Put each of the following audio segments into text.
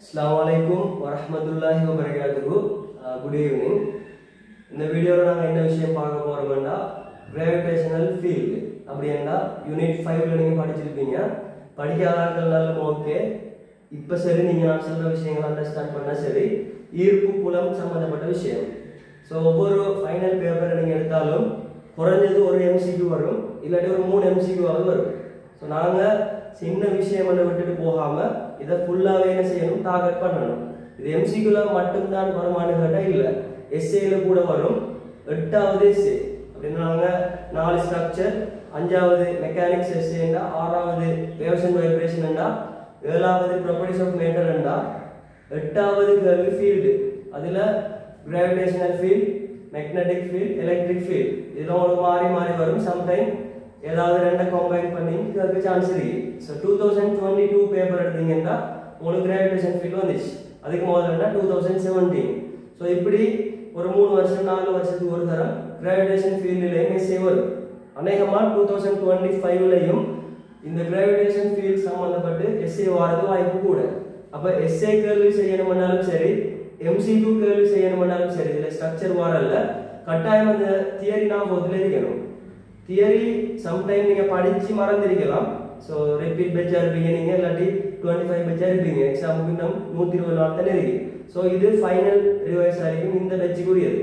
Assalamualaikum warahmatullahi wabarakatuh. Good evening. In the video நாங்க என்ன விஷயம் பார்க்க போறோம்னா gravitational field. அப்படினா யூனிட் 5ல நீங்க படிச்சிருப்பீங்க. படிக்காதவங்கனால ஓகே. இப்ப சரி நீங்க நான் சொல்ற விஷயங்களை அண்டர்ஸ்டாண்ட் பண்ணா சரி. ஈர்ப்பு புலம் சம்பந்தப்பட்ட விஷயம். சோ ஒவ்வொரு ஃபைனல் பேப்பர் நீங்க எடுத்தாலும் குறைஞ்சது ஒரு MCQ வரும் இல்லாட்டி ஒரு 3 MCQ ஆவது வரும். சோ நாங்க சின்ன விஷயம் விட்டுட்டு போகாம இதை ஃபுல்லாவே என்ன செய்யணும் டார்கெட் பண்ணணும். இது MCQல மட்டும் தான் வருமானு கேட்டா இல்ல. எஸ்ஏல கூட வரும். 8வது எஸ்ஏ அப்படினா நாங்க 4 ஸ்ட்ரக்சர், 5வது மெக்கானிக்ஸ் எஸ்ஏண்டா, 6வது வேவ்ஸ் அண்ட் வைப்ரேஷன் என்றா, 7வது ப்ராப்பர்ட்டீஸ் ஆஃப் மேட்டர் என்றா, 8வது கேள்வி ஃபீல்ட். அதுல gravitational field, magnetic field, electric field இதெல்லாம் ஒரு மாறி மாறி வரும். சம்டைம் ஏதாவது ரெண்டை கம்பைன் பண்ணி கேட்க சான்ஸ் இருக்கு. ஸோ 2022 பேப்பர் எடுத்தீங்கன்னா உங்களுக்கு கிராவிடேஷன் ஃபீல்ட் வந்துச்சு. அதுக்கு முதல்ல 2017. ஸோ இப்படி ஒரு 3 வருஷம் 4 வருஷத்துக்கு ஒரு தரம் கிராவிடேஷன் ஃபீல்ட்லேயும் எஸ்ஏ வரும். அநேகமாக 2025லையும் இந்த கிராவிடேஷன் ஃபீல்ட் சம்மந்தப்பட்டு எஸ்ஏ வரது வாய்ப்பு கூட. அப்போ எஸ்ஏ கேள்வி செய்யணும்னாலும் சரி, MCQ கேள்வி செய்யணும்னாலும் சரி, இதில் ஸ்ட்ரக்சர் வரல கட்டாயம் அந்த தியரி நான் போதில் இருக்கணும். தியரி சம்டைம் நீங்க படிச்சு மறந்திருக்கலாம். ஸோ ரிப்பீட் பெச்சா இருப்பீங்க நீங்க, இல்லாட்டி 25 பெச்சா இருப்பீங்க. எக்ஸாமுக்கு இன்னும் 120 நாள் தான் இருக்கு. ஸோ இது ஃபைனல் ரிவைஸ் ஆகிக்கும் இந்த பெச்சுக்குரியது.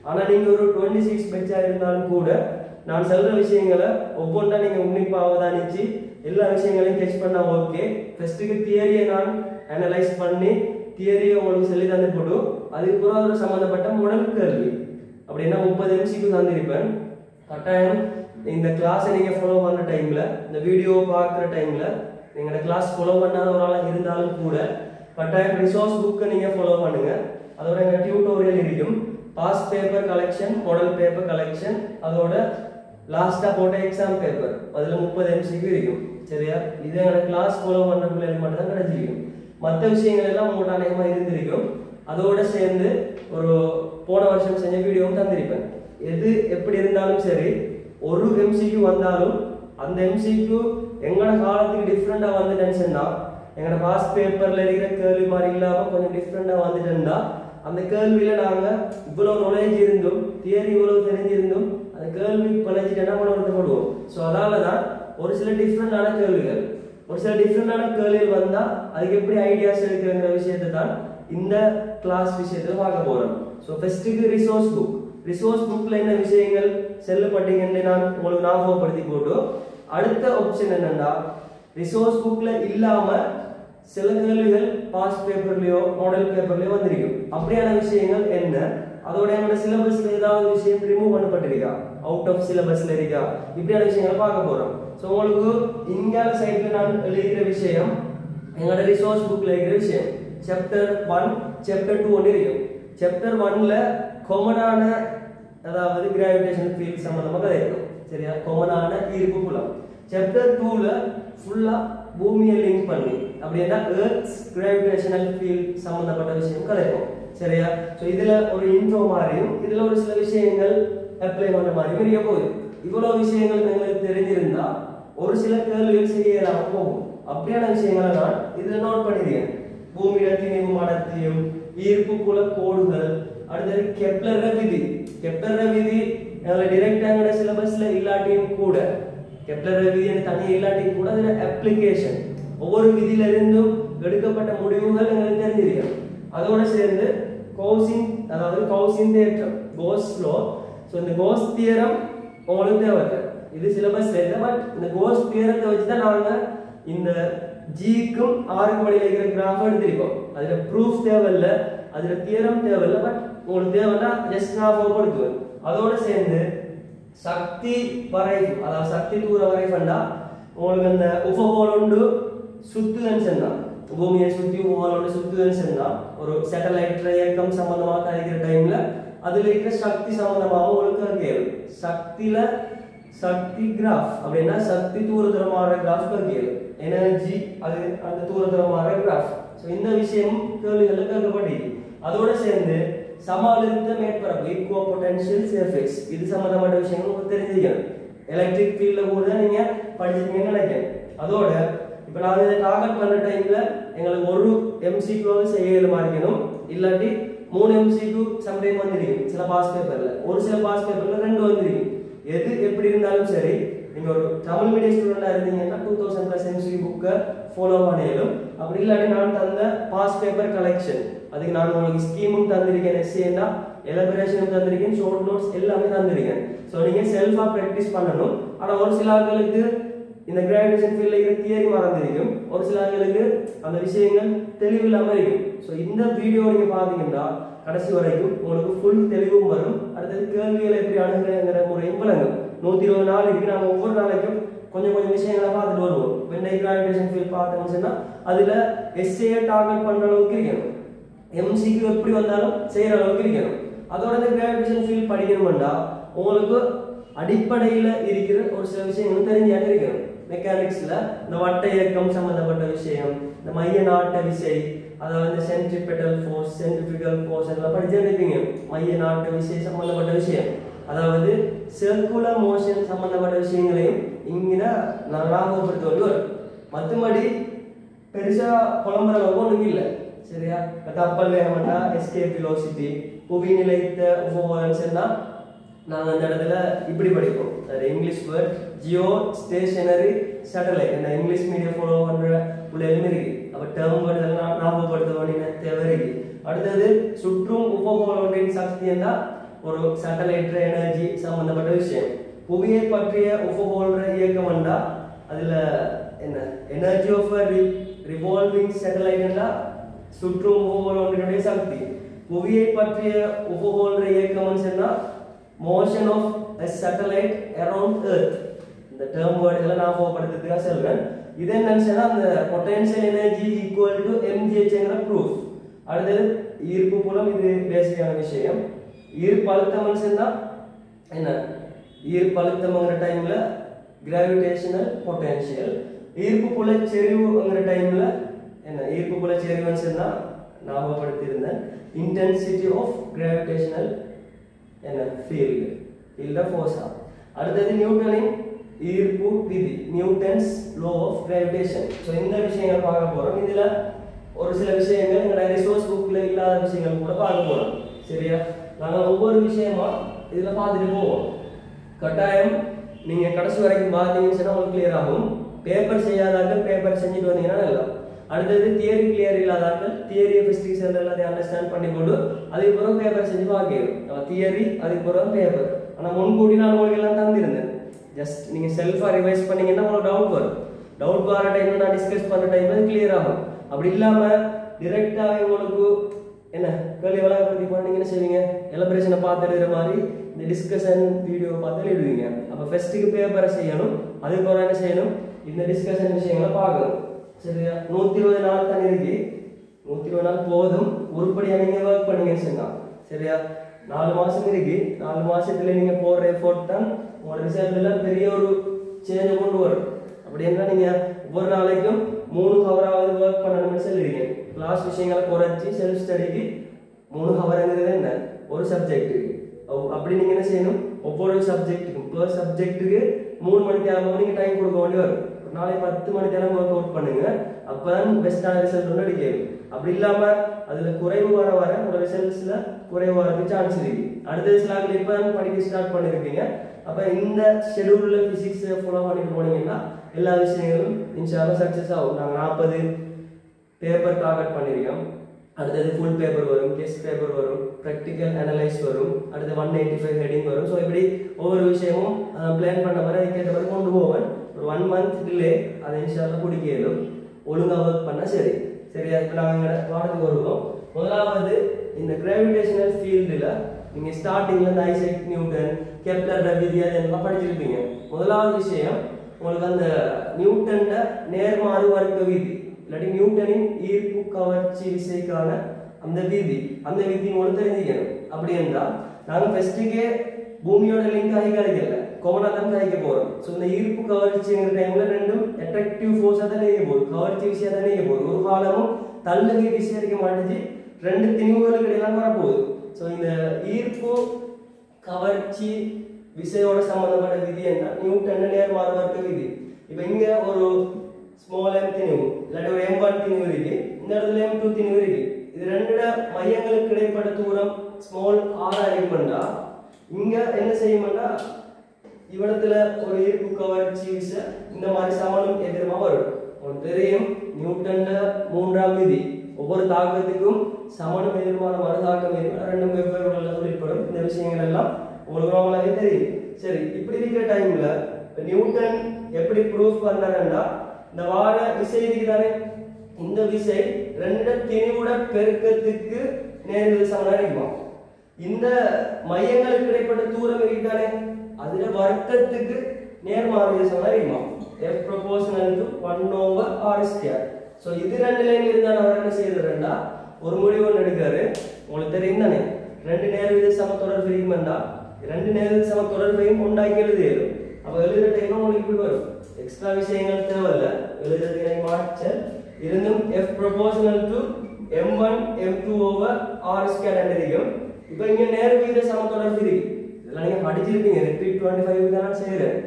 ஆனால் நீங்க ஒரு 26 பெச்சா இருந்தாலும் கூட நான் சொல்ற விஷயங்களை ஒவ்வொன்றா நீங்க உன்னிப்பா அவதானிச்சு எல்லா விஷயங்களையும் டெஸ்ட் பண்ணா ஓகே. ஃபர்ஸ்ட்டுக்கு தியரியை நான் அனலைஸ் பண்ணி தியரியை உங்களுக்கு சொல்லி தந்து போடும். அதுக்கப்புறம் ஒரு சம்மந்தப்பட்ட மாடல் கேள்வி அப்படின்னா 30 MCQ தந்திருப்பேன். கட்டாயம் இந்த கிளாஸை நீங்க ஃபாலோ பண்ற டைம்ல, இந்த வீடியோ பார்க்குற டைம்ல நீங்க கிளாஸ் ஃபாலோ பண்ணாத ஒரு ஆளா இருந்தாலும் கூட கட்டாயம் ரிசோர்ஸ் புக்கை நீங்க ஃபாலோ பண்ணுங்க. அதோட எங்க டியூட்டோரியல் இருக்கும். Past paper collection, model paper collection, அதோட லாஸ்டா போட்ட எக்ஸாம் பேப்பர், அதுல 30 MCQ இருக்கும். சரியா? இது எங்க கிளாஸ் ஃபாலோ பண்ற பிள்ளைகளுக்கு மட்டும் தான் கிடைச்சிருக்கும். மற்ற விஷயங்கள் எல்லாம் உங்கள்கிட்ட அநேகமா இருந்திருக்கும். அதோட சேர்ந்து ஒரு போன வருஷம் செஞ்ச வீடியோவும் தந்திருப்பேன். எது எப்படி இருந்தாலும் சரி, ஒரு MCQ வந்தாலும் அந்த MCQ எங்களோட காலத்துக்கு டிஃப்ரெண்டா வந்துட்டேன்னா, எங்களோட பாஸ்ட் பேப்பர்ல இருக்கிற கேள்வி மாதிரி இல்லாம கொஞ்சம் டிஃப்ரெண்டா வந்துட்டேன்னா, அந்த கேள்வியில நாங்க இவ்வளவு நாலேஜ் இருந்தும் தியரி இவ்வளவு தெரிஞ்சிருந்தும் அந்த கேள்வி பழஞ்சிட்டேன்னா வருத்தப்படுவோம். ஸோ அதனாலதான் ஒரு சில டிஃப்ரெண்டான கேள்விகள், ஒரு சில டிஃப்ரெண்டான கேள்விகள் வந்தா அதுக்கு எப்படி ஐடியாஸ் எடுக்கிற விஷயத்தை தான் இந்த கிளாஸ் விஷயத்துல பார்க்க போறோம். ஸோ ஃபர்ஸ்ட்டுக்கு ரிசோர்ஸ் புக். ரிசோர்ஸ் புக்ல என்ன விஷயங்கள் செல்லப்பட்டீங்கன்னு நான் உங்களுக்கு ஞாபகப்படுத்தி போட்டு, அடுத்த ஆப்ஷன் என்னன்னா ரிசோர்ஸ் புக்ல இல்லாம சில கேள்விகள் பாஸ்ட் பேப்பர்லயோ மாடல் பேப்பர்லயோ வந்திருக்கும். அப்படியான விஷயங்கள் என்ன, அதோட என்னோட சிலபஸ்ல ஏதாவது விஷயம் ரிமூவ் பண்ணப்பட்டிருக்கா, அவுட் ஆஃப் சிலபஸ்ல இருக்கா, இப்படியான விஷயங்களை பார்க்க போறோம். ஸோ உங்களுக்கு இங்கால சைட்ல நான் எழுதுகிற விஷயம் எங்களோட ரிசோர்ஸ் புக்ல இருக்கிற விஷயம். சாப்டர் 1 சாப்டர் 2 ஒன்று இருக்கும். சாப்டர் 1ல காமனான அதாவது கிராவிடேஷன் ஃபீல்ட் சம்பந்தமா கதை இருக்கும். சரியா? காமனான ஈர்ப்பு புலம். சாப்டர் 2ல ஃபுல்லா பூமியை லிங்க் பண்ணி அப்படின்னா எர்த்ஸ் கிராவிடேஷனல் ஃபீல்ட் சம்பந்தப்பட்ட விஷயம் கதை இருக்கும். சரியா? ஸோ இதுல ஒரு இன்ட்ரோ மாதிரியும் இதுல ஒரு சில விஷயங்கள் அப்ளை பண்ற மாதிரியும் இருக்க போகுது. இவ்வளவு விஷயங்கள் எங்களுக்கு தெரிஞ்சிருந்தா ஒரு சில கேள்விகள் செய்யலாம் போகும். அப்படியான விஷயங்களை நான் இதுல நோட் பண்ணிருக்கேன். பூமியில திணிவு மடத்தியும் ஈர்ப்பு புல கோடுகள், அடுத்தது கெப்லர் விதி. கெப்லர் விதி டைரக்டான சிலபஸ்ல இல்லாட்டியும் கூட, கெப்லர் விதி தனி இல்லாட்டியும் கூட அதுல அப்ளிகேஷன் ஒவ்வொரு விதியில இருந்தும் எடுக்கப்பட்ட முடிவுகள் எங்களுக்கு தெரிஞ்சிருக்கும். அதோட சேர்ந்து கௌசின், அதாவது கௌசின் தேற்றம், கோஸ் லோ. ஸோ இந்த கோஸ் தியரம் உங்களுக்கு தேவை. இது சிலபஸ்ல இல்லை, பட் இந்த கோஸ் தியரத்தை வச்சுதான் நாங்க இந்த ஜிக்கும் ஆருக்கும் இடையில இருக்கிற கிராஃப் எடுத்திருக்கோம். அதுல ப்ரூஃப் தேவையில்லை, அதுல தியரம் தேவையில்லை, பட் உங்களுக்கு தேவைன்னா ஜஸ்ட் ஞாபகப்படுத்துவேன். அதோட சேர்ந்து சக்தி வரைவு, அதாவது சக்தி தூர வரைவுண்டா உங்களுக்கு அந்த உபகோள் ஒன்று சுத்துதன் சொன்னா, பூமியை சுத்தி உபகோள் ஒன்று சுத்துதன் சொன்னா ஒரு சேட்டலைட் இயக்கம் சம்பந்தமாக இருக்கிற டைம்ல அதுல இருக்கிற சக்தி சம்பந்தமாக உங்களுக்கு கேள்வி. சக்தியில சக்தி கிராஃப் அப்படின்னா சக்தி தூரதூரமான கிராஃப் கேள்வி, எனர்ஜி அது அந்த தூரதூரமான கிராஃப். ஸோ இந்த விஷயம் கேள்விகள் கேட்கப்பட்டிருக்கு. அதோட சேர்ந்து சமாளித்த மேற்பரப்பு, ஈக்குவோ பொட்டன்ஷியல் சர்ஃபேஸ், இது சம்பந்தப்பட்ட விஷயங்கள் உங்களுக்கு தெரிஞ்சுக்கணும். எலக்ட்ரிக் ஃபீல்ட்ல கூட நீங்க படிச்சிருக்கீங்கன்னு நினைக்கிறேன். அதோட இப்போ நாங்க இதை டார்கெட் பண்ற டைம்ல எங்களுக்கு ஒரு MCQ செய்யல மாறிக்கணும் இல்லாட்டி 3 MCQ சம்டைம் வந்துருக்கு சில பாஸ் பேப்பர்ல ஒரு சில பாஸ் பேப்பர்ல 2 வந்துருக்கு எது எப்படி இருந்தாலும் சரி நீங்க ஒரு தமிழ் மீடியம் ஸ்டூடெண்டா இருந்தீங்கன்னா 2000+ MCQ புக்க ஃபாலோ பண்ணிடலாம் அப்படி இல்லாட்டி நான் தந்த பாஸ் பேப்பர் கலெக்ஷன் அதுக்கு நான் உங்களுக்கு ஸ்கீமும் தந்திருக்கேன் எஸ்ஏன்னா எலபரேஷனும் தந்திருக்கேன் ஷார்ட் நோட்ஸ் எல்லாமே தந்திருக்கேன் ஸோ நீங்க செல்ஃபா ப்ராக்டிஸ் பண்ணணும் ஆனா ஒரு சில ஆட்களுக்கு இந்த கிராவிடேஷன் ஃபீல்ட்ல இருக்கிற தியரி மறந்துருக்கும் ஒரு சில ஆட்களுக்கு அந்த விஷயங்கள் தெளிவில்லாம இருக்கும் ஸோ இந்த வீடியோ நீங்க பாத்தீங்கன்னா கடைசி வரைக்கும் உங்களுக்கு ஃபுல் தெளிவும் வரும் அடுத்தது கேள்விகளை எப்படி அணுகுங்கிற முறையும் விளங்கும் 120 நாள் இருக்கு நாம ஒவ்வொரு நாளைக்கும் கொஞ்சம் கொஞ்சம் விஷயங்களை பார்த்துட்டு வருவோம் வெண்டை கிராவிடேஷன் ஃபீல்ட் பார்த்தோம்னு சொன்னா அதுல எஸ்ஏ டார்கெட் பண்ற அளவுக்கு இருக்கணும் MCQ எப்படி வந்தாலும் செய்யற அளவுக்கு இருக்கணும் அதோட இந்த கிராவிடேஷன் ஃபீல்ட் படிக்கணும்னா உங்களுக்கு அடிப்படையில் இருக்கிற ஒரு சில விஷயங்கள் தெரிஞ்சாக இருக்கணும் மெக்கானிக்ஸ்ல இந்த வட்ட இயக்கம் சம்பந்தப்பட்ட விஷயம் இந்த மைய நாட்ட விசை அதாவது சென்ட்ரிபெட்டல் ஃபோர்ஸ் சென்ட்ரிஃபிகல் ஃபோர்ஸ் எல்லாம் படிச்சிருப்பீங்க மைய நாட்ட விசை சம்பந்தப்பட்ட விஷயம் அதாவது சர்க்குலர் மோஷன் சம்பந்தப்பட்ட விஷயங்களையும் இங்க நான் ஞாபகப்படுத்த வேண்டி வரும் மற்றபடி பெருசா புலம்புற அளவுக்கு ஒன்றும் இல்லை சரியா கப்பல் வேகமாட்டா எஸ்கேப் வெலோசிட்டி புவி நிலைத்த உபகரணம் நாங்கள் அந்த இடத்துல இப்படி படிப்போம் அது English word geostationary satellite இந்த இங்கிலீஷ் மீடியம் ஃபாலோ பண்ற பிள்ளைகளும் இருக்கு அப்போ டேர்ம் வேர்டு எல்லாம் ஞாபகப்படுத்த வேண்டிய தேவை இருக்கு அடுத்தது சுற்றும் உபகோளத்தின் சக்தி என்றால் ஒரு சேட்டலைட் எனர்ஜி சம்பந்தப்பட்ட விஷயம் புவியை பற்றிய உபகோள இயக்கம் என்றா அதுல என்ன எனர்ஜி ஆஃப் ரிவால்விங் சேட்டலைட் என்றால் சுற்றும் உபகோளத்தினுடைய சக்தி புவியை பற்றிய உபகோள இயக்கம் சொன்னா motion of a satellite around earth இந்த term word எல்லாம் நான் ஞாபகப்படுத்துறதுக்காக சொல்றேன் இது என்னன்னு சொன்னா அந்த potential energy equal to mgh proof அடுத்து ஈர்ப்பு புலம் இது பேசிக்கான விஷயம் ஈர்ப்பு அழுத்தம்னு சொன்னா என்ன ஈர்ப்பு அழுத்தம்ங்கற டைம்ல gravitational potential ஈர்ப்பு புல செறிவுங்கற டைம்ல என்ன ஈர்ப்பு புல செறிவுன்னு சொன்னா ஞாபகப்படுத்தியிருந்தேன் intensity of gravitational field of force அடுத்தது நியூட்டனின் ஈர்ப்பு விதி Newton's law of gravitation so இந்த விஷயங்கள் பார்க்க போறோம் இதுல ஒரு சில விஷயங்கள் எங்களோட ரிசோர்ஸ் புக்ல இல்லாத விஷயங்கள் கூட பார்க்க போறோம் சரியா நாங்க ஒவ்வொரு விஷயமா இதுல பார்த்துட்டு போவோம் கட்டாயம் நீங்க கடைசி வரைக்கும் பார்த்தீங்கன்னு சொன்னா உங்களுக்கு கிளியர் ஆகும் பேப்பர் செய்யாதாங்க பேப்பர் செஞ்சுட்டு வந்தீங்கன்னா நல்லா அடுத்தது தியரி கிளியர் இல்லாதாக்கள் தியரி பிசிக்ஸ் எல்லாத்தையும் அண்டர்ஸ்டாண்ட் பண்ணிக்கொண்டு அதுக்கப்புறம் பேப்பர் செஞ்சு பார்க்கணும் தியரி அதுக்கப்புறம் பேப்பர் ஆனால் முன்கூட்டி நான் உங்களுக்கு எல்லாம் தந்திருந்தேன் ஜஸ்ட் நீங்கள் செல்ஃபாக ரிவைஸ் பண்ணீங்கன்னா உங்களுக்கு டவுட் வர டைம்ல நான் டிஸ்கஸ் பண்ணுற டைம்ல கிளியர் ஆகும் அப்படி இல்லாமல் டிரெக்டாக உங்களுக்கு என்ன கேள்வி விளக்கப்படுத்தி போனீங்கன்னு செய்வீங்க எலபரேஷனை பார்த்து எழுதுற மாதிரி இந்த டிஸ்கஷன் வீடியோ பார்த்து எழுதுவீங்க அப்போ ஃபர்ஸ்ட்டுக்கு பேப்பரை செய்யணும் அதுக்கப்புறம் என்ன செய்யணும் இந்த டிஸ்கஷன் விஷயங்களை பார்க்கணும் சரியா 120 நாள் தான் இருக்கு 120 நாள் போதும் உருப்படியா நீங்க ஒர்க் பண்ணீங்கன்னு சொன்னா சரியா 4 மாசம் இருக்கு 4 மாசத்துல நீங்க போடுற எஃபோர்ட் தான் உங்களோட ரிசல்ட்ல பெரிய ஒரு சேஞ்ச் கொண்டு வரும் அப்படின்னா நீங்க ஒவ்வொரு நாளைக்கும் 3 ஹவராவது ஒர்க் பண்ணணும்னு சொல்லுவீங்க கிளாஸ் விஷயங்களை குறைச்சி செல்ஃப் ஸ்டடிக்கு 3 ஹவர்ங்கிறது என்ன ஒரு சப்ஜெக்ட்டுக்கு அப்படி நீங்க என்ன செய்யணும் ஒவ்வொரு சப்ஜெக்ட்டுக்கும் per சப்ஜெக்ட்டுக்கு 3 மணி நேரம் நீங்க டைம் கொடுக்க வேண்டி வரும் நாளை 10 மணி நேரம் ஒர்க் அவுட் பண்ணுங்க அப்பதான் பெஸ்டான ரிசல்ட் ஒன்று அடிக்கும் அப்படி இல்லாம அதுல குறைவு வர உங்களோட ரிசல்ட்ஸ்ல குறைவு வரதுக்கு சான்ஸ் இருக்கு அடுத்த சில இப்ப படிக்க ஸ்டார்ட் பண்ணிருக்கீங்க அப்ப இந்த ஷெட்யூல்ல பிசிக்ஸ் ஃபாலோ பண்ணிட்டு போனீங்கன்னா எல்லா விஷயங்களும் இன்ஷால்லா சக்சஸ் ஆகும் நாங்க 40 பேப்பர் டார்கெட் பண்ணிருக்கோம் அடுத்தது ஃபுல் பேப்பர் வரும் டெஸ்ட் பேப்பர் வரும் பிராக்டிகல் அனலைஸ் வரும் அடுத்து 185 ஹெட்டிங் வரும் ஸோ இப்படி ஒவ்வொரு விஷயமும் பிளான் பண்ண மாதிரி அதுக்கேற்ற மாதிரி கொண்டு போவேன் ஒரு 1 மந்த் டிலே அதை இன்ஷால்லா குடிக்கலும் ஒழுங்கா ஒர்க் பண்ணா சரி சரியா இப்போ நாங்கள் பாடத்துக்கு வருவோம் முதலாவது இந்த கிராவிடேஷனல் ஃபீல்டில் நீங்க ஸ்டார்டிங்ல இந்த ஐசக் நியூட்டன் கெப்லர் விதி அதெல்லாம் படிச்சிருப்பீங்க முதலாவது விஷயம் உங்களுக்கு அந்த நியூட்டன்ட நேர்மாறு வர்க்க விதி இல்லாட்டி நியூட்டனின் ஈர்ப்பு கவர்ச்சி விசைக்கான அந்த விதி உங்களுக்கு தெரிஞ்சுக்கணும் அப்படி என்றால் நாங்கள் ஃபர்ஸ்ட்டுக்கே பூமியோட லிங்க் ஆகி கிடைக்கல கோமனா தான் கிடைக்க போறோம் ஸோ இந்த ஈர்ப்பு கவர்ச்சிங்கிற டைம்ல ரெண்டும் அட்ராக்டிவ் ஃபோர்ஸாக தான் நீங்க போகுது கவர்ச்சி விஷயம் தான் நீங்க போகுது ஒரு காலமும் தள்ளுகை விஷயம் இருக்க மாட்டேச்சு ரெண்டு திணிவுகளுக்கு இடையெல்லாம் வரப்போகுது ஸோ இந்த ஈர்ப்பு கவர்ச்சி விசையோட சம்பந்தப்பட்ட விதி என்ன நியூட்டன் நேர்மாறு வர்க்க விதி இப்போ இங்க ஒரு ஸ்மால் m திணிவு இல்லாட்டி ஒரு m1 திணிவு இருக்கு, இந்த இடத்துல m2 திணிவு இருக்கு. இது ரெண்டோட மையங்களுக்கு இடைப்பட்ட தூரம் ஸ்மால் r இருக்கும்டா. இங்க என்ன செய்யும்னா இவடத்துல ஒரு ஈர்ப்பு கவர்ச்சி விசை இந்த மாதிரி சமனும் எதிரமா வரும். உங்களுக்கு தெரியும் நியூட்டன்ல மூன்றாம் விதி, ஒவ்வொரு தாக்கத்துக்கும் சமனும் எதிர்மான மறுதாக்கம் இருக்கும், ரெண்டும் வெவ்வேறு உடல்ல தொழிற்படும். இந்த விஷயங்கள் எல்லாம் உங்களுக்கு நார்மலாவே தெரியும். சரி, இப்படி இருக்கிற டைம்ல நியூட்டன் எப்படி ப்ரூஃப் பண்ணாருன்னா இந்த வார விசை இருக்குதானே, இந்த விசை ரெண்டு திணிவுட பெருக்கத்துக்கு நேர்விகித சமனா இருக்குமா. இந்த மையங்களுக்கு இடைப்பட்ட தூரம் இருக்குதானே அதுல வர்க்கத்துக்கு நேர்மாறு சமனா இருக்குமா. F proportional to 1/r². So இது ரெண்டு லைன் இருந்தா அவர் என்ன செய்யறாருன்னா ஒரு முடிவு ஒன்று எடுக்காரு. உங்களுக்கு தெரியும் தானே ரெண்டு நேர்விகித சம தொடர்பு இருக்கும்டா, ரெண்டு நேர்விகித சம தொடர்பையும் உண்டாக்கி எழுதிடும். அப்ப எழுதுற டைம் உங்களுக்கு இப்படி வரும். எக்ஸ்ட்ரா விஷயங்கள் தேவையில்ல, எழுதுறதுக்கு மாற்றல் இருந்தும் F proportional to m1 m2/r² இருக்கும். இப்போ இங்க நேர்விகித சம தொடர்பு இருக்கு, இதெல்லாம் நீங்க படிச்சிருப்பீங்க, ரிப்பீட் 25 தான் செய்யறேன்.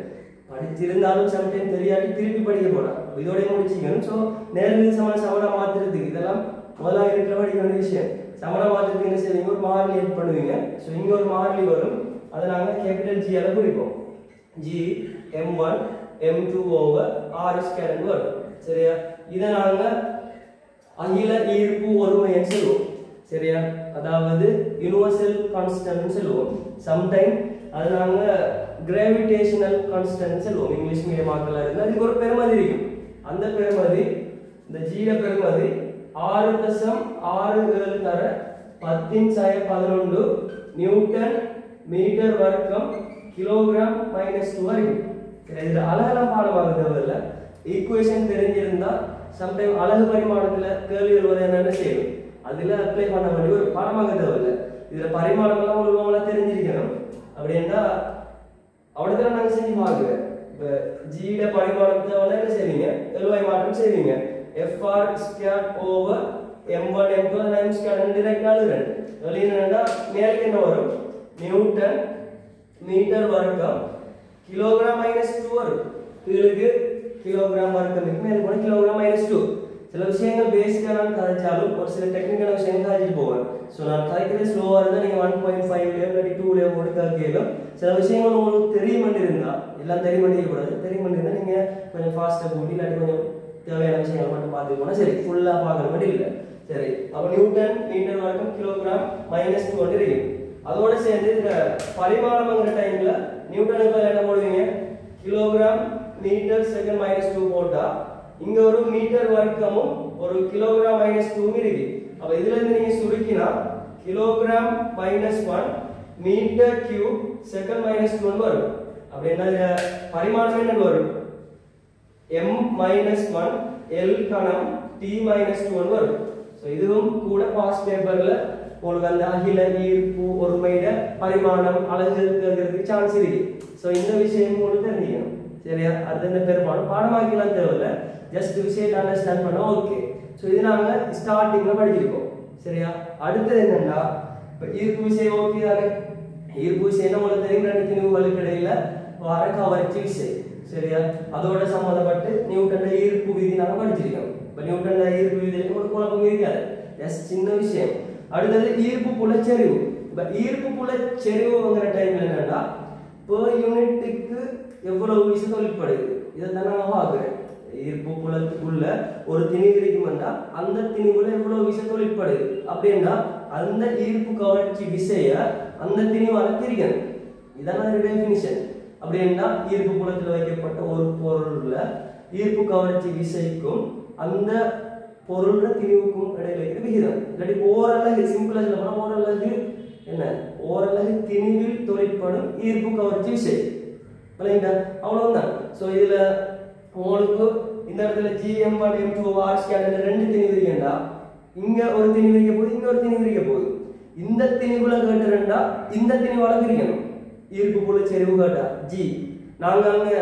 படிச்சிருந்தாலும் சம்டைம் தெரியாட்டி திருப்பி படிக்க போறேன், இதோட முடிச்சுக்கணும். ஸோ நேர்விகித சமனா மாத்துறதுக்கு இதெல்லாம் முதலாக இருக்கிற படிக்க வேண்டிய விஷயம். சமனா மாத்துறதுக்கு என்ன செய்வீங்க, ஒரு மாறிலி ஆட் பண்ணுவீங்க. ஸோ இங்க ஒரு மாறிலி வரும், அதை நாங்கள் கேபிட்டல் G ஆல குறிப்போம். G m1 m2/r² வரும். சரியா, இதை நாங்க அகில ஈர்ப்பு ஒருமைன்னு சொல்லுவோம். சரியா, அதாவது யுனிவர்சல் கான்ஸ்டன்ட் சொல்லுவோம். சம்டைம் அது நாங்க கிராவிடேஷனல் கான்ஸ்டன்ட் சொல்லுவோம். இங்கிலீஷ் மீடியம் ஆட்களா இருந்தா அதுக்கு ஒரு பெருமதி இருக்கும். அந்த பெருமதி இந்த ஜீட பெருமதி 6.67 தர 10⁻11 நியூட்டன் மீட்டர் வர்க்கம் கிலோகிராம் -2 வரைக்கும். இதுல அலகெல்லாம் பாடமாக தேவையில்ல, ஈக்குவேஷன் தெரிஞ்சிருந்தா சம்டைம் அலகு பரிமாணத்துல கேள்வி எழுவது என்னன்னு செய்யும், அதுல அப்ளை பண்ண வேண்டிய ஒரு பாடமாக தேவையில்லை. இதுல பரிமாணம் எல்லாம் ஒழுங்கா தெரிஞ்சிருக்கணும். அப்படின்னா அவ்வளவுதான் நாங்க செஞ்சு பார்க்குறேன். இப்ப ஜியில பரிமாணத்தை என்ன செய்வீங்க, எழுவாய் மாற்றம் செய்வீங்க. fr² m1 m2 m² டைரக்டா எழுதுறேன். எழுதினா மேலுக்கு என்ன வரும், நியூட்டன் மீட்டர் வர்க்கம் கிலோகிராம் -2 வரும். கீழுக்கு கிலோகிராம் வர்க்கம் மேல் போன கிலோகிராம் -2. சில விஷயங்கள் பேசிக்கா நான் கதைச்சாலும் ஒரு சில டெக்னிக்கல் விஷயங்கள் கதைச்சிட்டு போவேன். ஸோ நான் கதைக்கிறது ஸ்லோவாக இருந்தால் நீங்கள் 1.5 இல்லாட்டி 2 கொடுக்க கேளும். சில விஷயங்கள் உங்களுக்கு தெரியுமென்று இருந்தால், எல்லாம் தெரியுமென்று கூடாது, தெரியுமென்று இருந்தால் நீங்கள் கொஞ்சம் ஃபாஸ்ட்டாக கூட்டி இல்லாட்டி கொஞ்சம் தேவையான விஷயங்கள் மட்டும் பார்த்து போனால் சரி, ஃபுல்லாக பார்க்குற மாதிரி இல்லை. சரி, அப்போ நியூட்டன் மீட்டர் வர்க்கம் கிலோகிராம் -2 இருக்கு. அதோட சேர்ந்து இந்த பரிமாணம்ங்கிற டைம்ல நியூட்டனுக்கு என்ன போடுவீங்க, கிலோகிராம் மீட்டர் செகண்ட் -2 போட்டா இங்க ஒரு மீட்டர் வர்க்கமும் ஒரு கிலோகிராம் -2 இருக்கு. அப்ப இதுல இருந்து நீங்க சுருக்கினா கிலோகிராம் -1 மீட்டர் கியூப் செகண்ட் -1 வரும். அப்படின்னா பரிமாணம் என்ன வரும், m-1 L கணம் t-1 வரும். சோ இதுவும் கூட பாஸ்ட் பேப்பர்ல உங்களுக்கு அந்த அகில ஈர்ப்பு ஒருமையிட பரிமாணம் அலகுகளுக்கு சான்ஸ் இருக்கு. சோ இந்த விஷயம் உங்களுக்கு தெரிஞ்சுக்கணும். சரியா, அது இந்த பெரும்பாலும் பாடமாக்கலாம் தேவையில்லை, ஜஸ்ட் விஷயத்தை அண்டர்ஸ்டாண்ட் பண்ணா ஓகே. ஸோ இது நாங்கள் ஸ்டார்டிங்ல படிச்சிருக்கோம். சரியா, அடுத்தது என்னன்னா இப்போ ஈர்ப்பு விசை ஓகே தானே. ஈர்ப்பு விசை உங்களுக்கு தெரியும், ரெண்டு திணிவுகளுக்கு இடையில வர கவர்ச்சி விசை. சரியா, அதோட சம்மந்தப்பட்டு நியூட்டன்ல ஈர்ப்பு விதி நாங்கள் படிச்சிருக்கோம். இப்போ நியூட்டன்ல ஈர்ப்பு விதியில ஒரு குழப்பம் இருக்காது, ஜஸ்ட் சின்ன விஷயம். அடுத்தது ஈர்ப்பு புலச்செறிவு. இப்போ ஈர்ப்பு புலச்செறிவுங்கிற டைம்ல என்னன்னா பெர் யூனிட்டுக்கு எவ்வளவு விசை தொழிற்படுது, இதை தான் நான் பார்க்குறேன். ஈர்ப்பு புலத்துக்குள்ள ஒரு திணிவு இருக்குமெண்டா அந்த திணிவுல எவ்வளவு விசை தொழிற்படுது அப்படின்னா அந்த ஈர்ப்பு கவர்ச்சி விசைய அந்த திணிவால பிரிக்கணும். இதான டெஃபினிஷன். அப்படின்னா ஈர்ப்பு புலத்தில் வைக்கப்பட்ட ஒரு பொருள்ல ஈர்ப்பு கவர்ச்சி விசைக்கும் அந்த பொருள்ல திணிவுக்கும் இடையில இருக்கிற விகிதம். இல்லாட்டி ஓரளவு சிம்பிளா சொல்ல போனா ஓரளவு என்ன, ஓரளவு திணிவில் தொழிற்படும் ஈர்ப்பு கவர்ச்சி விசை. அவ்வளவுதான். சோ இதுல உங்களுக்கு இந்த இடத்துல gm1 m2/r² ரெண்டு திணிவு இருக்கேன்டா, இங்க ஒரு திணிவு இருக்க போகுது, இங்க ஒரு திணிவு இருக்க போகுது. இந்த திணிவுல கேட்டுறா இந்த திணிவால பிரிக்கணும். ஈர்ப்பு புல செறிவு கேட்டா g, நாங்க அங்க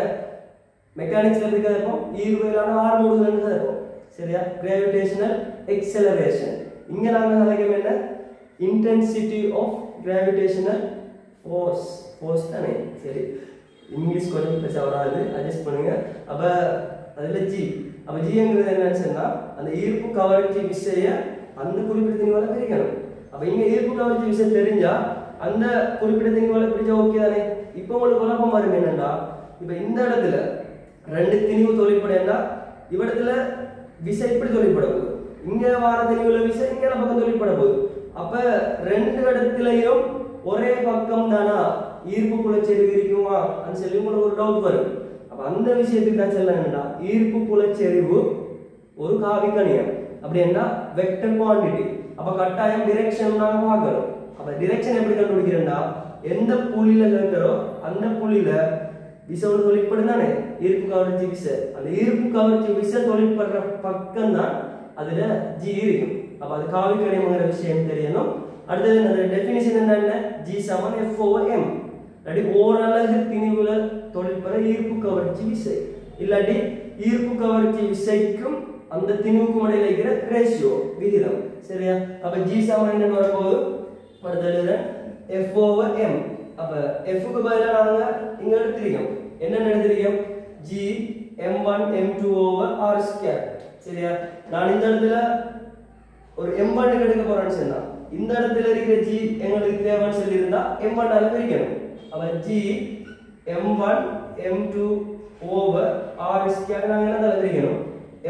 மெக்கானிக்ஸ்ல இருக்கோம் ஈர்ப்புலான ஆர் மோடுல இருக்கோம். சரியா, கிராவிடேஷனல் எக்ஸலரேஷன். இங்க நாங்க அழைக்கும் என்ன, intensity of gravitational force. Force தானே. சரி, இங்கிலீஷ் கொஞ்சம் பேச வராது, அட்ஜஸ்ட் பண்ணுங்க. அப்ப அதுல ஜி அப்ப ஜிங்கிறது என்னன்னு சொன்னா அந்த ஈர்ப்பு கவர்ச்சி விசையை அந்த குறிப்பிட்ட திணிவால பிரிக்கணும். அப்ப இங்க ஈர்ப்பு கவர்ச்சி விசை தெரிஞ்சா அந்த குறிப்பிட்ட திணிவால பிரிச்சா ஓகே தானே. இப்போ உங்களுக்கு குழப்பம் வரும் என்னன்னா இப்ப இந்த இடத்துல ரெண்டு திணிவு தொழிற்படுன்னா இவ்விடத்துல விசை இப்படி தொழிற்பட போகுது, இங்க வார திணிவுல விசை இங்க பக்கம் தொழிற்பட போகுது. அப்ப ரெண்டு இடத்துலயும் ஒரே பக்கம் தானா ஈர்ப்பு புலச்செறிவு இருக்குமா அப்படின்னு சொல்லி உங்களுக்கு ஒரு டவுட் வரும். அப்ப அந்த விஷயத்துக்கு தான் சொல்ல என்னன்னா ஈர்ப்பு புலச்செறிவு ஒரு காவிக்கணியம் அப்படின்னா வெக்டர் குவாண்டிட்டி. அப்ப கட்டாயம் டிரெக்ஷன் நாங்க பார்க்கணும். அப்ப டிரெக்ஷன் எப்படி கண்டுபிடிக்கிறேன்னா எந்த புள்ளியில கேட்கிறோ அந்த புள்ளியில விசை ஒன்று தொழிற்படும் தானே ஈர்ப்பு கவர்ச்சி விசை. அந்த ஈர்ப்பு கவர்ச்சி விசை தொழிற்படுற பக்கம் தான் அதுல ஜி இருக்கும். அப்ப அது காவிக்கணியம்ங்கிற விஷயம் தெரியணும். அடுத்தது அந்த டெஃபினிஷன் என்ன, ஜி சமன் எஃப் ஓவர் எம். இல்லாட்டி ஓரலகு திணிவுல தொழிற்படுற ஈர்ப்பு கவர்ச்சி விசை, இல்லாட்டி ஈர்ப்பு கவர்ச்சி விசைக்கும் அந்த திணிவுக்கும் இடையில இருக்கிற ரேஷியோ விகிதம். சரியா? அப்ப ஜி சமன் என்னன்னு வரும்போது அடுத்தது எஃப் ஓவர் எம். அப்ப எஃப்க்கு பதிலா நாங்க இங்க எடுத்திருக்கோம் என்னன்னு எடுத்திருக்கோம் G m1 m2 over r square. சரியா? நான் இந்த இடத்துல ஒரு m1 எடுக்க போறேன்னு சொன்னா இந்த இடத்துல இருக்கிற ஜி எங்களுக்கு தேவைன்னு சொல்லி இருந்தா m1 ஆல பிரிக்கணும். அப்ப G m1 m2 over r square நாங்க என்ன பிரிக்கணும்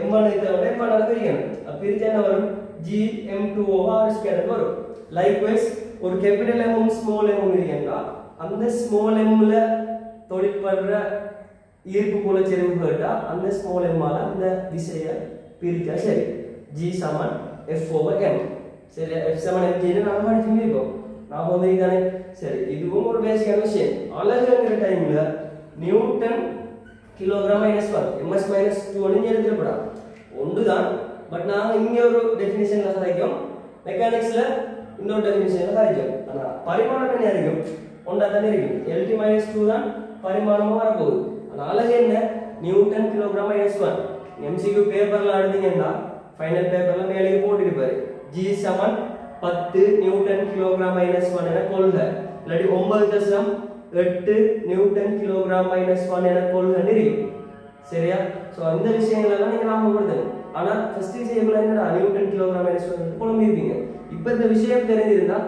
m1 தேவை m1 ஆல பிரிக்கணும். அப்ப பிரிச்சா என்ன வரும் G m2 over r square வரும். லைக்வைஸ் ஒரு கேபிட்டல் m ஸ்மால் m இருக்குன்னா அந்த ஸ்மால் mல தொழிற்படுற ஈர்ப்பு புலச்செறிவு கேட்டா அந்த ஸ்மால் m ஆல அந்த விசையை பிரிச்சா சரி. g சமன் f ஓவர் m. சரி, f சமன் mg ன்னு நாம படிச்சிருக்கோம். நாம தானே. சரி, இதுவும் ஒரு பேசிக்கான விஷயம். அலகுங்கிற டைம்ல நியூட்டன் கிலோகிராம் -1 ms -2 ன்னு எழுதிடப்படா ஒன்றுதான். பட் நாங்க இங்க ஒரு டெஃபினிஷன்ல கிடைக்கும், மெக்கானிக்ஸ்ல இன்னொரு டெஃபினிஷன்ல கிடைக்கும். ஆனா பரிமாணம் என்ன இருக்கும் ஒன்றா தானே இருக்கும். LT -2 தான் பரிமாணமா வரப்போகுது. ஆனா அலகு என்ன நியூட்டன் கிலோகிராம் -1. MCQ பேப்பர்ல எடுத்தீங்கன்னா ஃபைனல் பேப்பர்ல மேலே போட்டுருப்பாரு G சமன் 10 நியூட்டன் கிலோகிராம் -1 என கொள்க, இல்லாட்டி 9.8 நியூட்டன் கிலோகிராம் -1 என கொள்கன்னு இருக்கு. சரியா? சோ இந்த விஷயங்கள் எல்லாம் நீங்க ஞாபகப்படுத்தணும். ஆனா ஃபர்ஸ்ட் விஷயம்ல என்னடா நியூட்டன் கிலோகிராம் -1 குழம்பி இருப்பீங்க. இப்ப இந்த விஷயம் தெரிஞ்சிருந்தா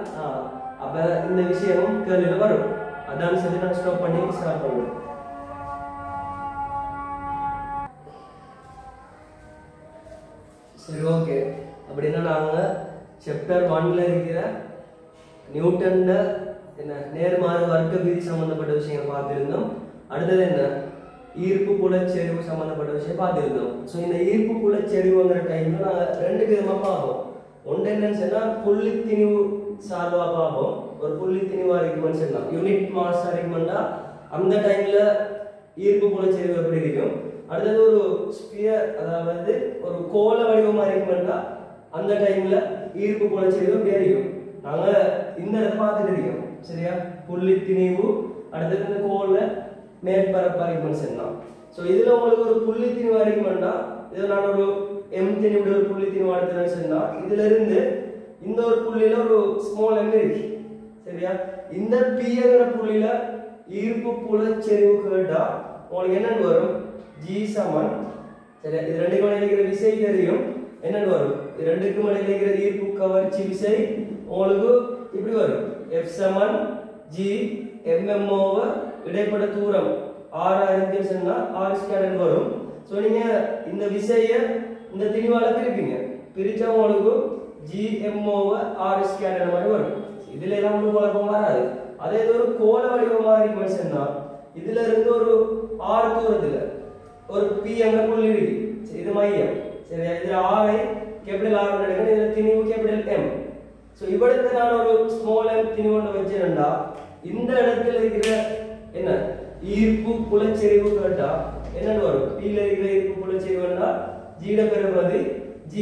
அப்ப இந்த விஷயமும் கேள்வியில வரும். அதான் சொல்லி நான் ஸ்டாப் பண்ணி ஸ்டார்ட் பண்ணுவேன். சரி, ஓகே. அப்படின்னா நாங்க சாப்டர் 1ல இருக்கிற நியூட்டன்ல என்ன நேர்மாறு வர்க்க விதி சம்பந்தப்பட்ட விஷயங்கள் பார்த்திருந்தோம். அடுத்தது என்ன ஈர்ப்பு புலச்செறிவு சம்பந்தப்பட்ட விஷயம் பார்த்திருந்தோம். ஸோ இந்த ஈர்ப்பு புலச்செறிவுங்கிற டைம்ல நாங்க ரெண்டு விதமா பார்ப்போம். ஒன்று என்னன்னு சொன்னா புள்ளி திணிவு சார்பா பார்ப்போம். ஒரு புள்ளி திணிவா இருக்குமென்னு சொல்லலாம், யூனிட் மாஸ் இருக்குமெண்டா அந்த டைம்ல ஈர்ப்பு புலச்செறிவு எப்படி இருக்கும். அடுத்தது ஒரு ஸ்பியர், அதாவது ஒரு கோள வடிவமா இருக்குமெண்டா அந்த டைம்ல ஈர்ப்பு புலச்செறிவு எப்படி இருக்கும். நாங்க இந்த இடத்த பார்த்துட்டு இருக்கோம். சரியா? புள்ளி திணிவு, அடுத்தது இந்த கோள மேற்பரப்பா இருக்குமென்னு சொல்லலாம். ஸோ இதுல உங்களுக்கு ஒரு புள்ளி திணிவு இருக்குமெண்டா இது நான் ஒரு m திணிவு ஒரு புள்ளி திணிவு எடுத்துன்னு சொன்னா இதுல இருந்து இந்த ஒரு புள்ளியில ஒரு ஸ்மால் m இருக்கு. சரியா? இந்த Pங்கிற புள்ளியில ஈர்ப்பு புலச்செறிவு கேட்டா உங்களுக்கு என்னன்னு வரும் G சமன். சரியா? இது ரெண்டுக்கும் இடையில இருக்கிற விசை தெரியும் என்னன்னு வரும். இது ரெண்டுக்கும் இடையில இருக்கிற ஈர்ப்பு கவர்ச்சி விசை உங்களுக்கு இப்படி வரும் F சமன் G mm ஓவர் இடைப்பட்ட தூரம் r ஆயிரத்தி சொன்னா r ஸ்கொயர் வரும். சோ நீங்க இந்த விசையை இந்த திணிவால பிரிப்பீங்க, பிரிச்சா உங்களுக்கு gm ஓவர் r ஸ்கொயர் மாதிரி வரும். இதுல எல்லாம் உங்களுக்கு குழப்பம் வராது. அதே ஒரு கோள வடிவமா இருக்குன்னு சொன்னா இதுல இருந்து ஒரு r தூரத்துல ஒரு p அங்க புள்ளி இருக்கு. இது மையம். சரியா? இதுல r ஐ கேபிடல் r எடுக்கணும், இதுல திணிவு கேபிடல் m. சோ இவடத்துல நான் ஒரு ஸ்மால் m திணிவுன்னு வச்சிருந்தா இந்த இடத்துல இருக்கிற என்ன ஈர்ப்பு புலச்செறிவு கேட்டா என்னன்னு வரும் p ல இருக்கிற ஈர்ப்பு புலச்செறிவுன்னா g ட பெருமதி g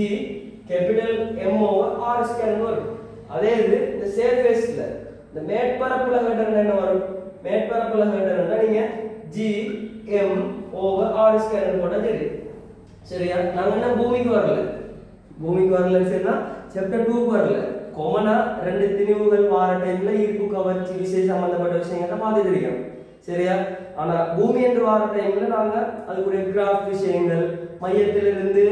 capital m over r square வரும். அதே இது இந்த சர்ஃபேஸ்ல இந்த மேற்பரப்புல கேட்டா என்ன வரும், மேற்பரப்புல கேட்டா நீங்க g m over r square போட்டா சரி. சரியா? நாங்க என்ன பூமிக்கு வரலன்னு சொன்னா சாப்டர் 2 க்கு வரல. காமனா ரெண்டு திணிவுகள் வார டைம்ல ஈர்ப்பு கவர்ச்சி விசை சம்பந்தப்பட்ட விஷயங்களை பார்த்துட்டு இருக்கோம். சரியா? ஆனா பூமி என்று வர டைம்ல நாங்க அதுக்குரிய கிராஃப் விஷயங்கள் மையத்திலிருந்து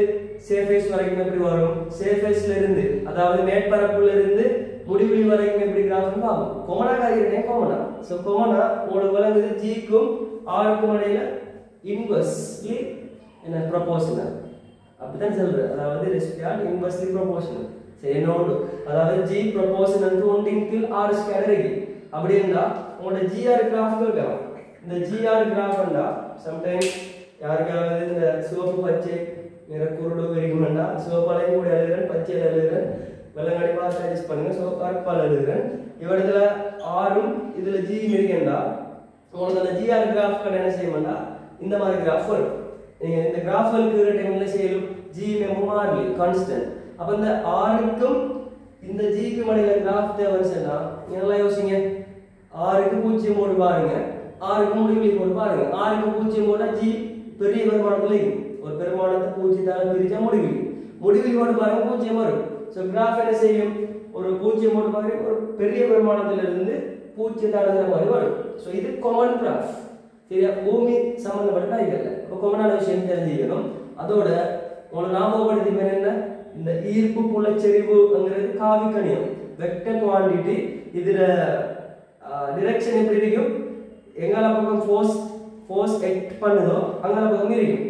சர்ஃபேஸ் வரைக்கும் எப்படி வரும், சர்ஃபேஸ்ல இருந்து அதாவது மேற்பரப்புல இருந்து முடிவெளி வரைக்கும் எப்படி கிராஃப்னு பார்ப்போம். கொமனா காய்கிறேன் கொமனா. ஸோ கொமனா உங்களுக்கு விளங்குது ஜிக்கும் ஆருக்கும் இடையில இன்வெர்ஸ்லி என்ன ப்ரொபோஷனல் அப்படிதான் சொல்றேன். அதாவது ரெஸ்பியாட் இன்வெர்ஸ்லி ப்ரொபோஷனல். சரி என்னோடு அதாவது ஜி ப்ரொபோஷனல் டு 1 கீழ் ஆர் ஸ்கொயர் இருக்கு. அப்படி இருந்தா உங்களோட ஜிஆர் கிராஃப் கேட்கலாம். இந்த ஜிஆர் கிராஃப்னா சம்டைம்ஸ் யாருக்காவது இந்த சிவப்பு பச்சை நிற குருடு இருக்குமெண்டா சிவப்பாலையும் கூட எழுதுறேன், பச்சையில் எழுதுறேன், வெள்ளங்கடி பார்த்து அட்ஜஸ்ட் பண்ணுங்க. ஸோ கருப்பால் எழுதுறேன். இவடத்துல ஆறும் இதுல ஜி இருக்குண்டா உங்களுக்கு அந்த ஜிஆர் கிராஃப் என்ன செய்யணும்னா இந்த மாதிரி கிராஃப் வரும். நீங்க இந்த கிராஃப் இருக்கிற டைம்ல செய்யணும் ஜி மாறலி கான்ஸ்டன்ட். அப்ப இந்த ஆறுக்கும் இந்த ஜிக்கும் இடையில கிராஃப் தேவைன்னு சொன்னா நல்லா யோசிங்க. ஆறுக்கு 0 போட்டு பாருங்க, ஆறுக்கு முடிவிலி போட்டு பாருங்க. ஆறுக்கு 0 போட்டா ஜி பெரிய பெருமானத்துல இருக்கும். ஒரு பெருமானத்தை 0 பிரிச்சா முடிவிலி போட்டு பாருங்க 0 வரும். ஸோ கிராஃப் என்ன செய்யும், ஒரு 0 போட்டு பாருங்க ஒரு பெரிய பெருமானத்துல இருந்து 0 தாண்டுகிற மாதிரி வரும். ஸோ இது காமன் கிராஃப். சரியா? பூமி சம்பந்தப்பட்ட காய்கள்ல இப்போ காமனான விஷயம் தெரிஞ்சுக்கணும். அதோட உங்களை ஞாபகப்படுத்தி என்ன, இந்த ஈர்ப்பு புலச்செறிவுங்கிறது காவி கணியம் வெக்டர் குவாண்டிட்டி. இதுல டிரெக்ஷன் எப்படி இருக்கும், எங்கால பக்கம் ஃபோர்ஸ் எக்ட் பண்ணுதோ அங்கால பக்கம் இருக்கும்.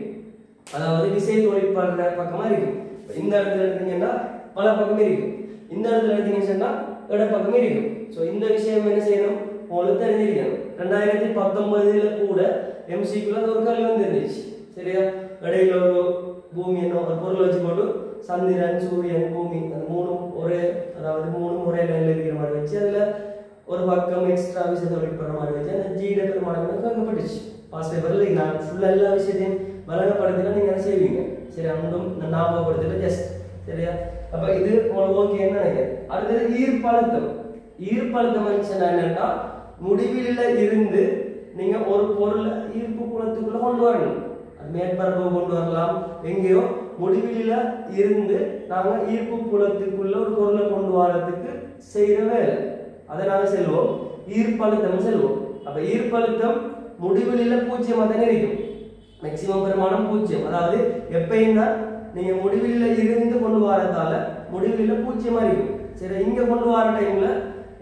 அதாவது திசை தொழிற்படுற பக்கமா இருக்கும். இந்த இடத்துல எடுத்தீங்கன்னா பல பக்கம் இருக்கும், இந்த இடத்துல எடுத்தீங்கன்னா இட பக்கம் இருக்கும். ஸோ இந்த விஷயம் என்ன செய்யணும் உங்களுக்கு தெரிஞ்சிருக்கணும். 2019 கூட எம்சிக்குள்ள ஒரு கேள்வி வந்துருந்துச்சு. சரியா? இடையில ஒரு பூமி என்ன ஒரு பொருள் வச்சு போட்டு சந்திரன் சூரியன் பூமி அந்த மூணும் ஒரே அதாவது மூணும் ஒரே லைன்ல இருக்கிற மாதிரி வச்சு அதுல ஒரு பக்கம் எக்ஸ்ட்ரா விஷயத்தை வெளிப்படுற மாதிரி வச்சு அந்த ஜீட பெருமானம் கேட்கப்பட்டுச்சு. பாஸ் பேப்பர்ல நான் ஃபுல்லா எல்லா விஷயத்தையும் வழங்கப்படுத்தினா நீங்க என்ன செய்வீங்க. சரி அண்டும் நான் ஞாபகப்படுத்தல ஜஸ்ட். சரியா? அப்ப இது உங்களுக்கு ஓகேன்னு நினைக்கிறேன். அடுத்தது ஈர்ப்பழுத்தம். ஈர்ப்பழுத்தம் என்னன்னா முடிவில இருந்து நீங்க ஒரு பொருளை ஈர்ப்பு புலத்துக்குள்ள கொண்டு வரணும். அது மேற்பரப்பு கொண்டு வரலாம், எங்கேயோ முடிவில இருந்து நாங்க ஈர்ப்பு புலத்துக்குள்ள ஒரு பொருளை கொண்டு வரதுக்கு செய்யற வேலை அதை நாங்க செல்வோம் ஈர்ப்பழுத்தம் செல்வோம். அப்ப ஈர்ப்பழுத்தம் முடிவில 0 தானே இருக்கும். மேக்சிமம் பெருமானம் 0. அதாவது எப்பயும் தான் நீங்க முடிவில இருந்து கொண்டு வரதால முடிவில 0 இருக்கும். சரி, இங்க கொண்டு வர டைம்ல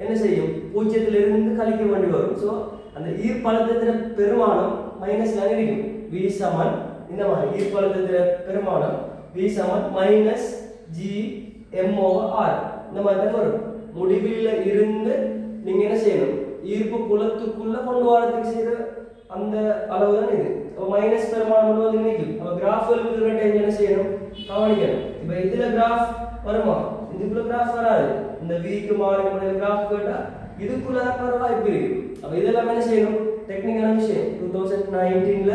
என்ன செய்யும், 0 இருந்து கழிக்க வேண்டி வரும். ஸோ அந்த ஈர்ப்பழுத்தத்தின் பெருமானம் மைனஸ்ல இருக்கும். V சமன் இந்த மாதிரி ஈர்ப்பழுத்தத்தின் பெருமானம் V சமன் மைனஸ் G/m/r இந்த மாதிரி தான் வரும். முடிவில இருந்து நீங்க என்ன செய்யணும், ஈர்ப்பு புலத்துக்குள்ள கொண்டு வரதுக்கு செய்யற அந்த அளவு தான் இது. அப்போ மைனஸ் பெருமானம் வந்து நிற்கும். அப்போ கிராஃப் இருக்கிற டைம் என்ன செய்யணும் கவனிக்கணும். இப்போ இதுல கிராஃப் வருமா, இதுக்குள்ள கிராஃப் வராது. இந்த வீக்கு மாறி கிராஃப் கேட்டா இதுக்குள்ள வர வாய்ப்பு இருக்கு. அப்ப இதெல்லாம் என்ன செய்யணும் டெக்னிக்கலான விஷயம். 2019ல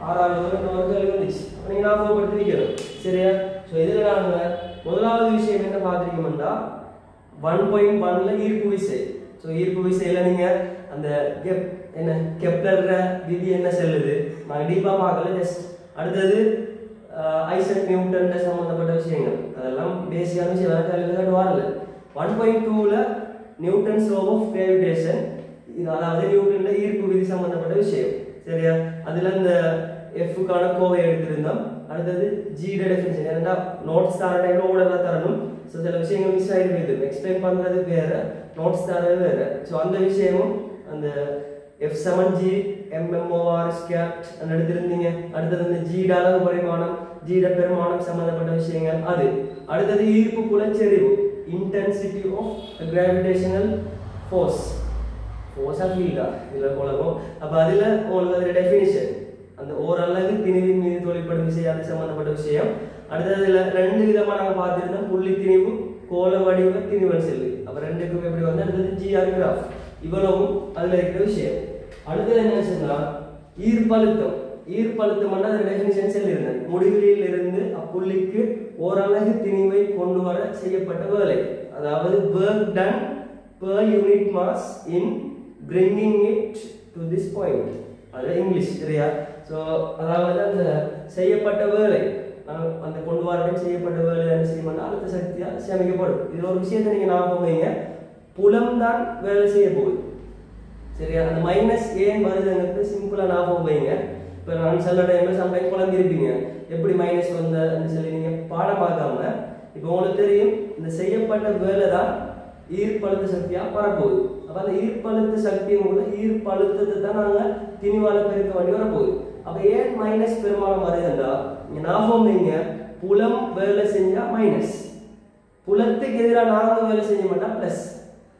6வது நோக்கல் வந்துச்சு. அப்ப நீங்க ஞாபகப்படுத்தி வைக்கணும். சரியா? ஸோ இதுல நாங்க முதலாவது விஷயம் என்ன பார்த்திருக்கோம்னா 1.1ல ஈர்ப்பு விசை. ஸோ ஈர்ப்பு விசையில நீங்க அந்த என்ன கெப்லர் விதி என்ன செல்லுது நான் டீப்பா பார்க்கல. ஜஸ்ட் அடுத்தது ஐசக் நியூட்டன் சம்பந்தப்பட்ட விஷயங்கள் அதெல்லாம் பேசிக்கான விஷயம் வரல. 1.2ல நியூட்டன்ஸ் லா ஆஃப் கிராவிடேஷன், அதாவது நியூட்டன்ல ஈர்ப்பு விதி சம்பந்தப்பட்ட விஷயம். சரியா? அதுல இந்த எஃப்க்கான கோவை எடுத்திருந்தோம். அடுத்தது ஜிட டெஃபினிஷன். ஏன்னா நோட்ஸ் தர டைம்ல ஓடலாம் தரணும். ஸோ சில விஷயங்கள் மிஸ் ஆகிடுது, எக்ஸ்பிளைன் பண்றது வேற, நோட்ஸ் தரது வேற. ஸோ அந்த விஷயமும் அந்த F7G/m/r எடுத்திருந்தீங்க. அடுத்தது இந்த ஜிட அளவு பரிமாணம் ஜிட பெருமானம் சம்பந்தப்பட்ட விஷயங்கள் அது. அடுத்தது ஈர்ப்பு புலச்செறிவு intensity of gravitational force ஃபீல்டா இதுல போலவும். அப்ப அதுல உங்களுக்கு அதோட டெஃபினிஷன் அந்த ஓரளவு திணிவின் மீது தொழிற்படும் விஷயம் அது சம்பந்தப்பட்ட விஷயம். அடுத்ததுல 2 விதமா நாங்க பார்த்திருந்தோம், புள்ளி திணிவு கோள வடிவ திணிவன் செல்லு. அப்ப ரெண்டுக்கும் எப்படி வந்து அடுத்தது ஜிஆர் கிராஃப் இவ்வளவும் அதுல இருக்கிற விஷயம். அடுத்தது என்ன சொன்னா ஈர்ப்பழுத்தம். ஈர்ப்பழுத்தம் அதோட டெஃபினிஷன் சொல்லியிருந்தேன். முடிவிலியில் இருந்து அப்புள்ளிக்கு ஓரளவு திணிவை கொண்டு வர செய்யப்பட்ட வேலை, அதாவது work done per unit mass in bringing it to this point. அது இங்கிலீஷ். சரியா? ஸோ அதாவது அந்த செய்யப்பட்ட வேலை அந்த கொண்டு வர செய்யப்பட்ட வேலை என்ன செய்யணும்னா அழுத்த சக்தியால் சேமிக்கப்படும். இது ஒரு விஷயத்தை நீங்க ஞாபகம் வைங்க, புலம் தான் வேலை செய்ய போகுது. சரியா? அந்த மைனஸ் ஏன் வருதுங்கிறது சிம்பிளா ஞாபகம் வைங்க. இப்போ நான் சில டைம்ல சம்டைம்ஸ் குழம்பி இருப்பீங்க, எப்படி மைனஸ் வந்தன்னு சொல்லி நீங்க பாடமாக்காம, இப்போ உங்களுக்கு தெரியும் இந்த செய்யப்பட்ட வேலை தான் ஈர்ப்பழுத்த சக்தியா வரப்போகுது. அப்ப அந்த ஈர்ப்பழுத்த சக்தியை கூட ஈர்ப்பழுத்தத்தை தான் நாங்க திணிவால பெருக்க வேண்டி வரப்போகுது. அப்ப ஏன் மைனஸ் பெரும்பாலும் வருதுன்னா, நீங்க ஞாபகம் வைங்க, புலம் வேலை செஞ்சா மைனஸ், புலத்துக்கு எதிராக நாங்க வேலை செய்ய மாட்டோம் பிளஸ்.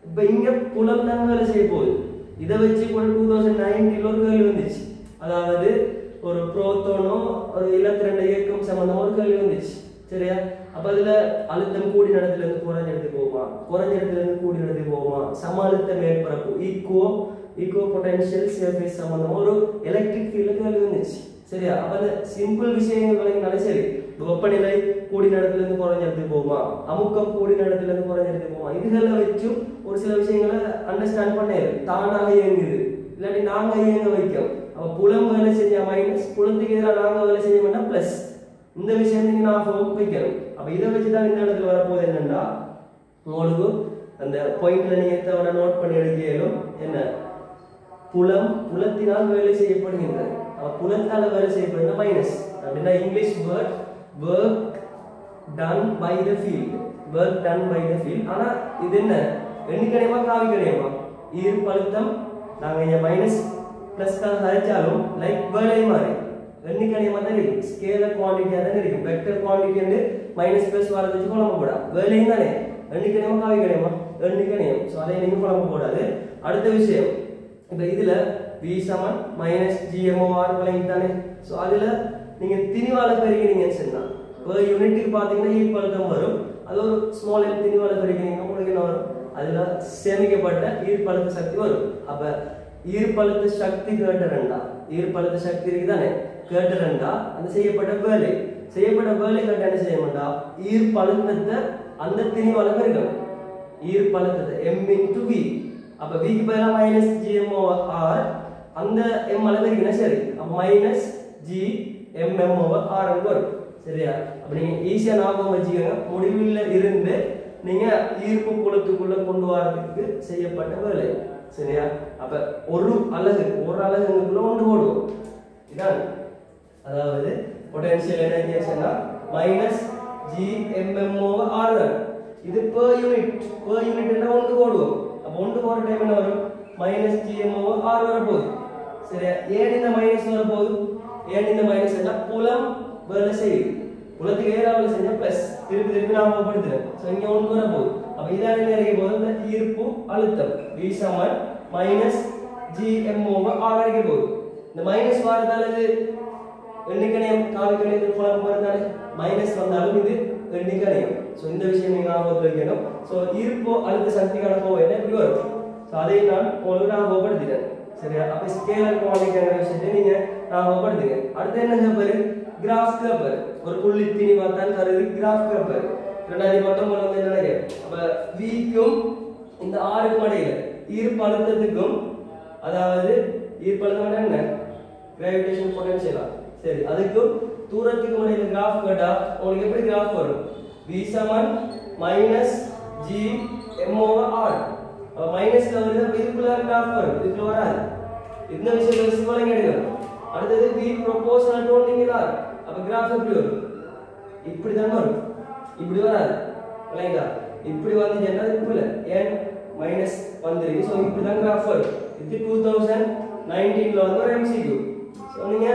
இப்ப இங்க புலம் தான் வேலை செய்ய போகுது. இதை வச்சு கூட 2019 ஒரு கேள்வி வந்துச்சு. அதாவது ஒரு புரோத்தோனோ ஒரு 22 இயக்கம் சம்பந்தமா ஒரு கேள்வி வந்துச்சு. சரியா? அப்ப அதுல அழுத்தம் கூடின இடத்துல இருந்து குறைஞ்ச இடத்துக்கு போகுமா, குறைஞ்ச இடத்துல இருந்து கூடின இடத்துக்கு போகுமா, சம அழுத்த மேற்பரப்பு ஈக்குவோ பொட்டன்ஷியல் சர்ஃபேஸ் சம்பந்தமா ஒரு எலக்ட்ரிக் ஃபீல்ட்ல கேள்வி வந்துச்சு. சரியா? அப்ப அந்த சிம்பிள் விஷயங்கள் சரி, வெப்பநிலை கூடின இடத்துல இருந்து குறைஞ்ச இடத்துக்கு போகுமா, அமுக்கம் கூடின இடத்துல இருந்து குறைஞ்ச இடத்துக்கு போகுமா, இதுகளை வச்சும் ஒரு சில விஷயங்களை அண்டர்ஸ்டாண்ட் பண்ணாரு. தானாக இயங்குது, இல்லாட்டி நாங்க இயங்க வைக்கும். அப்ப புலம் வேலை செஞ்ச மைனஸ், புலத்துக்கு எதிராக நாங்க வேலை செய்ய வேண்டாம் பிளஸ். இந்த விஷயம் நீங்க ஞாபகம் வைக்கணும். அப்ப இதை வச்சுதான் இந்த இடத்துல வரப்போகுது என்னன்னா, உங்களுக்கு அந்த பாயிண்ட்ல நீங்க எத்தனை நோட் பண்ணி எடுக்கலும் என்ன, புலத்தினால் வேலை செய்யப்படுகின்றது. அப்ப புலத்தால வேலை செய்யப்படுகிற மைனஸ் அப்படின்னா English word work done by the field, work done by the field. ஆனா இது என்ன, எண்ணிக்கணியமா காவி கணியமா, ஈர்ப்பழுத்தம் நாங்க இங்க மைனஸ் பிளஸ் தான் ஹரிச்சாலும் லைக் வேலை மாதிரி எண்ணிக்கணியமா தான் இருக்கு, ஸ்கேலர் குவான்டிட்டியா தான் இருக்கு. வெக்டர் குவான்டிட்டி வந்து மைனஸ் பிளஸ் வரது வச்சு குழம்ப கூடாது, வேலையும் தானே எண்ணிக்கணியமா காவி கணியமா எண்ணிக்கணியம். ஸோ அதை நீங்க குழம்ப கூடாது. அடுத்த விஷயம், இப்ப இதுல v சமன் மைனஸ் gmor விளங்கி தானே. ஸோ அதுல நீங்க திணிவால பெருகினீங்கன்னு சொன்னா ஒரு யூனிட்டுக்கு பாத்தீங்கன்னா ஈர்ப்பழுத்தம் வரும். அது ஒரு ஸ்மால் எல் திணிவால பெருகினீங்க உங்களுக்கு என்ன வரும், அதுல சேமிக்கப்பட்ட ஈர்ப்பழுத்த சக்தி வரும். அப்ப ஈர்ப்பழுத்த சக்தி கேட்டரண்டா, ஈர்ப்பழுத்த சக்தி இருக்குதானே கேட்டரண்டா, அந்த செய்யப்பட்ட வேலை கேட்ட என்ன செய்ய மாட்டா, ஈர்ப்பழுத்தத்தை அந்த திணிவால பெருக்கணும். ஈர்ப்பழுத்தத்தை m into v, அப்ப v க்கு பதிலா மைனஸ் gmor, அந்த m அளவு இருக்குன்னா சரி, அப்ப minus g mm over r வரும். சரியா? அப்ப நீங்க ஈஸியா ஞாபகம் வச்சுக்கோங்க, முடிவுல இருந்து நீங்க ஈர்ப்பு புலத்துக்குள்ள கொண்டு வரதுக்கு செய்யப்பட்ட வேலை. சரியா? அப்ப ஒரு அலகுக்குள்ள ஒன்று போடுவோம். இதான் அதாவது பொட்டன்ஷியல் எனர்ஜினா மைனஸ் gmm over r. இது per யூனிட் என்ன ஒன்று போடுவோம். அப்ப ஒன்று போற டைம் என்ன வரும், மைனஸ் gm over r வர போகுது. சரியா? ஏன் இந்த மைனஸ் வர போகுது, ஏன் இந்த மைனஸ் என்ன, புலம் வேலை செய்யுது, புலத்துக்கு ஏறா வேலை செஞ்சா பிளஸ் திருப்பி ஞாபகப்படுத்துறேன். ஸோ இங்க ஒன்று வர போகுது. அப்ப இதான நிறைய போது இந்த ஈர்ப்பு அழுத்தம் v சமன் மைனஸ் gm over r வரைக்கும் போகுது. இந்த மைனஸ் வரதால இது எண்ணிக்கணியம் காவி கணியத்தில் புலம் வரதாலே மைனஸ் வந்தாலும் இது எண்ணிக்கணியம். ஸோ இந்த விஷயம் நீங்க ஞாபகத்தில் வைக்கணும். ஸோ ஈர்ப்பு அழுத்த சக்திக்கான கோவை என்ன இப்படி வரும். ஸோ அதை நான் உங்களுக்கு ஞாபகப்படுத்திட்டேன். சரியா? அப்ப ஸ்கேலர் குவான்டிட்டிங்கிற விஷயத்தை நீங்க ஞாபகப்படுத்துங்க. அடுத்து என்ன கேப்பாரு, கிராஃப் கேப்பாரு. ஒரு புள்ளி திணி பார்த்தான் கருது கிராஃப் கேப்பாரு. 2019 வந்து என்ன நினைக்கிறேன், அப்ப விக்கும் இந்த ஆறுக்கும் இடையில ஈர்ப்பு அழுத்தத்துக்கும், அதாவது ஈர்ப்பு அழுத்தம் என்ன, கிராவிடேஷன் பொட்டன்ஷியலா, சரி, அதுக்கும் தூரத்துக்கும் இடையில கிராஃப் கேட்டா உங்களுக்கு எப்படி கிராஃப் வரும், v சமன் மைனஸ் gm over r. மைனஸ்ல வந்து இதுக்குள்ள கிராஃப் வரும், இதுக்குள்ள வராது. இந்த விஷயத்தை சிம்பிளா எடுக்கணும். அடுத்தது v proportional to r. அப்ப கிராஃப் எப்படி வரும், இப்படி தான் வரும், இப்படி வராது. இல்லைங்களா? இப்படி வந்து என்ன இருக்குல்ல, n மைனஸ் வந்துருக்கு. ஸோ இப்படி தான் கிராஃப் வரும். இது 2019ல வந்து ஒரு MCQ. ஸோ நீங்க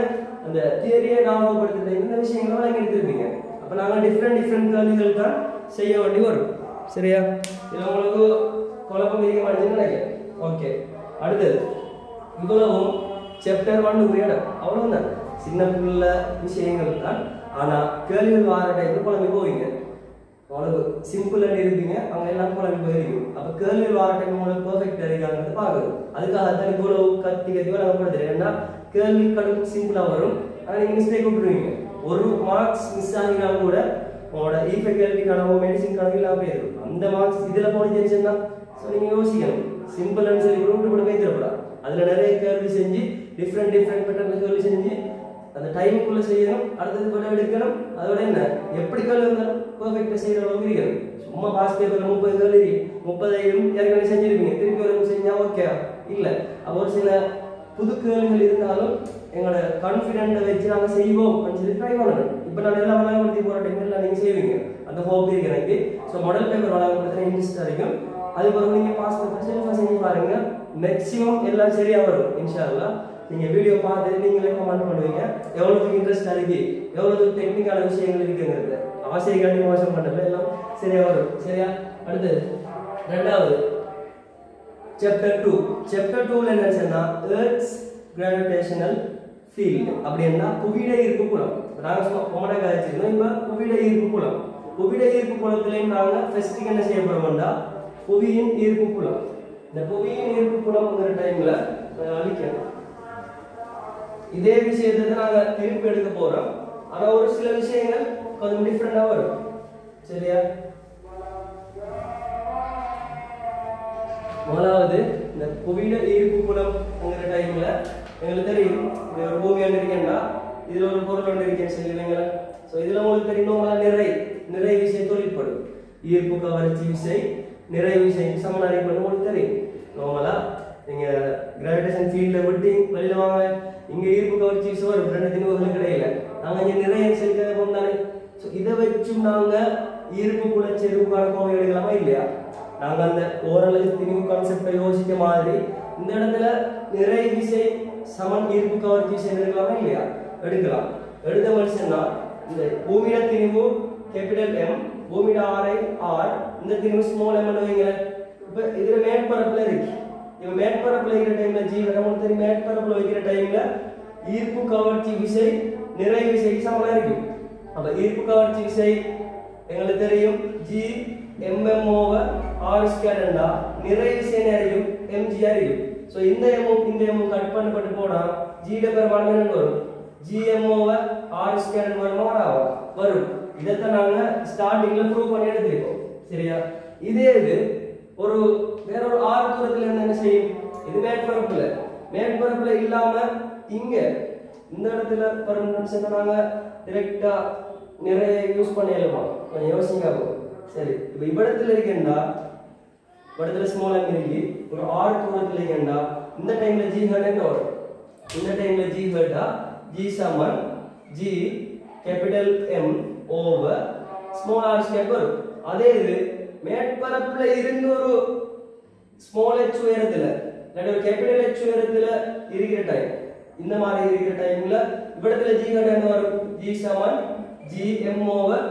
அந்த தியரியை ஞாபகப்படுத்திட்டு இந்த விஷயங்களை வழங்கி எடுத்துருப்பீங்க. அப்ப நாங்கள் டிஃப்ரெண்ட் கேள்விகள் தான் செய்ய வேண்டி வரும். சரியா? இது உங்களுக்கு குழப்பம் இருக்க மாட்டேன்னு நினைக்கிறேன். ஓகே, அடுத்தது இவ்வளவும் சாப்டர் 1 உரிய இடம் அவ்வளவுதான், சின்ன புள்ள விஷயங்கள் தான். ஆனா கேள்விகள் வார டைம்ல குழம்பி போவீங்க, உங்களுக்கு சிம்பிள் இருப்பீங்க, அவங்க எல்லாம் குழம்பி போயிருக்கீங்க. அப்ப கேள்விகள் வார டைம் உங்களுக்கு பெர்ஃபெக்டா இருக்காங்கிறது பார்க்கணும். அதுக்காக தான் இவ்வளவு கத்தி வழங்கப்படுது. ஏன்னா கேள்வி கடும் சிம்பிளா வரும், ஆனா நீங்க மிஸ்டேக் விட்டுருவீங்க. ஒரு மார்க்ஸ் மிஸ் ஆகினாலும் கூட உங்களோட ஈஃபெக்டிவிட்டிக்கான மெடிசின் கணக்கு இல்லாம போயிடும். அந்த மார்க்ஸ் இதுல போனிச்சுன்னா ஸோ நீங்க யோசிக்கணும். சிம்பிள் ஆன்சர் விட்டு கூட போயிடக்கூடாது. அதுல நிறைய கேள்வி செஞ்சு டிஃப்ரெண்ட் பேட்டர்ன்ல கேள்வி செஞ்சு அந்த டைமுக்குள்ள செய்யணும். அடுத்தது கூட எடுக்கணும். அதோட என்ன எப்படி கேள்வி இருந்தாலும் பெர்ஃபெக்டா செய்யற அளவுக்கு இருக்கணும். சும்மா பாஸ் பேப்பர்ல 30 கேள்வி 30 ஏற்கனவே செஞ்சிருப்பீங்க, திருப்பி ஒரு செஞ்சா ஓகே இல்ல. அப்ப ஒரு சில புது கேள்விகள் இருந்தாலும் எங்களோட கான்ஃபிடென்ட்டை வச்சு நாங்கள் செய்வோம் அப்படின்னு சொல்லி ட்ரை பண்ணணும். இப்போ நான் எல்லாம் வழங்கப்படுத்தி போகிற டைமில் நீங்கள் செய்வீங்க, அந்த ஹோப் இருக்கு எனக்கு. ஸோ மாடல் பேப்பர் வழங்கப்படுத்துகிற இன்ட்ரெஸ்ட் வரைக்கும் அது பிறகு நீங்கள் பாஸ் பண்ணி செல்ஃபாக செஞ்சு பாருங்க. மேக்ஸிமம் எல்லாம் சரியாக வரும் இன்ஷா அல்லாஹ். நீங்கள் வீடியோ பார்த்து நீங்களே கமெண்ட் பண்ணுவீங்க எவ்வளோக்கு இன்ட்ரெஸ்ட் இருக்கு, எவ்வளோ டெக்னிக்கான விஷயங்கள் இருக்குங்கிறது. ஆசிரியர் மோசம் பண்ணல, எல்லாம் சரியாக வரும். சரியா? அடுத்தது ரெண்டாவது சாப்டர் 2. சாப்டர் 2ல என்ன சொன்னா எர்த்ஸ் கிராவிடேஷனல் ஃபீல்ட் அப்படின்னா புவியிட ஈர்ப்பு புலம். நாங்க சும்மா கொமட காய்ச்சிருந்தோம். இப்போ புவியிட ஈர்ப்பு புலம். புவியிட ஈர்ப்பு புலத்திலையும் நாங்க ஃபர்ஸ்ட் என்ன செய்ய போறோம்னா புவியின் ஈர்ப்பு புலம். இந்த புவியின் ஈர்ப்பு புலம்ங்கிற டைம்ல அழிக்கணும். இதே விஷயத்தை நாங்க திருப்பி எடுக்க போறோம். ஆனா ஒரு சில விஷயங்கள் கொஞ்சம் டிஃபரெண்டா வரும். சரியா? முதலாவது இந்த புவியிட ஈர்ப்பு புலம்ங்கிற டைம்ல எங்களுக்கு தெரியும் இது ஒரு பூமி ஒன்று இருக்கேன்னா இதுல ஒரு பொருள் ஒன்று இருக்கேன்னு சொல்லுவீங்களா. ஸோ இதுல உங்களுக்கு தெரியும் நிறை விசை தொழிற்படும். ஈர்ப்பு கவர்ச்சி விசை நிறை விசை சமனாரி பண்ணு உங்களுக்கு தெரியும். நார்மலா நீங்க கிராவிடேஷன் ஃபீல்ட விட்டு வெளியில வாங்க, இங்க ஈர்ப்பு கவர்ச்சி விசை வரும் ரெண்டு திணிவுகளுக்கு இடையில. நாங்க இங்க நிறைய செலுத்த தானே. ஸோ இதை வச்சும் நாங்க ஈர்ப்பு புல செருவுக்கான கோவை எடுக்கலாமா இல்லையா? நாங்க அந்த ஓரளவு திணிவு கான்செப்டை யோசிக்க மாதிரி இந்த இடத்துல நிறை விசை சமன் ஈர்ப்பு கவர்ச்சி விசை எடுக்கலாமா இல்லையா? எடுக்கலாம். எடுத்த மனுஷன்னா இந்த பூமியிட திணிவு கேபிட்டல் எம், பூமியிட ஆரை ஆர், இந்த திணிவு ஸ்மால் எம் வைங்க. இப்ப இதுல மேற்பரப்புல இருக்கு. இப்ப மேற்பரப்புல இருக்கிற டைம்ல ஜி நமக்கு தெரியும். மேற்பரப்புல வைக்கிற டைம்ல ஈர்ப்பு கவர்ச்சி விசை நிறை விசைக்கு சமனா இருக்கும். அப்ப ஈர்ப்பு கவர்ச்சி விசை எங்களுக்கு தெரியும் G mm over r square என்றா நிறை விசை நேரியும் mg அறியும். சோ இந்த m கட் பண்ணப்பட்டு போனா g ட பெருமானம் என்ன வரும்? gm over r square வரும். இதைத்தான் நாங்க ஸ்டார்டிங்ல ப்ரூவ் பண்ணி எடுத்துருக்கோம். சரியா? இதே இது ஒரு வேற ஒரு r தூரத்துல இருந்து என்ன செய்யும்? இது மேற்பரப்புல இல்லாம இங்க இந்த இடத்துல பர்மனன்ஸ் நாங்க டைரக்டா நிறைய யூஸ் பண்ணலாம். கொஞ்சம் யோசிங்க. சரி, இப்போ இவ்விடத்துல இருக்கேன்டா இவ்விடத்துல ஸ்மால் எம் இருக்கு, ஒரு r தூரத்துல இருக்கேன்டா இந்த டைம்ல g ஹெட் என்ன வரும்? இந்த டைம்ல g ஹெட்டா g சமன் g capital M over small r square வரும். அதே இது மேற்பரப்புல இருந்து ஒரு ஸ்மால் h உயரத்துல இல்ல ஒரு கேபிட்டல் H உயரத்துல இருக்கிற டைம் இந்த மாதிரி இருக்கிற டைம்ல இவ்விடத்துல g ஹெட் என்ன வரும்? g Saman g M over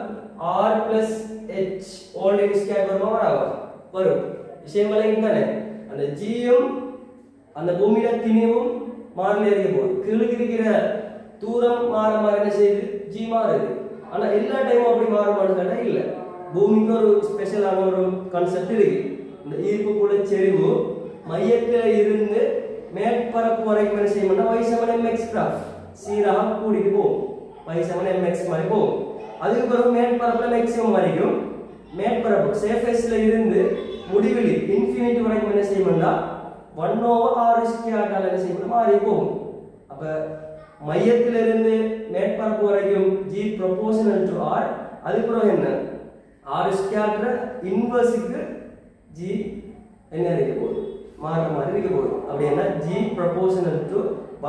r plus h all in square வரும். விஷயங்களே தானே. அந்த ஜியும் அந்த பூமியில திணிவும் மாறல இருக்க போகுது. கீழுக்கு இருக்கிற தூரம் மாற என்ன செய்யுது? ஜி மாறுது. ஆனா எல்லா டைமும் அப்படி மாறுமான்னு இல்ல. பூமிக்கு ஒரு ஸ்பெஷலான ஒரு கான்செப்ட் இருக்கு. இந்த ஈர்ப்பு புல செறிவு மையத்துல இருந்து மேற்பரப்பு வரைக்கும் என்ன செய்யணும்னா y சமன் mx கிராஃப் சீராக கூடிட்டு போகும். y சமன் mx மாதிரி போகும். அதுக்கு பிறகு மேற்பரப்புல மேக்ஸிமம் வரைக்கும் மேற்பரப்பு சர்ஃபேஸ்ல இருந்து முடிவிலி இன்ஃபினிட்டி வரைக்கும் என்ன செய்யணும்னா 1 over r ஸ்கொயர் ஆல என்ன செய்யணும் மாறி போகும். அப்ப மையத்தில இருந்து மேற்பரப்பு வரைக்கும் g proportional to r. அதுக்கு பிறகு என்ன r ஸ்கொயர் இன்வர்ஸ்க்கு g என்ன இருக்க போகுது? மாற மாதிரி இருக்க போகுது. அப்படின்னா g proportional to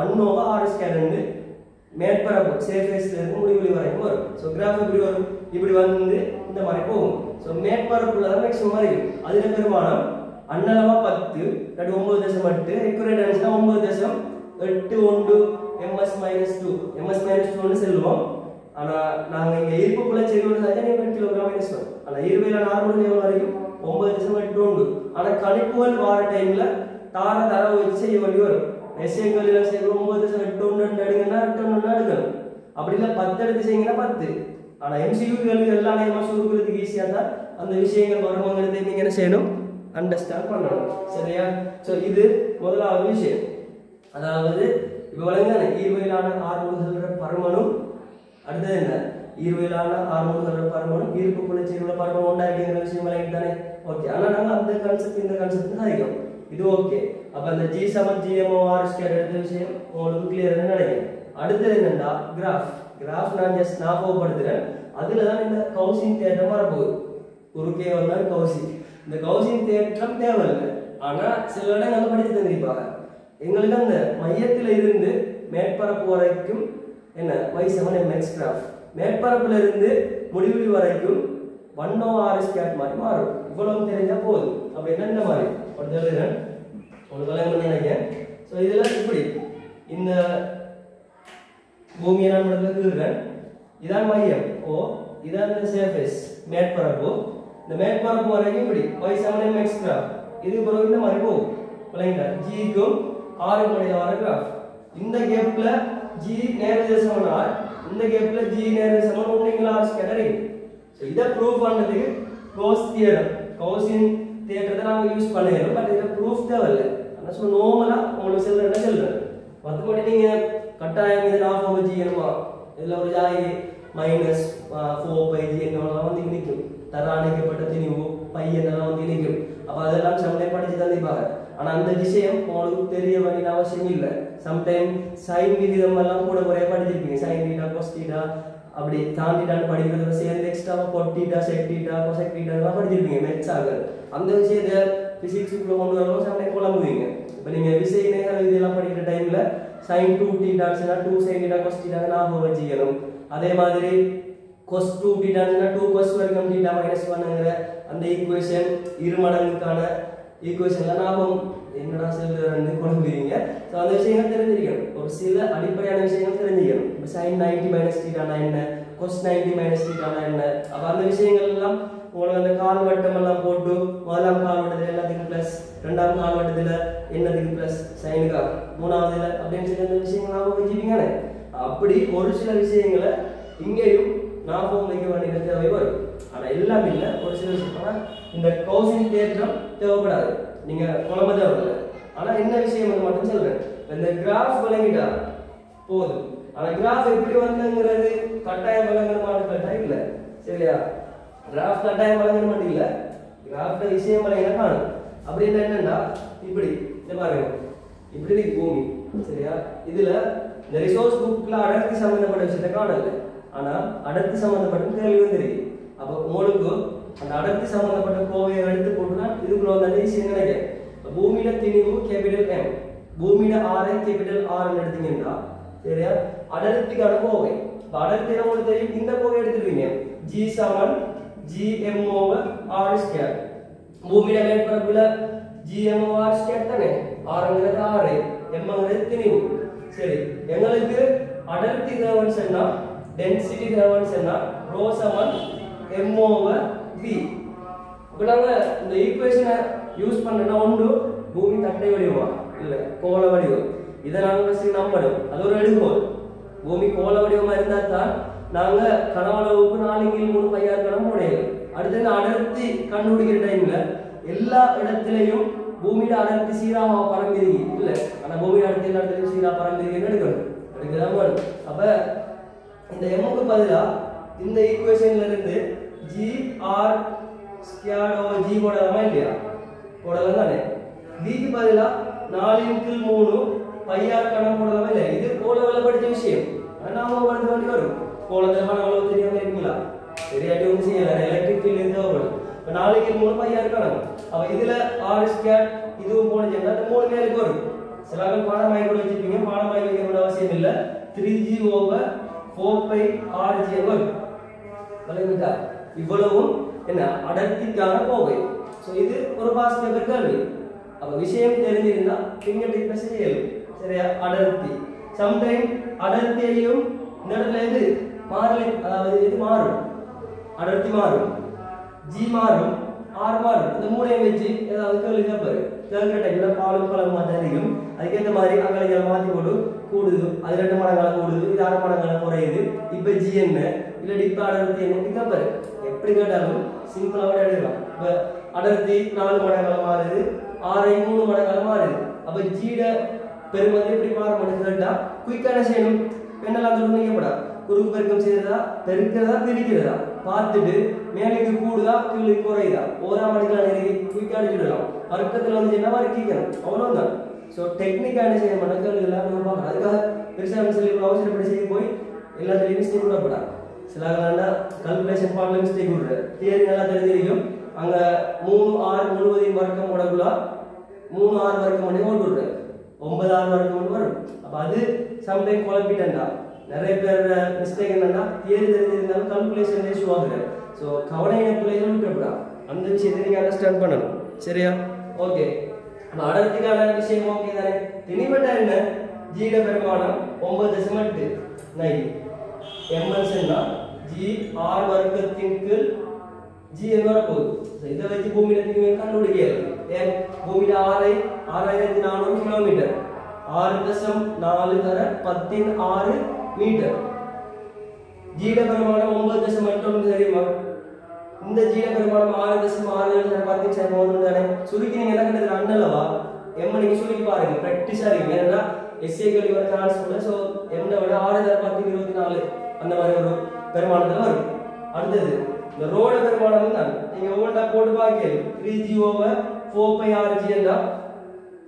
1 over r square மேற்பரப்பு சர்ஃபேஸ்ல இருந்து முடிவிலி வரைக்கும் வரும். சோ கிராஃப் எப்படி வரும்? இப்படி வந்து இந்த மாதிரி போகும். சோ மேற்பரப்புல தான் மேக்ஸிமம் இருக்கும். அதுல பெருமானம் அண்ணளவா 10 கட்டு 9.8 எக்யூரேட் ஆன்சர் 9.81 ms-2 ms-2 செல்வோம். ஆனா நாங்க இங்க ஈர்ப்பு புல செறிவு செஞ்சா கிலோகிராம் மைனஸ் வரும். ஆனா ஈர்வையில நார்மல் லெவல் வரைக்கும் 9.81. ஆனா கணிப்புகள் வார டைம்ல தரவு வச்சு செய்ய வேண்டி வரும். எஸ்ஏக்கள் எல்லாம் செய்யணும் 9.81 எடுங்கன்னா 8 எடுக்கணும். அப்படி இல்லை 10 எடுத்து செய்யுங்கன்னா 10. ஆனால் எம்சிக்யூ எல்லாம் சுருக்கிறதுக்கு ஈஸியாக தான் அந்த விஷயங்கள் வருமானத்தை நீங்கள் என்ன செய்யணும்? அண்டர்ஸ்டாண்ட் பண்ணணும். சரியா? ஸோ இது முதலாவது விஷயம். அதாவது இப்போ வழங்கின ஈர்வையிலான ஆர்முகல்ற பருமனும் அடுத்தது என்ன? ஈர்வையிலான ஆர்முகல்ற பருமனும் ஈர்ப்பு புல செறிவுள்ள பருமனும் உண்டாகிற விஷயம் வழங்கி தானே. ஓகே. ஆனால் நாங்கள் அந்த கான்செப்ட் இந்த கான்செப்ட் தான் இருக்கும். இது ஓகே. அப்ப அந்த g சமன் gm over r ஸ்கொயர் எடுத்த விஷயம் உங்களுக்கு கிளியரா நினைக்கிறேன். அடுத்து என்னன்னா கிராஃப் நான் ஜஸ்ட் ஞாபகப்படுத்துறேன். அதுல தான் இந்த கௌசின் தேற்றம் வரப்போகுது. குறுக்கே வந்தால் கௌசி. இந்த கௌசின் தேற்றம் தேவையில்லை. ஆனா சில இடங்கள் படிச்சு தந்திருப்பாங்க. எங்களுக்கு அந்த மையத்துல இருந்து மேற்பரப்பு வரைக்கும் என்ன y சமம் mx கிராஃப், மேற்பரப்புல இருந்து முடிவு வரைக்கும் 1/r ஸ்கொயர் மாதிரி மாறும். இவ்வளவு தெரிஞ்சா போதும். அப்ப என்ன மாதிரி உங்களுக்கு நினைக்கிறேன். ஸோ இதுல இப்படி இந்த பூமியை நான் கீழ்றேன். இதான் மையம் ஓ, இதான் இந்த சர்ஃபேஸ் மேற்பரப்பு. இந்த மேற்பரப்பு வரைக்கும் இப்படி y சமம் mx கிராஃப். இது பிறகு இந்த மாதிரி போகும். விளங்கிட்டா? g க்கும் r க்கும் இடையில வர கிராஃப். இந்த கேப்ல g நேரடியாக சமம் r, இந்த கேப்ல g நேரடியாக சமம் ஒன்றிங்கில் r ஸ்கொயர் இருக்கு. ஸோ இதை ப்ரூவ் பண்ணதுக்கு கோஸ் தியரம், கோசின் தியரத்தை நாங்கள் யூஸ் பண்ணிடுறோம். பட் இதில் ப்ரூஃப் தேவையில்லை. ஆனால் ஸோ நார்மலாக உங்களுக்கு சொல்கிறேன். மற்றபடி நீங்கள் கட்டாயம் இதை நான் போக செய்யணுமா, இதில் ஒரு ஜாய் -4πg என்னெல்லாம் வந்து நிற்கும். தராணிக்கப்பட்ட திணிவு பையனெல்லாம் வந்து நிற்கும். அப்போ அதெல்லாம் சம்டைம் படிச்சு தந்திப்பாங்க. ஆனால் அந்த விஷயம் உங்களுக்கு தெரிய வேண்டிய அவசியம் இல்லை. சம்டைம் சைன் விகிதம் எல்லாம் கூட குறைய படிச்சிருப்பீங்க. சைன் டீட்டா கொஸ் டீட்டா அப்படி தாண்டிட்டான்னு படிக்கிறத சேர்ந்து எக்ஸ்ட்ராவாக கொட்டீட்டா செக் டீட்டா கொசெக் டீட்டாலாம் படிச்சிருப்பீங்க மெட்ஸாக. அந்த விஷயத்தை பிசிக்ஸுக்குள்ள கொண்டு வரணும் சம்டைம் குழம்புவீங்க. இப்போ நீங்கள் விசை நேரம் இதெல்லாம் படிக்கிற டைமில் sin 2 theta 2 sin theta cos theta ஞாபகம் வச்சுக்கணும். அதே மாதிரி cos 2 theta 2 cos வர்க்கம் theta -1ங்கற அந்த ஈக்குவேஷன் இரு மடங்குக்கான ஈக்குவேஷன்ல ஞாபகம் என்னடா சொல்றேன்னு குழம்புவீங்க. ஸோ அந்த விஷயங்கள் தெரிஞ்சிருக்கணும். ஒரு சில அடிப்படையான விஷயங்கள் தெரிஞ்சிக்கணும். இப்போ sin 90 theta என்ன, cos 90 theta என்ன, அப்போ அந்த விஷயங்கள் எல்லாம் உங்களுக்கு அந்த கால் வட்டம் எல்லாம் போட்டு முதலாம் கால் வட்டத்தில் எல்லாத்துக்கும் பிளஸ், ரெண்டாம் கால் வட்டத்தில் என்னதுக்கு பிளஸ் சைனுக்கா, மூணாவதுல அப்படின்னு சொல்லி அந்த விஷயங்கள் ஞாபகம் வச்சுப்பீங்களே. அப்படி ஒரு சில விஷயங்களை இங்கேயும் ஞாபகம் வைக்க வேண்டிய தேவை வரும். ஆனால் எல்லாம் இல்லை, ஒரு சில விஷயம். ஆனால் இந்த கோசின் தேற்றம் தேவைப்படாது, நீங்கள் குழம்பு தேவையில்லை. ஆனால் என்ன விஷயம் வந்து மட்டும் சொல்றேன். இந்த கிராஃப் விளங்கிட்டா போதும். ஆனால் கிராஃப் எப்படி வந்துங்கிறது கட்டாயம் விளங்குற மாதிரி கட்டாயம் இல்லை. சரியா? கிராஃப் கட்டாயம் வழங்க மட்டும் இல்ல, கிராஃப்ல விஷயம் வழங்கினா காணும். அப்படின்னு என்னன்னா இப்படி இந்த பாருங்க, இப்படி பூமி. சரியா? இதுல இந்த ரிசோர்ஸ் புக்ல அடர்த்தி சம்பந்தப்பட்ட விஷயத்தை காணல. ஆனா அடர்த்தி சம்பந்தப்பட்ட கேள்வி வந்துருக்கு. அப்ப உங்களுக்கு அந்த அடர்த்தி சம்பந்தப்பட்ட கோவையை எடுத்து போட்டுனா இதுக்குள்ள வந்து ஈஸியா நினைக்கிறேன். பூமியில திணிவு கேபிட்டல் M, பூமியில ஆரை கேபிட்டல் R எடுத்தீங்கன்னா சரியா அடர்த்திக்கான கோவை. அடர்த்தி உங்களுக்கு தெரியும். இந்த கோவை எடுத்துருவீங்க G சமம் gm over r square. பூமியில மேற்பரப்புல gm over r square தானே. rங்கிறது r, mங்கிறது திணிவு. சரி, எங்களுக்கு அடர்த்தி தேவைன்னு சொன்னா, டென்சிட்டி தேவைன்னு சொன்னா ρ சமம் m over v. இப்போ நாங்க இந்த ஈக்குவேஷனை யூஸ் பண்ணனா ஒன்று பூமி தட்டை வடிவமா இல்ல கோள வடிவம். இதை நாங்க ஃபர்ஸ்ட் நம்பணும். அது ஒரு எடுகோல். பூமி கோள வடிவமா இருந்தா தான் நாங்க கனவளவுக்கு 4/3 பையார் கணம் உடையலாம். அடுத்து இந்த அடர்த்தி கண்டுபிடிக்கிற டைம்ல எல்லா இடத்திலையும் பூமியோட அடர்த்தி சீராக பரம்பிருக்கு இல்ல. ஆனா பூமியோட அடர்த்தி எல்லா இடத்துலையும் சீராக பரம்பிருக்குன்னு எடுக்கலாம். அப்ப இந்த எம்முக்கு பதிலா இந்த ஈக்குவேஷன்ல இருந்து gr ஸ்கொயர் ஓவர் g போடலாமா இல்லையா? போடலாம் தானே. v க்கு பதிலா 4/3 பையார் கணம் போடலாமா இல்லையா? இது கோளவெள படிச்ச விஷயம். நாம வந்து வேண்டி வரும். கோளத்தமான அளவு தெரியாம இருக்கீங்களா? தெரியாட்டி ஒன்று செய்யலாம். எலக்ட்ரிக் ஃபீல்ட் தேவைப்படும். இப்போ 4/3 பையார் கணம். அப்ப இதுல r ஸ்கொயர் இதுவும் போனீங்கன்னா அந்த 3 மேலுக்கு வரும். சில பேர் பாடமாய் கூட வச்சிருப்பீங்க. பாடமாய் வைக்க அவசியம் இல்லை. 3g over 4πrg வரும். விளங்குதா? இவ்வளவும் என்ன அடர்த்திக்கான கோவை. ஸோ இது ஒரு பாஸ் பேப்பர் கேள்வி. அப்ப விஷயம் தெரிஞ்சிருந்தா ஃபிங்கர் டிப்ல செய்யலாம். சரியா? அடர்த்தி சம்டைம் அடர்த்தியையும் இந்த இடத்துல எது மாறலை, அதாவது எது மாறும், அடர்த்தி மாறும், g மாறும், r மாறும். இந்த மூணையும் வச்சு ஏதாவது கேள்வி கேட்பாரு. கேட்கிற டைம்ல பாலும் பழம் மாற்றிக்கும். அதுக்கேற்ற மாதிரி அங்கே மாற்றி போட்டு கூடுது. அது 2 மடங்கால கூடுது, இது 1/2 மடங்கால குறையுது. இப்போ g என்ன இல்லை இப்ப அடர்த்தி என்ன கேட்பாரு. எப்படி கேட்டாலும் சிம்பிளாக எடுக்கலாம். இப்போ அடர்த்தி 4 மடங்கால மாறுது, r 3 மடங்கால மாறுது. அப்ப g பெருமதி எப்படி மாறும் கேட்டா குயிக்கான செய்யணும். என்னெல்லாம் தொடங்கப்படா குறுக்கு பெருக்கம் செய்யறதா, பெருக்கிறதா, பிரிக்கிறதா பார்த்துட்டு மேலுக்கு கூடுதா கீழே குறையுதா ஓராம் அடிக்கலாம் நெருங்கி குயிக்கா அடிச்சுடலாம். வர்க்கத்தில் வந்து என்ன வரைக்கும் அவ்வளவுதான். ஸோ டெக்னிக்காக என்ன செய்ய மனக்கல் எல்லாம் பார்க்கலாம். அதுக்காக பெருசாக சொல்லி அவசரப்படி செய்ய போய் எல்லாத்துலேயும் மிஸ்டேக் விடப்படா. சில கல்குலேஷன் பாடல மிஸ்டேக் விடுற தியரி நல்லா தெரிஞ்சிருக்கும். அங்கே 3 6 முழுவதையும் வர்க்கம் போடக்குள்ள 3 6 வரைக்கும் மட்டும் கொண்டு விடுறேன் 9 6 வரைக்கும் கொண்டு வரும் அப்ப அது சம்டைம் குழப்பிட்டேன்டா நிறைய பேர் மிஸ்டேக் என்னன்னா தியரி தெரிஞ்சிருந்தாலும் கால்குலேஷன் இஷ்யூ ஆகுது ஸோ கவன இணைப்புலையும் விட்டுறப்படா அந்த விஷயத்தை நீங்க அண்டர்ஸ்டாண்ட் பண்ணணும் சரியா ஓகே அப்ப அடர்த்திக்கான விஷயம் ஓகே தானே திணிவட்ட என்ன ஜியோட பெருமானம் 9.8 mன்னா g r வர்க்கத்தின் கீழ் g என்ன வரப்போகுது இதை வச்சு பூமியில திணிவை கண்டுபிடிக்கிறது ஏன் பூமியில 6400 கிலோமீட்டர் 6.4 தர 10 மீட்டர் ஜீட பெருமானம் 9.8 தெரியுமா இந்த ஜீட பெருமானம் 6.6 தர 10 தானே சுருக்கி நீங்க என்ன கண்டது அண்ணலவா m நீங்க சுருக்கி பாருங்க பிராக்டிஸா இருக்கு ஏன்னா எஸ்ஏ கேள்வி வர சான்ஸ் உண்டு சோ m விட 6 தர 10 24 அந்த மாதிரி ஒரு பெருமானத்துல வரும் அடுத்தது இந்த ரோட பெருமானம் தான் நீங்க ஒவ்வொன்றா போட்டு பாக்கீங்க 3g over 4 pi rg என்றா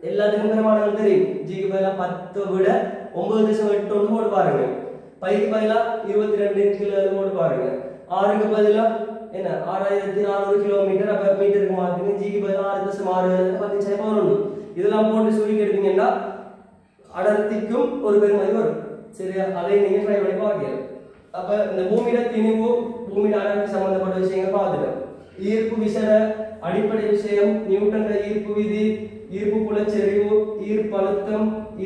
எல்லாத்துக்கும் பெருமானங்கள் தெரியும் g க்கு பதிலா 10 விட 9.8 போட்டு பாருங்க பைக்கு பதிலா 22 கிலோ போட்டு பாருங்க r க்கு பதிலா என்ன 6400 கிலோமீட்டர் அப்ப மீட்டருக்கு மாத்துங்க g க்கு பதிலா 6.6 10 இதெல்லாம் போட்டு சுருக்கி எடுத்தீங்கன்னா அடர்த்திக்கும் ஒரு பெருமதி வரும் சரியா அதை நீங்க ட்ரை பண்ணி பாக்கீங்க அப்ப இந்த பூமியில திணிவு பூமியில அடர்த்தி சம்பந்தப்பட்ட விஷயங்களை பார்த்துட்டோம் ஈர்ப்பு விசைட அடிப்படை விஷயம் நியூட்டன் ஈர்ப்பு விதி ஈர்ப்பு புலச்செறிவு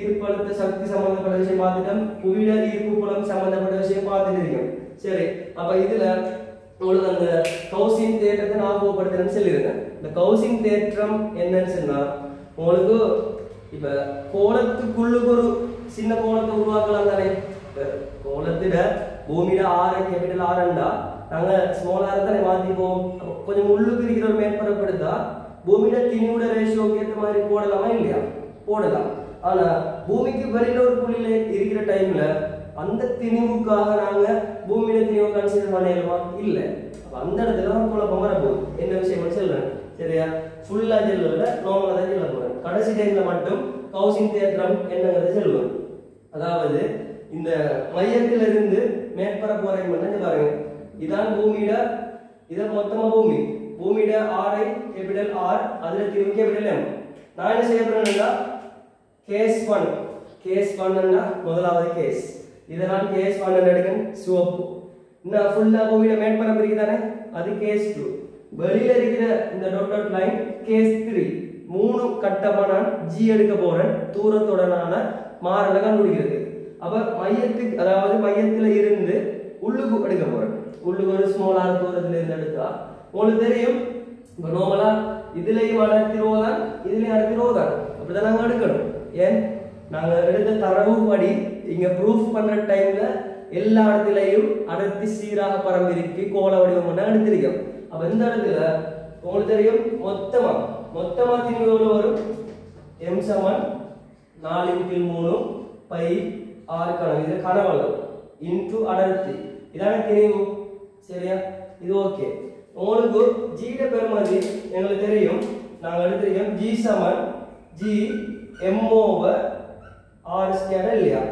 ஈர்ப்பழுத்த சக்தி சம்பந்தப்பட்ட விஷயம் பார்த்துட்டோம் புவியில ஈர்ப்பு புலம் சம்பந்தப்பட்ட விஷயம் பார்த்துட்டு இருக்கோம் சரி அப்ப இதுல உங்களுக்கு அந்த கௌசின் தேற்றத்தை ஞாபகப்படுத்துறேன்னு சொல்லியிருக்கேன் இந்த கௌசின் தேற்றம் என்னன்னு சொன்னா உங்களுக்கு இப்ப கோலத்துக்குள்ளுக்கு ஒரு சின்ன கோலத்தை உருவாக்கலாம் தானே கோலத்திட பூமியில ஆறு கேபிட்டல் ஆறுண்டா நாங்க ஸ்மால் ஆறு தானே மாத்திப்போம் கொஞ்சம் உள்ளுக்கு இருக்கிற ஒரு மேற்பரப்பு எடுத்தா பூமியில திணிவுட ரேஷியோக்கு ஏற்ற மாதிரி போடலாமா இல்லையா போடலாம் ஆனா பூமிக்கு வெளியில ஒரு புள்ளியில இருக்கிற டைம்ல அந்த திணிவுக்காக நாங்க பூமியில திணிவை கன்சிடர் பண்ணலாமா இல்ல அந்த இடத்துல ஒரு குழப்பம் வரப்போகுது என்ன விஷயம் சொல்றேன் சரியா ஃபுல்லா செல்லுல நார்மலா தான் சொல்ல போறேன் கடைசி டைம்ல மட்டும் கௌசின் தேற்றம் என்னங்கிறத சொல்லுவேன் அதாவது இந்த மையத்திலிருந்து மேற்பரப்பு வரைக்கும் மட்டும் பாருங்க இதான் பூமியிட இத மொத்தமா பூமியிட ஆரை கேபிட்டல் ஆர் அதுல திணிவு கேபிட்டல் எம் நான் என்ன செய்ய போறேன்னா கேஸ் 1 முதலாவது கேஸ் இத நான் கேஸ் 1 எடுக்கேன் சிவப்பு இன்ன ஃபுல்லா பூமியிட மேற்பரப்பு இருக்குதானே அது கேஸ் 2 வெளியில இருக்கிற இந்த டாட் லைன் கேஸ் 3 மூணு கட்டமா நான் g எடுக்க போறேன் தூரத்துடனான மாறல கண்டுபிடிக்கிறது அப்ப மையத்துக்கு அதாவது மையத்துல இருந்து உள்ளுக்கு எடுக்க போறேன் உள்ளுக்கு ஒரு ஸ்மால் ஆர் தூரத்துல இருந்து எடுத்தா உங்களுக்கு தெரியும் இப்ப நார்மலா இதுலயும் அடர்த்தி ரோ தான் இதுலயும் அடர்த்தி ரோ தான் அப்படிதான் நாங்க எடுக்கணும் ஏன் நாங்க எடுத்த தரவு படி இங்க ப்ரூஃப் பண்ற டைம்ல எல்லா இடத்துலயும் அடர்த்தி சீராக பரம்பிருக்கு கோள வடிவம் எடுத்திருக்கோம் அப்ப இந்த இடத்துல உங்களுக்கு தெரியும் மொத்தமா திணிவு வரும் m சமன் 4/3 பை r கணம் இது கனவளவு இன்டு அடர்த்தி இதான திணிவு சரியா இது ஓகே உங்களுக்கு g ட பெருமதி உங்களுக்கு தெரியும் நாங்க எடுத்திருக்கோம் g சமன் g m over r square இல்லையா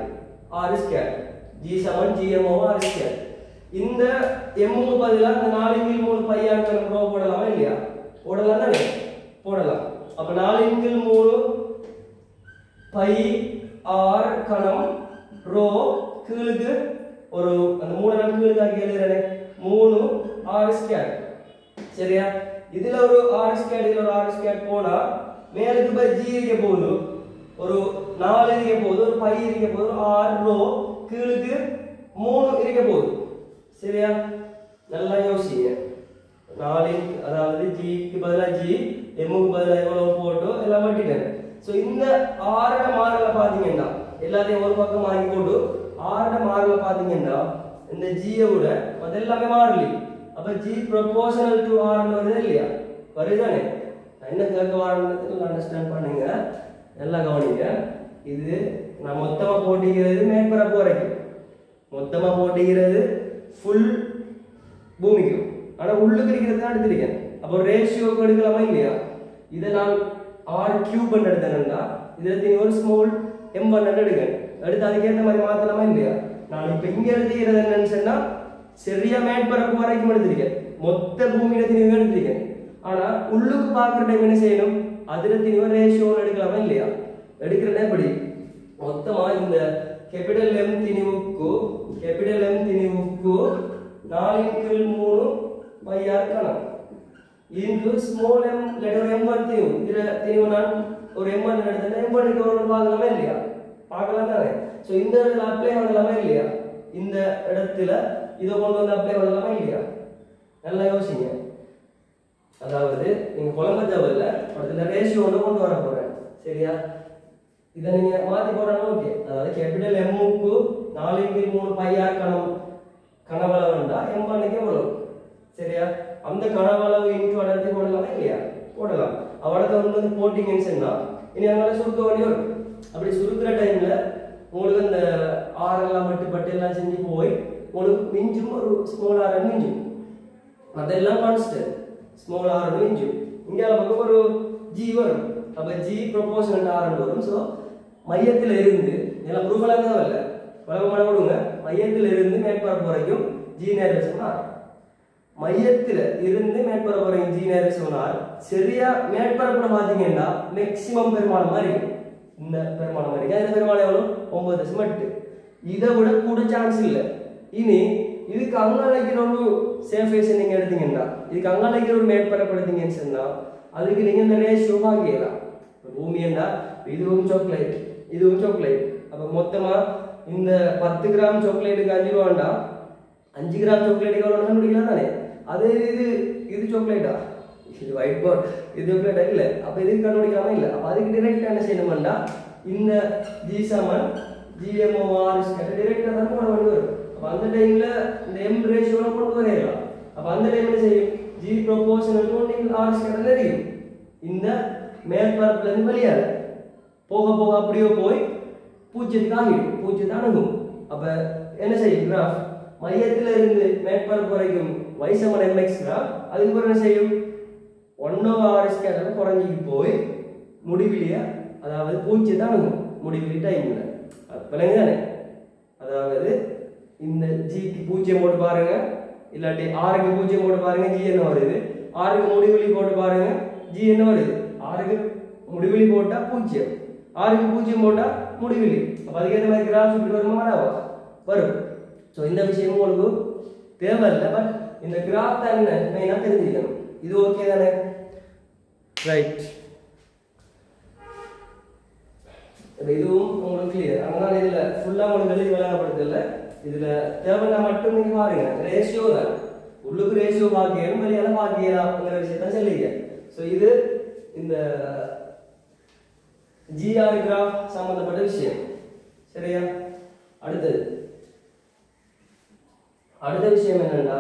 r ஸ்கொயர் g சமன் g m over r square இந்த m க்கு பதிலா இந்த 4/3 பை r கணம் ரோ போடலாமா இல்லையா போடலாம் தானே போடலாம் அப்ப 4/3 பை r கணம் ரோ கீழுக்கு ஒரு அந்த மூணு நாள் கீழுக்கு ஆகி எழுதுறேனே 3 r ஸ்கொயர் சரியா இதுல ஒரு r ஸ்கொயர் இதுல ஒரு r ஸ்கொயர் போனா மேலுக்கு போய் g இருக்க போகுது ஒரு 4 இருக்க போகுது ஒரு பை இருக்க போகுது r ரோ கீழுக்கு 3 இருக்க போகுது சரியா நல்லா யோசிங்க 4 அதாவது g க்கு பதிலா g m க்கு பதிலா எவ்வளவு போட்டோ எல்லாம் வட்டிட்டேன் சோ இந்த r ட மாறல பாத்தீங்கன்னா எல்லாத்தையும் ஒரு பக்கம் மாறி போட்டு r ட மாறல பாத்தீங்கன்னா இந்த g விட அதெல்லாமே மாறலி அப்ப g proportional to r ன்னு வருது இல்லையா வருதானே நான் என்ன கேட்க வரேன்னு அண்டர்ஸ்டாண்ட் பண்ணுங்க நல்லா கவனிங்க இது நான் மொத்தமா போட்டிக்கிறது மேற்பரப்பு வரைக்கும் மொத்தமா போட்டிக்கிறது ஃபுல் பூமிக்கு ஆனா உள்ளுக்கு இருக்கிறது தான் எடுத்திருக்கேன் அப்போ ரேஷியோக்கு எடுக்கலாமா இல்லையா இதை நான் r கியூப் எடுத்தேன்னா இதுல ஒரு ஸ்மால் m1 எடுக்கேன் எடுத்து அதுக்கேற்ற மாதிரி மாத்தலாமா இல்லையா நான் இப்ப இங்க எழுதிக்கிறது என்னன்னு சொன்னா சரியா மேற்பரப்பு வரைக்கும் எடுத்திருக்கேன் மொத்த பூமியில திணிவு எடுத்திருக்கேன் ஆனா உள்ளுக்கு பாக்குற டைம் என்ன செய்யணும் அதுல திணிவு ரேஷியோ எடுக்கலாமா இல்லையா? எடுக்கிறதே எப்படி? மொத்தமா இந்த கேபிட்டல் M திணிவுக்கு 4/3 πr கணம் into small m letter m1 திணிவு. இதுல திணிவு நான் ஒரு m1 எடுத்தேன்னா m1 க்கு ஒரு பார்க்கலாமா இல்லையா? பார்க்கலாம் தானே. சோ இந்த இடத்துல அப்ளை பண்ணலாமா இல்லையா? இந்த இடத்துல இத கொண்டு வந்து அப்ளை பண்ணலாமா இல்லையா? நல்லா யோசிங்க. அதாவது நீங்க குழம்பு தேவையில்ல, அதுல ரேஷியோ கொண்டு வர போறேன். சரியா? இத நீங்க மாத்தி போறனா ஓகே. அதாவது கேபிட்டல் M க்கு 4/3 πr கனவளவு வந்தா m1 க்கு எவ்வளவு? சரியா? அந்த கனவளவு இன்டு அடர்த்தி போடலாமா இல்லையா? போடலாம். அவளத வந்து போட்டிங்கன்னு சொன்னா இனி அங்கல சுருக்க வேண்டிய வரும். அப்படி சுருக்குற டைம்ல உங்களுக்கு அந்த r எல்லாம் வெட்டுப்பட்டு எல்லாம் செஞ்சு போய் உங்களுக்கு மிஞ்சும் ஒரு ஸ்மால் r மிஞ்சும். அதெல்லாம் கான்ஸ்டன்ட். ஸ்மால் r மிஞ்சும். இங்க நமக்கு ஒரு g வரும். அப்ப g proportional r வரும். சோ மையத்தில இருந்து எல்லாம் ப்ரூஃப் எல்லாம் தேவையில்ல. வழக்கமான கொடுங்க. மையத்தில இருந்து மேற்பரப்பு வரைக்கும் g நேரேஷன் r. மையத்தில இருந்து மேற்பரப்பு வரைக்கும் g நேரேஷன் r. சரியா மேற்பரப்புல பாத்தீங்கன்னா மேக்ஸिमम பெருமானம் மாதிரி இருக்கும். இந்த பெருமானம் மாதிரி. இந்த பெருமானம் எவ்வளவு? 9.8. இதை விட கூட சான்ஸ் இல்ல. இனி இதுக்கு அங்கால இருக்கிற ஒரு சர்ஃபேஸ் நீங்க எடுத்தீங்கன்னா, இதுக்கு அங்கால இருக்கிற ஒரு மேற்பரப்பு எடுத்தீங்கன்னு சொன்னா அதுக்கு நீங்க இந்த ரேஷியோ பாக்கலாம். பூமி என்ன? இதுவும் சாக்லேட், இதுவும் சாக்லேட். அப்ப மொத்தமா இந்த 10 கிராம் சாக்லேட்டுக்கு 5 ரூபாண்டா 5 கிராம் சாக்லேட்டுக்கு எவ்வளவு கண்டுபிடிக்கலாம் தானே? அதே இது சாக்லேட்டா? இது ஒயிட் போர்ட், இது சாக்லேட்டா இல்ல. அப்ப இதுக்கு கண்டுபிடிக்கலாமா இல்ல? அப்ப அதுக்கு டைரக்டா என்ன செய்யணும்னா இந்த g சமன் gmor டைரக்டா தான் போட வேண்டியது. அப்ப அந்த டைம்ல இந்த m ரேஷியோல கொண்டு வரலாம். அப்ப அந்த டைம்ல செய்யும் g proportional to r square தெரியும். இந்த மேற்பரப்புல இருந்து வெளியால போக போக அப்படியே போய் பூஜ்ஜியத்துக்கு ஆகிடும். பூஜ்ஜியத்தை அணுகும். அப்ப என்ன செய்யும்? கிராஃப் மையத்தில இருந்து மேற்பரப்பு வரைக்கும் y சமன் mx கிராஃப். அதுக்கு பிறகு என்ன செய்யும்? 1/r ஸ்கொயர் குறைஞ்சி போய் முடிவிலிய அதாவது பூஜ்ஜியத்தை அணுகும். முடிவிலி டைம்ல விளங்குதானே? அதாவது இந்த g க்கு 0 போட்டு பாருங்க, இல்லாட்டி r க்கு 0 போட்டு பாருங்க, g என்ன வருது? r க்கு முடிவிலி போட்டு பாருங்க, g என்ன வருது? r க்கு முடிவிலி போட்டா 0, r க்கு 0 போட்டா முடிவிலி. அப்ப அதுக்கு ஏத்த மாதிரி கிராஃப் இப்படி வருமா? வரும். சோ இந்த விஷயம் உங்களுக்கு தேவையில்லை. பட் இந்த கிராஃப் தான் என்ன மெயினா தெரிஞ்சுக்கணும். இது ஓகே தானே? ரைட். இதுவும் உங்களுக்கு கிளியர். அதனால இதுல ஃபுல்லா உங்களுக்கு எழுதி விளங்கப்படுத்தல. இதுல தேவைன்னா மட்டும் நீங்க பாருங்க. ரேஷியோ தான். உள்ளுக்கு ரேஷியோ பாக்கியம், வெளியால பாக்கியலாம்ங்கிற விஷயத்தை சொல்லிங்க. சோ இது இந்த GR கிராஃப் சம்பந்தப்பட்ட விஷயம். சரியா? அடுத்த விஷயம் என்னன்னா,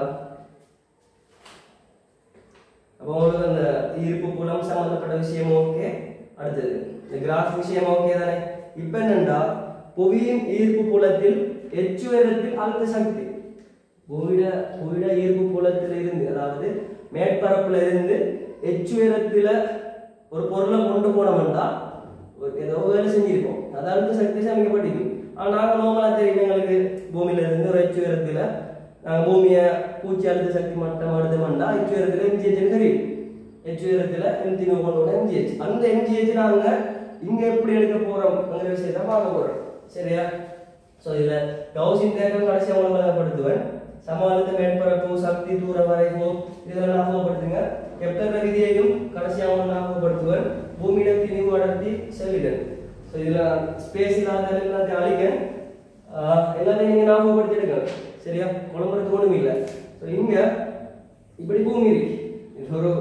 அப்ப உங்களுக்கு அந்த ஈர்ப்பு புலம் சம்பந்தப்பட்ட விஷயம் ஓகே. அடுத்தது இந்த கிராஃப் விஷயம் ஓகே தானே? இப்போ என்னன்னா புவியின் ஈர்ப்பு புலத்தில் h உயரத்தில் அழுத்த சக்தி. புவியிட ஈர்ப்பு புலத்தில் இருந்து அதாவது மேற்பரப்புல இருந்து h உயரத்துல ஒரு பொருளை கொண்டு போனோம்னா ஏதோ வேலை செஞ்சிருக்கோம். அது அழுத்த சக்தி சமைக்கப்பட்டிருக்கும். ஆனால் நாங்கள் நார்மலாக தெரியும் எங்களுக்கு பூமியில இருந்து ஒரு h உயரத்துல நாங்கள் பூமியை பூச்சி அழுத்த சக்தி மட்டம் எடுத்தோம்னா h உயரத்துல mgh தெரியும். h உயரத்துல m3 கொண்டு mgh. அந்த mgh நாங்க இங்க எப்படி எடுக்க போறோம்ங்கிற விஷயத்தை பார்க்க போறோம். சரியா? சோ இதுல கவுசின் தேற்றம் கடைசியா விளங்கப்படுத்துவேன். சம அழுத்த மேற்பரப்பு சக்தி தூர வரைவு இதெல்லாம் ஞாபகப்படுத்துங்க. கெப்லர் விதியையும் கடைசியா ஞாபகப்படுத்துவேன். பூமியிட திணிவு அடர்த்தி செல்லிடன். சோ இதுல ஸ்பேஸ் இல்லாத எல்லாத்தையும் அழிக்க எல்லாத்தையும் நீங்க ஞாபகப்படுத்தி எடுக்கணும். சரியா? குழம்புறதுக்கு ஒண்ணும் இல்லை. சோ இங்க இப்படி பூமி இருக்கு. இது ஒரு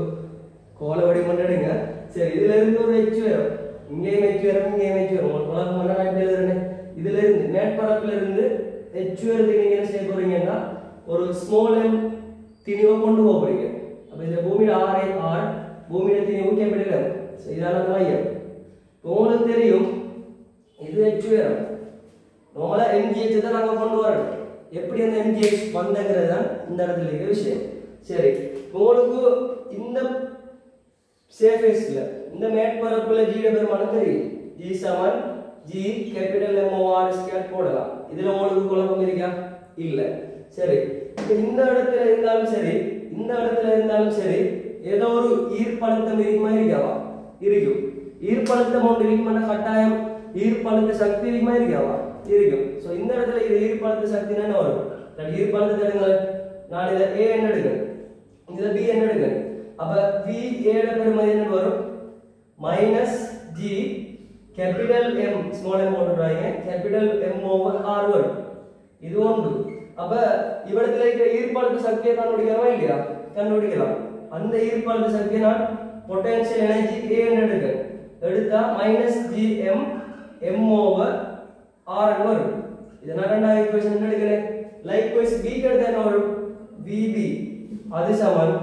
கோல வடிவம் எடுங்க. சரி, இதுல இருந்து ஒரு h வரும். இங்கேயும் h வரும், இங்கேயும் h வரும். உங்களுக்கு உலகம் மன்னராட்டு எழுதுறேன். இதுல இருந்து மேற்பரப்புல இருந்து h வரதுக்கு நீங்க என்ன செய்ய போறீங்கன்னா ஒரு ஸ்மால் m திணிவை கொண்டு போக போறீங்க. அப்ப இந்த பூமியில r பூமியில திணிவு கேபிட்டல் m. சோ இதால மையம். உங்களுக்கு தெரியும் இது h வரும். நார்மலா mgh தான் நாங்க கொண்டு வரணும். எப்படி அந்த mgh வந்தங்கிறது தான் இந்த இடத்துல இருக்கிற விஷயம். சரி, உங்களுக்கு இந்த சர்ஃபேஸ்ல இந்த மேற்பரப்புல g ட பெருமானம் தெரியும். g சமன் g கேபிட்டல் mor ஸ்கொயர் போடலாம். இதுல உங்களுக்கு குழப்பம் இருக்கா? இல்ல. சரி, இந்த இடத்துல இருந்தாலும் சரி, இந்த இடத்துல இருந்தாலும் சரி, ஏதோ ஒரு ஈர்ப்பழுத்தம் இருக்குமா இருக்காவா? இருக்கும். ஈர்ப்பழுத்தம் ஒன்று இருக்கும்னா கட்டாயம் ஈர்ப்பழுத்த சக்தி இருக்குமா இருக்காவா இருக்கும். ஸோ இந்த இடத்துல இது ஈர்ப்பழுத்த சக்தி என்ன வரும்? ஈர்ப்பழுத்தத்தை எடுங்க. நான் இதை ஏ என்ன எடுக்கிறேன், இதை பி என்ன எடுக்கிறேன். அப்ப வி ஏட பெருமதி என்ன வரும்? Minus G capital M small M போட்டுறாங்க, கேபிட்டல் எம் ஓவர் ஆர் வரும். இது ஒன்று. அப்ப இவ்விடத்துல இருக்கிற ஈர்ப்பழுத்த சக்தியை கண்டுபிடிக்கலாமா இல்லையா? கண்டுபிடிக்கலாம். அந்த ஈர்ப்பழுத்த சக்தியை நான் பொட்டன்ஷியல் எனர்ஜி ஏ என்ன எடுக்கிறேன். எடுத்தா minus G M M over R வரும். இதை நான் ரெண்டாவது ஈக்குவேஷன் என்ன எடுக்கிறேன். லைக்வைஸ் பி எடுத்தா என்ன வரும்? விபி அது சமன்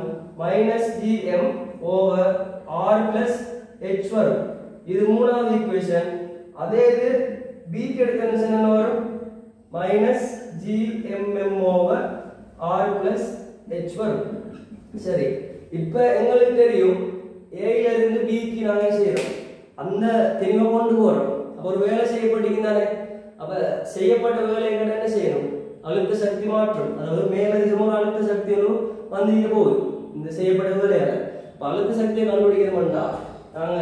minus G M over R plus H வரும். இது மூணாவது ஈக்குவேஷன். அதே இது பி எடுத்தா என்ன வரும்? Minus G M M over R plus H வரும். சரி, இப்போ எங்களுக்கு தெரியும் ஏல இருந்து பிக்கு நாங்க செய்யறோம், அந்த தெளிவை கொண்டு போறோம். அப்போ ஒரு வேலை செய்யப்பட்டிருந்தானே, அப்ப செய்யப்பட்ட வேலை என்ன செய்யணும்? அழுத்த சக்தி மாற்றம், அதாவது மேலதிகமான அழுத்த சக்தி வந்துட்டு போகுது இந்த செய்யப்பட்ட வேலையால. அழுத்த சக்தியை கண்டுபிடிக்கிறோம்னா நாங்க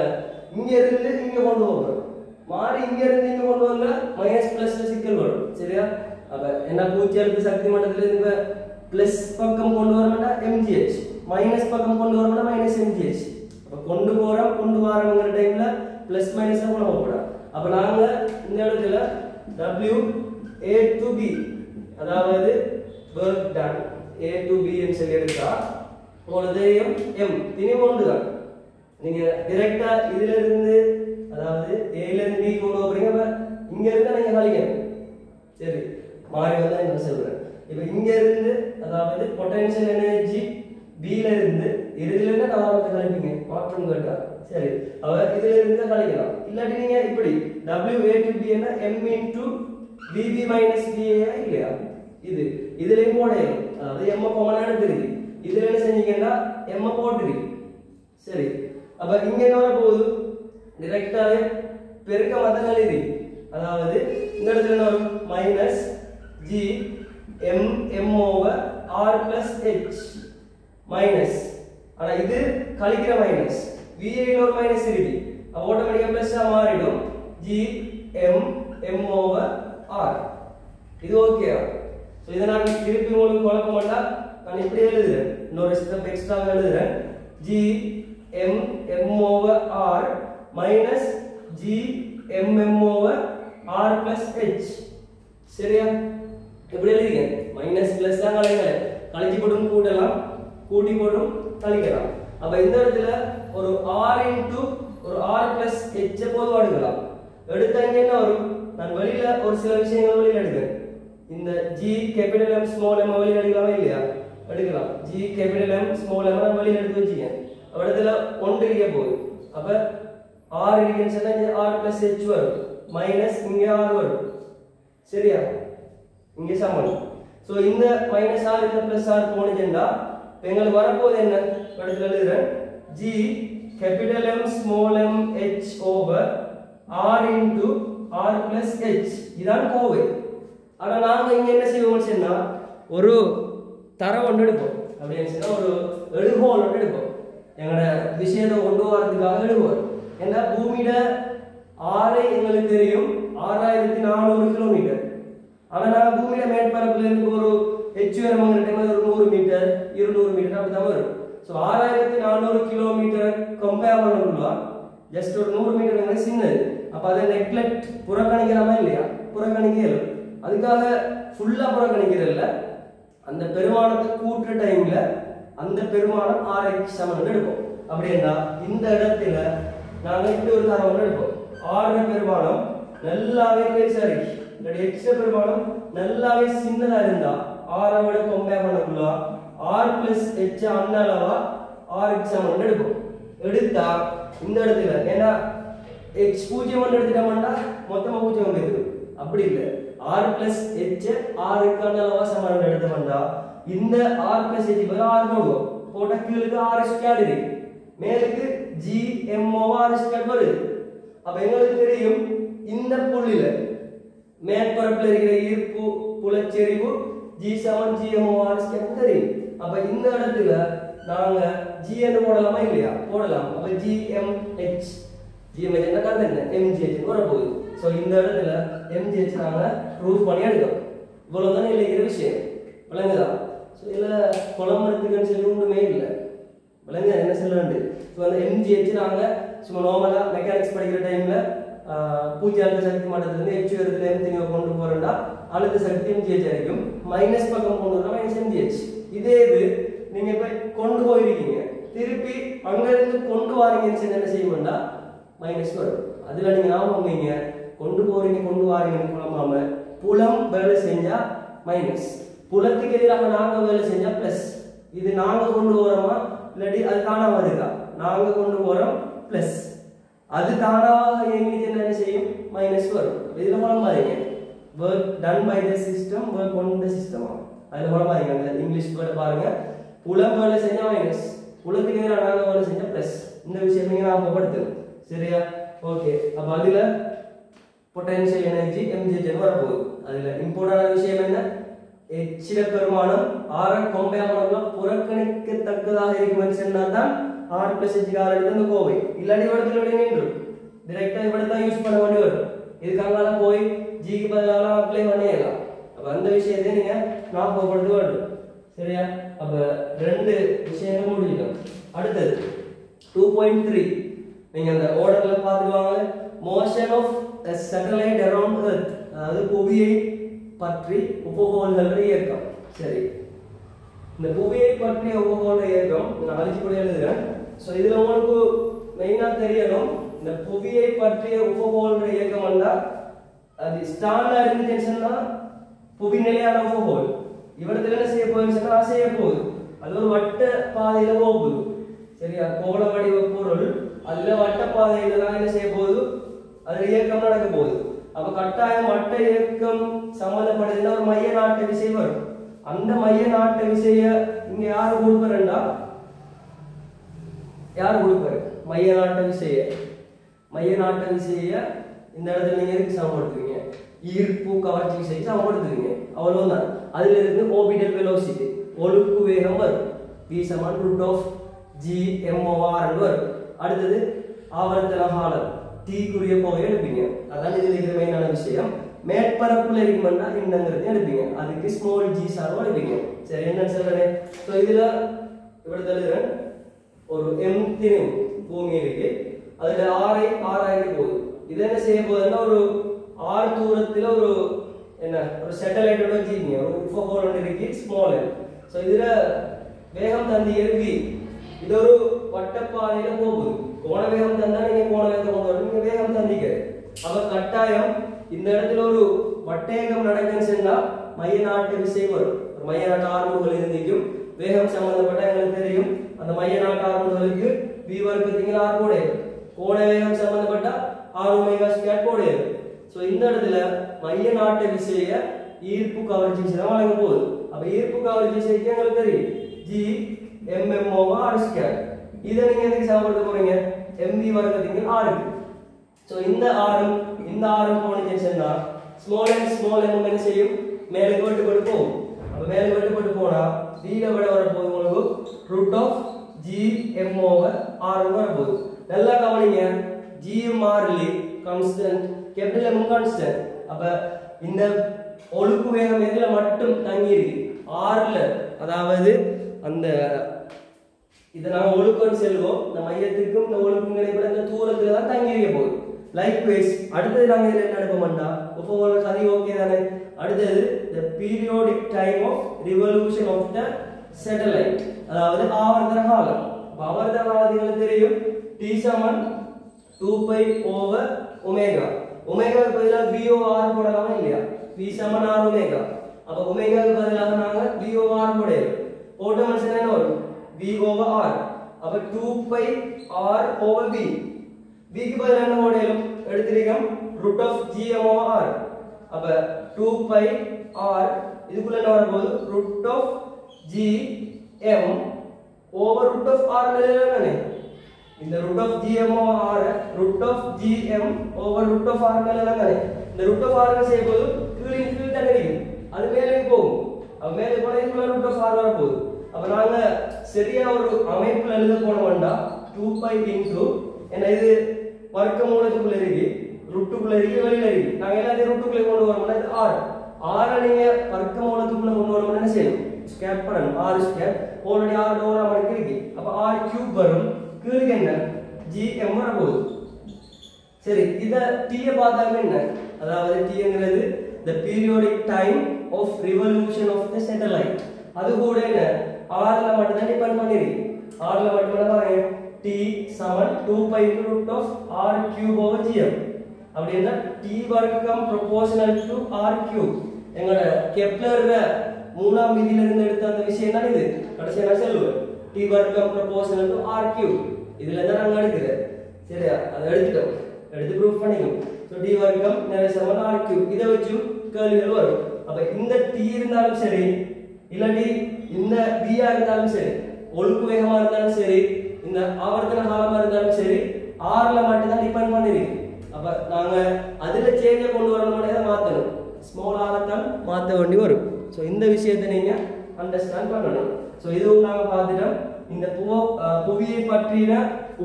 இங்க இருந்து இங்க கொண்டு போகிறோம், மாறி இங்க இருந்து இங்க கொண்டு வந்தா மைனஸ் பிளஸ்ல சிக்கல் வரும். சரியா? அப்ப என்ன பூச்சி அழுத்த சக்தி மட்டத்துல இருந்து பிளஸ் பக்கம் கொண்டு வரணும்னா எம்ஜிஹெச், மைனஸ் பக்கம் கொண்டு வரணும்னா மைனஸ் எம்ஜிஹெச். அப்ப கொண்டு போறோம் கொண்டு வரங்கிற டைம்ல பிளஸ் மைனஸ் கூட போகக்கூடாது. அப்ப நாங்க இந்த இடத்துல W A to B, அதாவது work done A to B ன்னு சொல்லி எடுத்தா உங்களுக்கு M திணி ஒன்று தான். நீங்க டைரக்டா இதுல இருந்து அதாவது A ல இருந்து B கொண்டு போறீங்க, அப்ப இங்க இருந்து நீங்க கழிக்கணும். சரி, மாறி வந்தா என்ன சொல்றேன். இப்போ இங்க இருந்து அதாவது பொட்டன்ஷியல் எனர்ஜி B ல இருந்து இதுல இருந்து நாம கழிப்பீங்க மாற்றம் கேட்டா. சரி, அவ இதுல இருந்து கழிக்கலாம். இல்லாட்டி நீங்க இப்படி W A to B என்ன M into VB minus VA இல்லையா? இது இதுலயும் போடணும். அதாவது M காமனா எடுத்துருக்கு. இதுல என்ன செஞ்சீங்கன்னா M போட்டுருக்கு. சரி, அப்ப இங்க என்ன வர போகுது? டைரக்டாவே பெருக்க மதங்கள் இருக்கு. அதாவது இந்த இடத்துல என்ன வரும்? Minus G M M over R plus H minus. ஆனா இது கழிக்கிற மைனஸ், VA ல ஒரு மைனஸ் இருக்கு, ஆட்டோமேட்டிக்கா பிளஸ் மாறிடும். G M M over R. இது ஓகேவா? சோ இத நான் திருப்பி உங்களுக்கு குழப்பம் பண்ணா நான் இப்படி எழுதுறேன், இன்னொரு ஸ்டெப் எக்ஸ்ட்ரா எழுதுறேன். G M M over R minus G M M over R plus H. சரியா? இப்படி எழுதுங்க. மைனஸ் பிளஸ் தான் கழிச்சு போடும் கூட்டலாம், கூட்டி போடும் கழிக்கலாம். அப்ப இந்த இடத்துல ஒரு R into ஒரு R plus H பொதுவா எடுக்கலாம். எடுத்தாங்க என்ன வரும்? நான் வெளியில ஒரு சில விஷயங்கள் வெளியில எடுக்கிறேன். இந்த G capital M small m வெளியில எடுக்கலாமா இல்லையா? எடுக்கலாம். G capital M small m நான் வெளியில எடுத்து வச்சிருக்கேன். அப்ப இடத்துல 1 இருக்க போகுது. அப்ப R இருக்குன்னு சொன்னா இங்க R plus H வரும், மைனஸ் இங்க R வரும். சரியா? இங்க சமம். சோ இந்த மைனஸ் R இந்த பிளஸ் R போனுச்சுன்னா எங்களுக்கு வரப்போகுது என்ன? இடத்துல எழுதுறேன் G capital M small m H over R into R plus H. இதான் கோவை. ஆனா நாங்க இங்க என்ன செய்வோம்னு சொன்னா ஒரு தரம் ஒன்று எடுப்போம். அப்படின்னு சொன்னா ஒரு எழுகோல் ஒன்று எடுப்போம். எங்களோட விஷயத்தை கொண்டு வரதுக்காக எழுவோம். ஏன்னா பூமியில ஆறை எங்களுக்கு தெரியும் 6400 கிலோமீட்டர். ஆனா நான் பூமியில மேற்பரப்புல இருந்து ஒரு H உயரமான டைம் ஒரு 100 மீட்டர் 200 மீட்டர் அப்படிதான் வரும். சோ 6400 கிலோமீட்டர் கம்பேர் பண்ணணும்னா ஜஸ்ட் ஒரு 100 மீட்டர் சின்னது. அப்ப அதை நெக்லெக்ட் புறக்கணிக்கலாமா இல்லையா? புறக்கணிக்கல. அதுக்காக ஃபுல்லா புறக்கணிக்கிறதில்ல. அந்த பெருமானத்தை கூட்டுற டைம்ல அந்த பெருமானம் Rx சமன் எடுப்போம். அப்படின்னா இந்த இடத்துல நாங்க இப்படி ஒரு தரம் எடுப்போம். R பெருமானம் நல்லாவே பெருசா இருக்கு, இந்த X பெருமானம் நல்லாவே சின்னதா இருந்தா R விட கம்பேர் பண்ணக்குள்ள R plus H அண்ணளவா Rx சமன் எடுப்போம். எடுத்தா இந்த இடத்துல ஏன்னா X 0 எடுத்துட்டோம்னா மொத்தமா 0 வந்துரும். அப்படி இல்ல, R plus H R க்கு அண்ணளவா சமன் எடுத்தோம்னா இந்த R plus H பதிலா R போடுவோம். போட்ட கீழுக்கு R ஸ்கொயர் இருக்கு, மேலுக்கு G M over R square வருது. அப்ப எங்களுக்கு தெரியும் இந்த புள்ளியில மேற்பரப்புல இருக்கிற ஈர்ப்பு புலச்செறிவு G7 G M over R square தெரியும். அப்ப இந்த இடத்துல நாங்க g என்று போடலாமா இல்லையா போடலாம் அப்ப gmh gmh என்ன கருத்து என்ன mgh ன்னு வர போகுது சோ இந்த இடத்துல mgh நாங்க ப்ரூஃப் பண்ணி எடுக்கிறோம் இவ்வளவுதான் இல்லைங்கிற விஷயம் விளங்குதா சோ இதுல குழம்புறதுக்குன்னு சொல்லி ஒண்ணுமே இல்லை விளங்குதா என்ன சொல்லணும்னு சோ அந்த mgh நாங்க சும்மா நார்மலா மெக்கானிக்ஸ் படிக்கிற டைம்ல பூஜ்ய அழுத்த சக்தி மட்டத்திலிருந்து h உயரத்துல m கொண்டு போறோம்னா அழுத்த சக்தி mgh ஆയിരിக்கும் மைனஸ் பக்கம் கொண்டு வரா மைனஸ் mgh இதே இது நீங்க இப்ப கொண்டு போயிருக்கீங்க திருப்பி அங்க இருந்து கொண்டு வாரீங்கன்னு என்ன செய்யணும்னா மைனஸ் வரும் அதுல நீங்க ஞாபகம் வைங்க கொண்டு போறீங்க கொண்டு வாரீங்கன்னு குழம்பாம புலம் வேலை செஞ்சா மைனஸ் புலத்துக்கு எதிராக நாங்க வேலை செஞ்சா பிளஸ் இது நாங்க கொண்டு போறோமா இல்லாட்டி அது தானா வருதா நாங்க கொண்டு போறோம் பிளஸ் அது தானாக இயங்கி என்ன செய்யும் மைனஸ் வரும் இதுல குழம்பாதீங்க work done by the system work on the system அதுல குழம்பாதீங்க அந்த இங்கிலீஷ் வேர்ட் பாருங்க புலம் வேலை செஞ்சா மைனஸ் புலத்துக்கு எதிராக நாங்க வேலை செஞ்சா பிளஸ் இந்த விஷயம் நீங்க ஞாபகப்படுத்துங்க சரியா ஓகே அப்ப அதுல பொட்டன்ஷியல் எனர்ஜி mgh ன்னு வரப்போகுது அதுல இம்பார்ட்டன்டான விஷயம் என்ன h பெருமானம் r கொம்பையாமலாம் புறக்கணிக்கத்தக்கதாக இருக்கும்னு சொன்னாதான் r h r எடுத்து அந்த கோவை இல்லாட்டி இடத்துல விட நின்று டைரக்டா இவட தான் யூஸ் பண்ண வேண்டி வரும் இதுக்காக போய் g க்கு பதிலாக அப்ளை பண்ணிடலாம் அப்ப அந்த விஷயத்தை நீங்க ஞாபகப்படுத்த வேண்டும் சரியா அப்ப ரெண்டு விஷயங்கள் முடிஞ்சிட்டோம் அடுத்து 2.3 நீங்க அந்த ஆர்டர்ல பாத்துவாங்க motion of a satellite around earth அதாவது புவியை பற்றி உபகோள்கள் இயக்கம் சரி இந்த புவியை பற்றி உபகோள்கள் இயக்கம் நான் அழிச்சு கூட எழுதுறேன் சோ இதுல உங்களுக்கு மெயினா தெரியணும் இந்த புவியை பற்றிய உபகோள்கள் இயக்கம் வந்தா அது ஸ்டார்ல இருந்துச்சுன்னா புவி நிலையான உபகோள் இவரத்துல என்ன செய்ய போகுதுன்னா அசைய போகுது அது ஒரு வட்ட பாதையில போகுது சரியா கோள வடிவ பொருள் அதுல வட்ட பாதையில தான் என்ன செய்ய போகுது அது இயக்கம் நடக்க போகுது அப்ப கட்டாயம் வட்ட இயக்கம் சம்பந்தப்பட்டதுன்னா ஒரு மைய நாட்ட விசை வரும் அந்த மைய நாட்ட விசைய இங்க யாரு கொடுப்பறா யார் கொடுப்பாரு மைய நாட்ட விசைய இந்த இடத்துல நீங்க எதுக்கு சமப்படுத்துவீங்க ஈர்ப்பு கவர்ச்சி விசைக்கு சமப்படுத்துவீங்க அவ்வளவுதான் அதுல இருந்து ஆர்பிட்டல் வெலோசிட்டி ஒழுக்கு வேகம் வரும் v √g/m/r வரும் அடுத்தது ஆவர்த்தன காலம் t குரிய கோவை எடுப்பீங்க அதான் இதுல இருக்கிற மெயினான விஷயம் மேற்பரப்புல இருக்கும்னா என்னங்கிறது எடுப்பீங்க அதுக்கு ஸ்மால் g சார்பு எடுப்பீங்க சரி என்ன சொல்றேன் சோ இதுல இவ்வளவு தள்ளுறேன் ஒரு m திணிவு பூமி இருக்கு அதுல r ஆகி போகுது இது என்ன செய்ய போகுதுன்னா ஒரு r தூரத்துல ஒரு என்ன ஒரு சேட்டலைட்டோட வச்சிருக்கீங்க ஒரு உபகோள் ஒன்று இருக்கு ஸ்மால் சோ இதுல வேகம் தந்தியர் v இது ஒரு வட்டப்பாதையில போகுது கோண வேகம் தந்தா நீங்க கோண வேகத்தை கொண்டு வரீங்க வேகம் தந்திக்க அப்ப கட்டாயம் இந்த இடத்துல ஒரு வட்டேகம் நடக்குன்னு சொன்னா மைய நாட்டு விசை வரும் ஒரு மைய நாட்டு ஆர்முகள் இருந்துக்கும் வேகம் சம்பந்தப்பட்ட எங்களுக்கு தெரியும் அந்த மைய நாட்டு ஆர்முகளுக்கு v வர்க்கத்துக்கு r கூட கோண வேகம் சம்பந்தப்பட்ட r ஒமேகா ஸ்கொயர் கூட சோ இந்த இடத்துல மைய நாட்டு விசைய ஈர்ப்பு கவர்ச்சி விசை தான் வழங்க போகுது அப்ப ஈர்ப்பு கவர்ச்சி விசைக்கு எங்களுக்கு தெரியும் g/m/r ஸ்கொயர் இத நீங்க எதுக்கு சமப்படுத்த போறீங்க mv வர்க்கத்துக்கு r இருக்கு சோ இந்த r போனீங்கன்னா ஸ்மால் m என்ன செய்யும் மேலுக்கு வெட்டுப்பட்டு போகும் அப்ப மேலுக்கு வெட்டுப்பட்டு போனா v ல விட வர போகுது உங்களுக்கு √g/m/r வர போகுது நல்லா கவனிங்க g r constant capital m constant அப்ப இந்த ஒழுக்கு வேகம் எதுல மட்டும் தங்கி இருக்கு r ல அதாவது அந்த இத நாம ஒழுக்கம் செல்வோம் இந்த மையத்துக்கும் இந்த ஒழுக்கும் இடைப்பட்ட அந்த தூரத்துல தான் தங்கி இருக்க போகுது லைக்வைஸ் அடுத்து நாங்க இதுல என்ன எடுப்போம்னா உபகோள சதி ஓகே தானே அடுத்து the periodic time of revolution of the satellite அதாவது ஆவர்த்தன காலம் ஆவர்த்தன காலத்துக்கு தெரியும் t = 2π over ஒமேகா ஒமேகாக்கு பதிலா v/r போடலாமா இல்லையா v = r ஒமேகா அப்ப ஒமேகாக்கு பதிலாக நாங்க v/r போடுறோம் போட்ட மனுஷன் என்ன வரும் v/r அப்ப 2π r over v v க்கு பதிலா என்ன போடலாம் எடுத்துறீங்க √g/r அப்ப 2π r இதுக்குள்ள என்ன வர போகுது √g/m over √r மேலதானே இந்த √g/m/r √g/m over √r மேலதானே இந்த √r என்ன செய்ய போகுது கீழ் தானே இருக்கு அது மேலே போகும் அப்ப மேலே போனா இதுக்குள்ள √r வர போகுது அப்ப நாங்க சரியா ஒரு அமைப்புல எழுத போனோம்னா 2π into என்ன இது வர்க்க மூலத்துக்குள்ள இருக்கு ரூட்டுக்குள்ள இருக்கு வெளியில இருக்கு நாங்க எல்லாத்தையும் ரூட்டுக்குள்ள கொண்டு வரணும்னா இது r r நீங்க வர்க்க மூலத்துக்குள்ள கொண்டு வரணும்னா என்ன செய்யணும் ஸ்கொயர் பண்ணணும் r square already r Dora மாதிரி இருக்கு அப்ப r கியூப் வரும் கீழே என்ன gm வர போகுது சரி இத t ய பார்த்தாங்க என்ன அதாவது t ங்கிறது the periodic time of revolution of the satellite அது கூட என்ன r ல மட்டும் தான் டிபெண்ட் பண்ணிருக்கு r ல மட்டும் தான் பாருங்க t = 2π √ r cube over gm அப்படினா t வர்க்கம் proportional to r cube எங்கட கெப்லர்ல மூணாம் விதியில இருந்து எடுத்த அந்த விஷயம் தான் இது கடைசியா நான் சொல்லுவேன் t வர்க்கம் proportional to r cube இதுல தான் நாங்க எடுக்கிறோம் சரியா அதை எடுத்து ப்ரூஃப் பண்ணிக்கணும் சோ t வர்க்கம் = r cube இத வச்சு கேள்விகள் வரும் அப்ப இந்த t இருந்தாலும் சரி இல்லாட்டி இந்த v இருந்தாலும் சரி ஒழுங்கு வேகமா இருந்தாலும் சரி இந்த ஆவர்த்தன காலமா இருந்தாலும் சரி r ல மட்டும் தான் டிபெண்ட் பண்ணிருக்கு அப்ப நாங்க அதுல சேஞ்ச கொண்டு வரணும்னா இத மாத்தணும் ஸ்மால் r தான் மாத்த வேண்டி வரும் சோ இந்த விஷயத்தை நீங்க அண்டர்ஸ்டாண்ட் பண்ணணும் சோ இதுவும் நாங்க பார்த்துட்டோம் இந்த புவியை பற்றின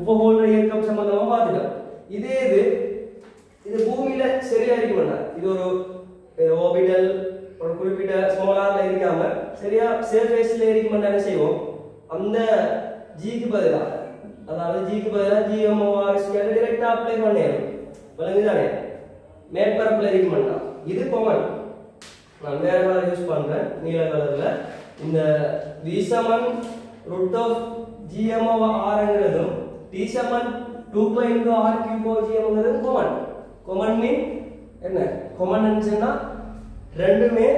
உபகோள இயக்கம் சம்பந்தமா பார்த்துட்டோம் இது பூமியில சரியா இருக்கும்னா இது ஒரு ஆர்பிட்டல் ஒரு குறிப்பிட்ட ஸ்மால் r ல இருக்காம சரியா சர்ஃபேஸ்ல இருக்கும்னா என்ன செய்வோம் அந்த g க்கு பதிலா அதாவது g க்கு பதிலா gm over r ஸ்கொயர் டைரக்டா அப்ளை பண்ணேன் விளங்குதானே மேற்பரப்புல இருக்கும்னா இது காமன் நான் வேற கலர் யூஸ் பண்றேன் நீல கலர்ல இந்த v √of gm over r ங்கிறதும் t 2π into r cube over gm ங்கிறதும் காமன் மீன் என்ன காமன் சொன்னா ரெண்டுமே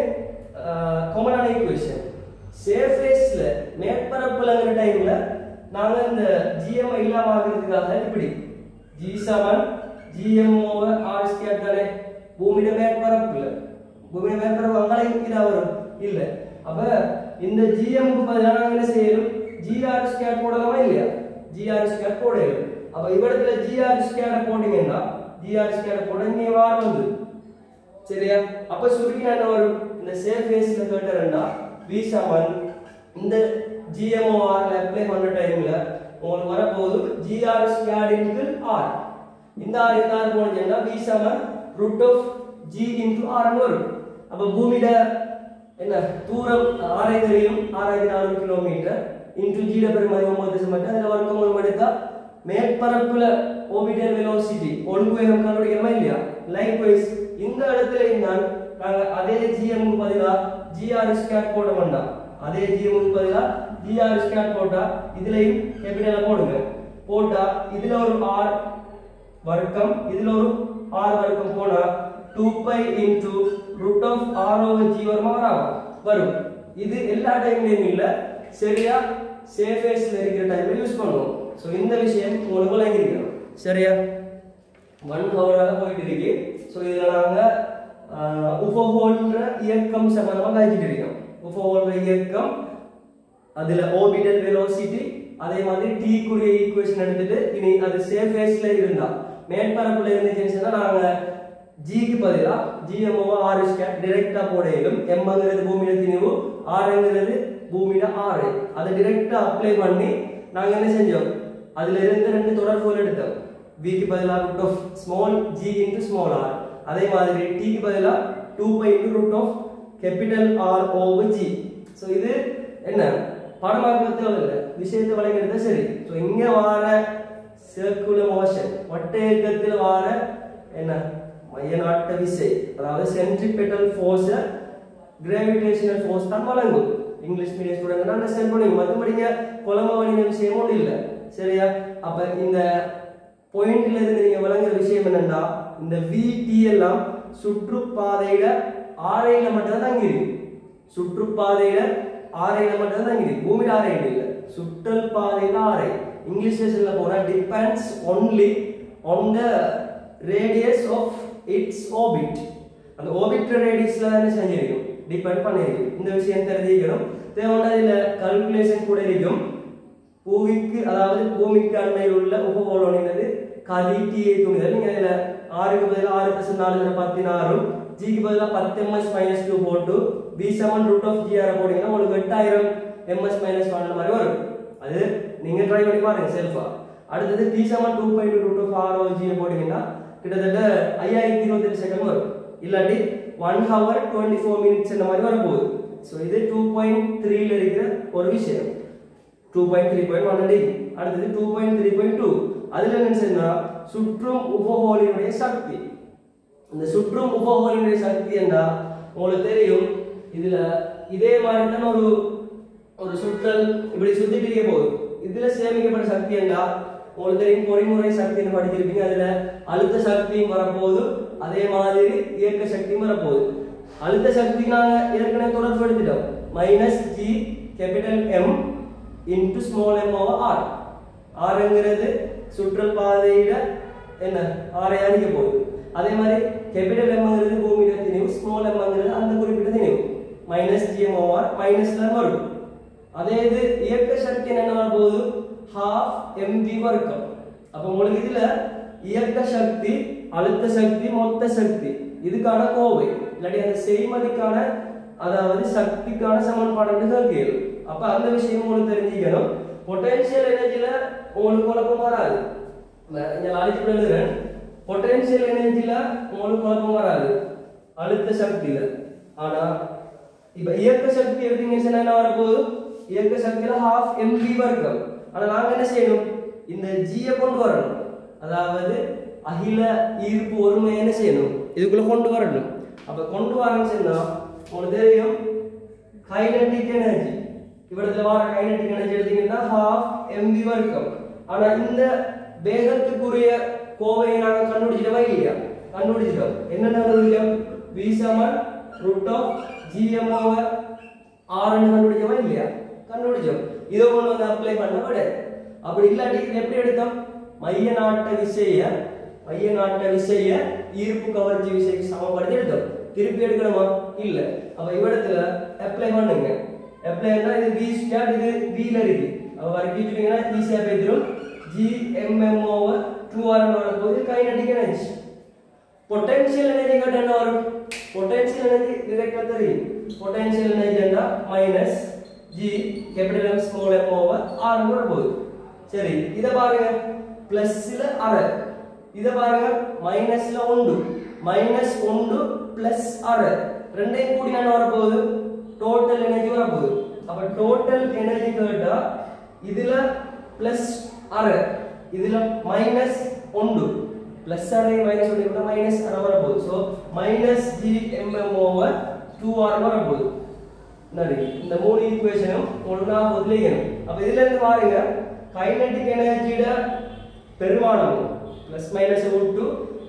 காமனான ஈக்குவேஷன் சர்ஃபேஸ்ல மேற்பரப்புலங்கிற டைம்ல நாங்க இந்த gm இல்லாம ஆகிறதுக்காக இப்படி g gm over r square தானே பூமியில மேற்பரப்புல அங்கலை இதா வரும் இல்ல அப்ப இந்த gm க்கு பதிலா நாங்க என்ன செய்யணும் gr ஸ்கொயர் போடலாமா இல்லையா gr ஸ்கொயர் போடணும் அப்ப இவடத்துல gr ஸ்கொயர் போடுவீங்கன்னா gr ஸ்கொயர் போடுங்க வார் வந்து சரியா அப்ப சுருக்கி என்ன வரும் இந்த சர்ஃபேஸ்ல கேட்டறேன்னா v இந்த gm over r ல அப்ளை பண்ற டைம்ல உங்களுக்கு வர போகுது gr ஸ்கொயர் into r இந்த r போடுங்கன்னா v √of g into r ன்னு வரும் அப்ப பூமியில என்ன தூரம் r தெரியும் 6400 கிலோமீட்டர் into g ட பெருமாதி 9.8 அதுல வர்க்கமூலம் எடுத்தா மேற்பரப்புல orbital velocity ஒழுங்கு வேகம் கண்டுபிடிக்கணுமா இல்லையா லைக்வைஸ் இந்த இடத்துல நான் நாங்க அதே gm க்கு பதிலா gr ஸ்கொயர் போட வேண்டாம் அதே gm க்கு பதிலா gr ஸ்கொயர் போட்டா இதுலயும் கேபிடல்ல போடுங்க போட்டா இதுல ஒரு r வர்க்கம் இதுல ஒரு r வர்க்கம் போனா 2π into √of r over g வரும் இது எல்லா டைம்லயும் இல்ல சரியா சர்ஃபேஸ்ல இருக்கிற டைம்ல யூஸ் பண்ணுவோம் சோ இந்த விஷயம் உங்களுக்கு விளங்கிருக்கு சரியா 1 ஹவரால போயிட்டு இருக்கு சோ இதுல நாங்க உபகோள இயக்கம் சம்பந்தமா காய்ச்சிட்டு இருக்கோம் உபகோள இயக்கம் அதுல orbital velocity அதே மாதிரி t குரிய ஈக்குவேஷன் எடுத்துட்டு இனி அது சர்ஃபேஸ்ல இருந்தா மேற்பரப்புல இருந்துச்சுன்னா நாங்க g க்கு பதிலா gm over r ஸ்கொயர் டைரக்டா போடணும் m ங்கிறது பூமியில திணிவு r ங்கிறது பூமியில r அதை டைரக்டா அப்ளை பண்ணி நாங்க என்ன செஞ்சோம் அதுல இருந்து ரெண்டு தொடர்புகள் எடுத்தோம் v க்கு பதிலா √of small g into small r அதே மாதிரி t க்கு பதிலா 2π into √of capital R over g so இது என்ன பாடமாக்குறது இல்ல விஷயத்தை வளைக்கிறது சரி சோ இங்க வர சர்க்குலர் மோஷன் வட்ட இயக்கத்தில் வர என்ன மையநாட்ட விசை அதாவது சென்ட்ரிபெட்டல் ஃபோர்ஸ் கிராவிடேஷனல் ஃபோர்ஸ் தான் வழங்கும் இங்கிலீஷ் மீடியம் ஸ்டூடெண்ட் அண்டர்ஸ்டாண்ட் பண்ணுங்க மத்தபடிங்க கொலம வழின விஷயம் ஒண்ணு இல்ல சரியா அப்ப இந்த பாயிண்ட்ல இருந்து நீங்க விளங்குற விஷயம் என்னன்னா இந்த vt எல்லாம் சுற்றுப்பாதையில ஆரையில மட்டும் தான் தங்கி இருக்கு சுற்றுப்பாதையில ஆரையில மட்டும் தான் தங்கி இருக்கு பூமியில ஆரையில இல்ல சுற்றல் பாதையில ஆரை இங்கிலீஷ்ல சொல்ல போனா depends only on the radius of its orbit அந்த orbit radiusல என்ன செஞ்சிருக்கும் டிபெண்ட் பண்ணிருக்கு இந்த விஷயம் தெரிஞ்சிக்கணும் தேவையான இதுல கால்குலேஷன் கூட இருக்கும் பூமிக்கு அதாவது பூமிக்கு அண்மையில் உள்ள உபகோளம் என்னது கதிட்டியை தூண்டுதல் நீங்க இதுல r க்கு பதிலா 6.416 g க்கு பதிலா 10 ms - 2 போட்டு v √of gr போடுங்க உங்களுக்கு 8000 ms minus 1 அந்த மாதிரி வரும். அது நீங்க ட்ரை பண்ணி பாருங்க செல்ஃபா. அடுத்து t = 2.2 போட்டீங்கன்னா கிட்டத்தட்ட 5028 செகண்ட் வரும். இல்லாட்டி 1 hour 24 minutes அந்த மாதிரி வர போகுது. சோ இது 2.3 ல இருக்கிற ஒரு விஷயம். 2.3.1 அடுத்து 2.3.2 அதுல என்ன சொன்னா சுற்றும் உபகோளினுடைய சக்தி. இந்த சுற்றும் உபகோளினுடைய சக்தி என்ன உங்களுக்கு தெரியும். இதுல இதே மாதிரி தான் ஒரு சுற்றல் இப்படி சுத்திட்டு இருக்க போகுது. இதுல சேமிக்கப்பட்ட சக்தி என்ன உங்களுக்கு தெரியும். பொறிமுறை சக்தின்னு படிச்சிருப்பீங்க. அதுல அழுத்த சக்தியும் வரப்போகுது, அதே மாதிரி இயக்க சக்தியும் வரப்போகுது. அழுத்த சக்திக்கு நாங்க ஏற்கனவே தொடர்பு எடுத்துட்டோம். -G M into small m over r. rங்கிறது சுற்றல் பாதையில என்ன r ஐ அடிக்க போகுது. அதே மாதிரி கேபிட்டல் M ங்கிறது பூமியில திணிவு, ஸ்மால் m ங்கிறது அந்த குறிப்பிட்ட திணிவு. -Gm over மைனஸ்ல வரும். அதே இது இயக்க சக்தி என்ன வர போகுது 12 mv வர்க்கம். அப்ப உங்களுக்கு இதுல இயக்க சக்தி, அழுத்த சக்தி, மொத்த சக்தி இதுக்கான கோவை இல்லாட்டி அந்த செய்மதிக்கான அதாவது சக்திக்கான சமன்பாடுகள் கேளு. அப்ப அந்த விஷயம் உங்களுக்கு தெரிஞ்சிக்கணும். பொட்டன்ஷியல் எனர்ஜில உங்களுக்கு குழப்பம் வராது. நான் அழைச்சு எழுதுறேன். பொட்டன்ஷியல் எனர்ஜில உங்களுக்கு குழப்பம் வராது அழுத்த சக்தியில. ஆனா இப்ப இயக்க சக்தி எடுத்தீங்கன்னா என்ன வரப்போகுது இயக்க சக்தியில 12 mv வர்க்கம். ஆனா நாங்க என்ன செய்யணும் இந்த g கொண்டு வரணும். அதாவது அகில ஈர்ப்பு ஒருமை என்ன செய்யணும் இதுக்குள்ள கொண்டு வரணும். அப்ப கொண்டு வரணும்னு சொன்னா உங்களுக்கு தெரியும் கைனடிக் எனர்ஜி. இவரத்துல வர கைனடிக் எனர்ஜி எடுத்தீங்கன்னா 12 mv வர்க்கம். ஆனா இந்த வேகத்துக்குரிய கோவையை நாங்க கண்டுபிடிச்சிட்டோமா இல்லையா? கண்டுபிடிச்சிட்டோம். என்ன கண்டுபிடிச்சோம்? v √gm/r ன்னு கண்டுபிடிச்சோமா இல்லையா? கண்டுபிடிச்சோம். இதை கொண்டு வந்து அப்ளை பண்ண விட அப்படி இல்லாட்டி எப்படி எடுத்தோம்? மைய நாட்ட விசைய ஈர்ப்பு கவர்ச்சி விசைக்கு சமப்படுத்தி எடுத்தோம். திருப்பி எடுக்கணுமா? இல்ல. அப்ப இவடத்துல அப்ளை பண்ணுங்க. அப்ளைனா இது v ஸ்கொயர், இது v ல இருக்கு. அப்ப வர்க்கிட்டீங்கன்னா ஈஸியா போயிடும். Gmm/2r ன்னு வரப்போகுது கைனடிக் எனர்ஜி. பொட்டன்ஷியல் எனர்ஜி கட்ட என்ன வரும்? பொட்டன்ஷியல் எனர்ஜி டைரக்டா தெரியும். பொட்டன்ஷியல் எனர்ஜி என்ன -G M/r ன்னு வரப்போகுது. சரி, இத பாருங்க பிளஸ்ல அரை, இத பாருங்க மைனஸ்ல 1, -1 பிளஸ் அரை ரெண்டையும் கூட்டி என்ன வரப்போகுது டோட்டல் எனர்ஜி வரப்போகுது. அப்ப டோட்டல் எனர்ஜி கேட்டா இதுல பிளஸ் அரை, இதுல -1 பிளஸ் அரை மைனஸ் 1 கூட மைனஸ் அரை வரப்போகுது. சோ -Gmm/2r வரப்போகுது. நரி இந்த மூணு ஈக்குவேஷனும் ஒண்ணா பதிலையணும். அப்ப இதுல இருந்து பாருங்க கைனடிக் எனர்ஜியோட பெருமானமும் +-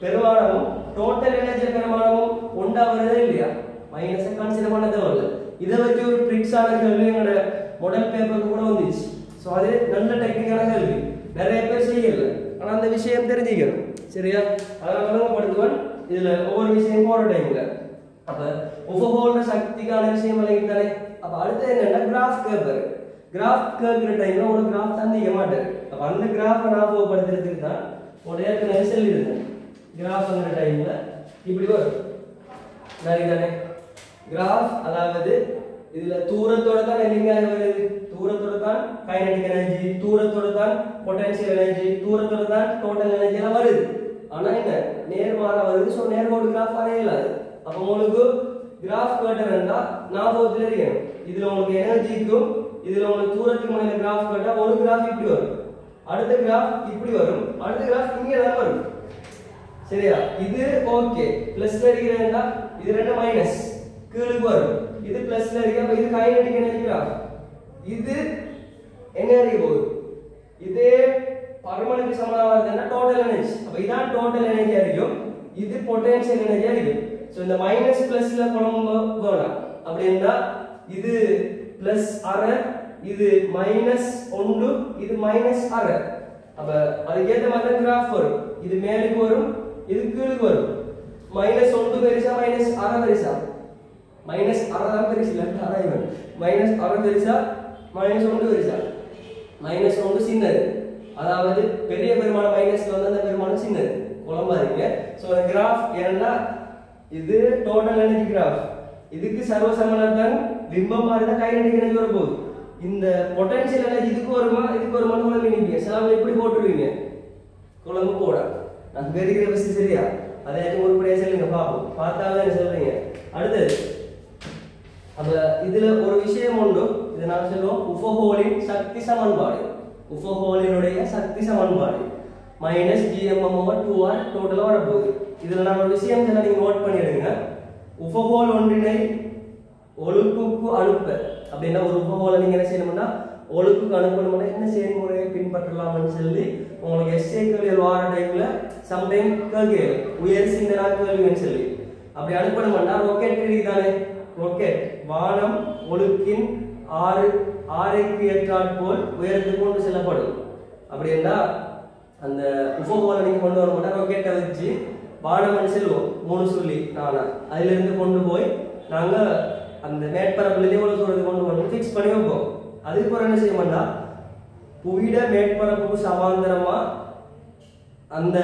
பெருமானமும் டோட்டல் எனர்ஜி பெருமானமும் ஒன்றா வருதே இல்லையா? மைனஸை கன்சிடர் பண்ண தேவையில்லை. இதை வச்சு ஒரு ட்ரிக்ஸான கேள்வி எங்களோட மாடல் பேப்பருக்கு கூட வந்துச்சு. ஸோ அது நல்ல டெக்னிக்கான கேள்வி, நிறைய பேர் செய்யல. ஆனால் அந்த விஷயம் தெரிஞ்சுக்கணும். சரியா? அதனால விளங்கப்படுத்துவன் இதுல ஒவ்வொரு விஷயம் போற டைம்ல. அப்ப உபகோள சக்திக்கான விஷயம் விளங்கிட்டாலே. அப்ப அடுத்து என்னன்னா கிராஃப் கேட்பாரு. கிராஃப் கேட்கிற டைம்ல ஒரு கிராஃப் தந்திக்க மாட்டாரு. அப்ப அந்த கிராஃபை ஞாபகப்படுத்துறதுக்கு தான் உடைய ஏற்கனவே சொல்லியிருந்தேன். கிராஃப்ங்கிற டைம்ல இப்படி வரும். சரிதானே? கிராஃப் அதாவது இதுல தூரத்தோட தான் எலிங்காக வருது, தூரத்தோட தான் கைனடிக் எனர்ஜி, தூரத்தோட தான் பொட்டன்ஷியல் எனர்ஜி, தூரத்தோட தான் டோட்டல் எனர்ஜி எல்லாம் வருது. ஆனா என்ன நேர்மாறா வருது. ஸோ நேர்கோடு கிராஃப் வரையலாது. அப்ப உங்களுக்கு கிராஃப் கேட்டா ஞாபகத்துல இருக்கணும். இதுல உங்களுக்கு எனர்ஜிக்கும் இதுல உங்களுக்கு தூரத்துக்கு முன்னாடி கிராஃப் கேட்டா ஒரு கிராஃப் இப்படி வரும், அடுத்த கிராஃப் இப்படி வரும், அடுத்த கிராஃப் இங்க தான் வரும். சரியா? இது ஓகே பிளஸ்ல இருக்கிறேன்னா இது ரெண்டு மைனஸ் கீழுக்கு வரும், இது பிளஸ்ல இருக்கு. அப்ப இது கைனடிக் எனர்ஜி கிராஃப், இது எனர்ஜி போகுது. இதே பர்மனன்ட் சமமா வருதுன்னா டோட்டல் எனர்ஜி. அப்ப இதான் டோட்டல் எனர்ஜியா இருக்கும், இது பொட்டன்ஷியல் எனர்ஜியா இருக்கும். சோ இந்த மைனஸ் பிளஸ்ல கொண்டு போகலாம். அப்படின்னா இது பிளஸ் அரை, இது -1, இது -1/2. அப்ப அதுக்கேற்ற மாதிரி கிராஃப் வரும். இது மேலுக்கு வரும், இது கீழுக்கு வரும். -1 பெருசா -1/2 பெருசா? -1/2 தான் பெருசு இல்ல, -1/2 பெருசா -1 பெருசா? -1 சின்னது. அதாவது பெரிய பெருமானம் மைனஸ்ல வந்து அந்த பெருமானம் சின்னது. குழம்பாதீங்க. சோ அந்த கிராஃப் என்னன்னா இது டோட்டல் எனர்ஜி கிராஃப். இதுக்கு சர்வசமனத்தான் பிம்பம் மாதிரி தான் கைனடிக் எனர்ஜி வர போகுது. இந்த பொட்டன்ஷியல் எனர்ஜி இதுக்கு வருமா குழம்பு நினைப்பீங்க. சில எப்படி போட்டுருவீங்க குழம்பு போட. நான் கேட்கிற பசி சரியா? அதையாச்சும் உருப்படியா சொல்லுங்க பார்ப்போம். பார்த்தாலும் என்ன சொல்றீங்க? அடுத்தது அப்ப இதுல ஒரு விஷயம் உண்டு. இதை நான் சொல்லுவோம் உஃபஹோலின் சக்தி சமன்பாடு. உஃபஹோலினுடைய சக்தி சமன்பாடு மைனஸ் gm/2r டோட்டலா வரப்போகுது. இதுல நான் ஒரு விஷயம் சொன்னா நீங்க நோட் பண்ணிடுங்க. உஃபஹோல் ஒன்றினை ஒழுக்குக்கு அனுப்ப அப்படின்னா ஒரு உஃபஹோலை நீங்க என்ன செய்யணும்னா ஒழுக்குக்கு அனுப்பணும்னா என்ன செயல்முறையை பின்பற்றலாம்னு சொல்லி உங்களுக்கு எஸ்ஏ கேள்விகள் வார டைம்ல சம்டைம் கேள்வி உயர் சிந்தனா கேள்வின்னு சொல்லி அப்படி அனுப்பணும்னா ராக்கெட் தானே. ராக்கெட் வானம் ஒழுக்கின் ஆரைக்கு ஏற்றாற் போல் உயரத்துக்கு கொண்டு செல்லப்படும். அப்படின்னா அந்த உபகோலை நீங்க கொண்டு வரணும்னா ராக்கெட்டை வச்சு வானம் செல்வோம் 3 சொல்லி 4 அதுல இருந்து கொண்டு போய் நாங்க அந்த மேற்பரப்புல எவ்வளவு தூரத்துக்கு கொண்டு வரணும் ஃபிக்ஸ் பண்ணி வைப்போம். அதுக்கப்புறம் என்ன செய்யணும்னா புவியிட மேற்பரப்புக்கு சமாந்தரமா அந்த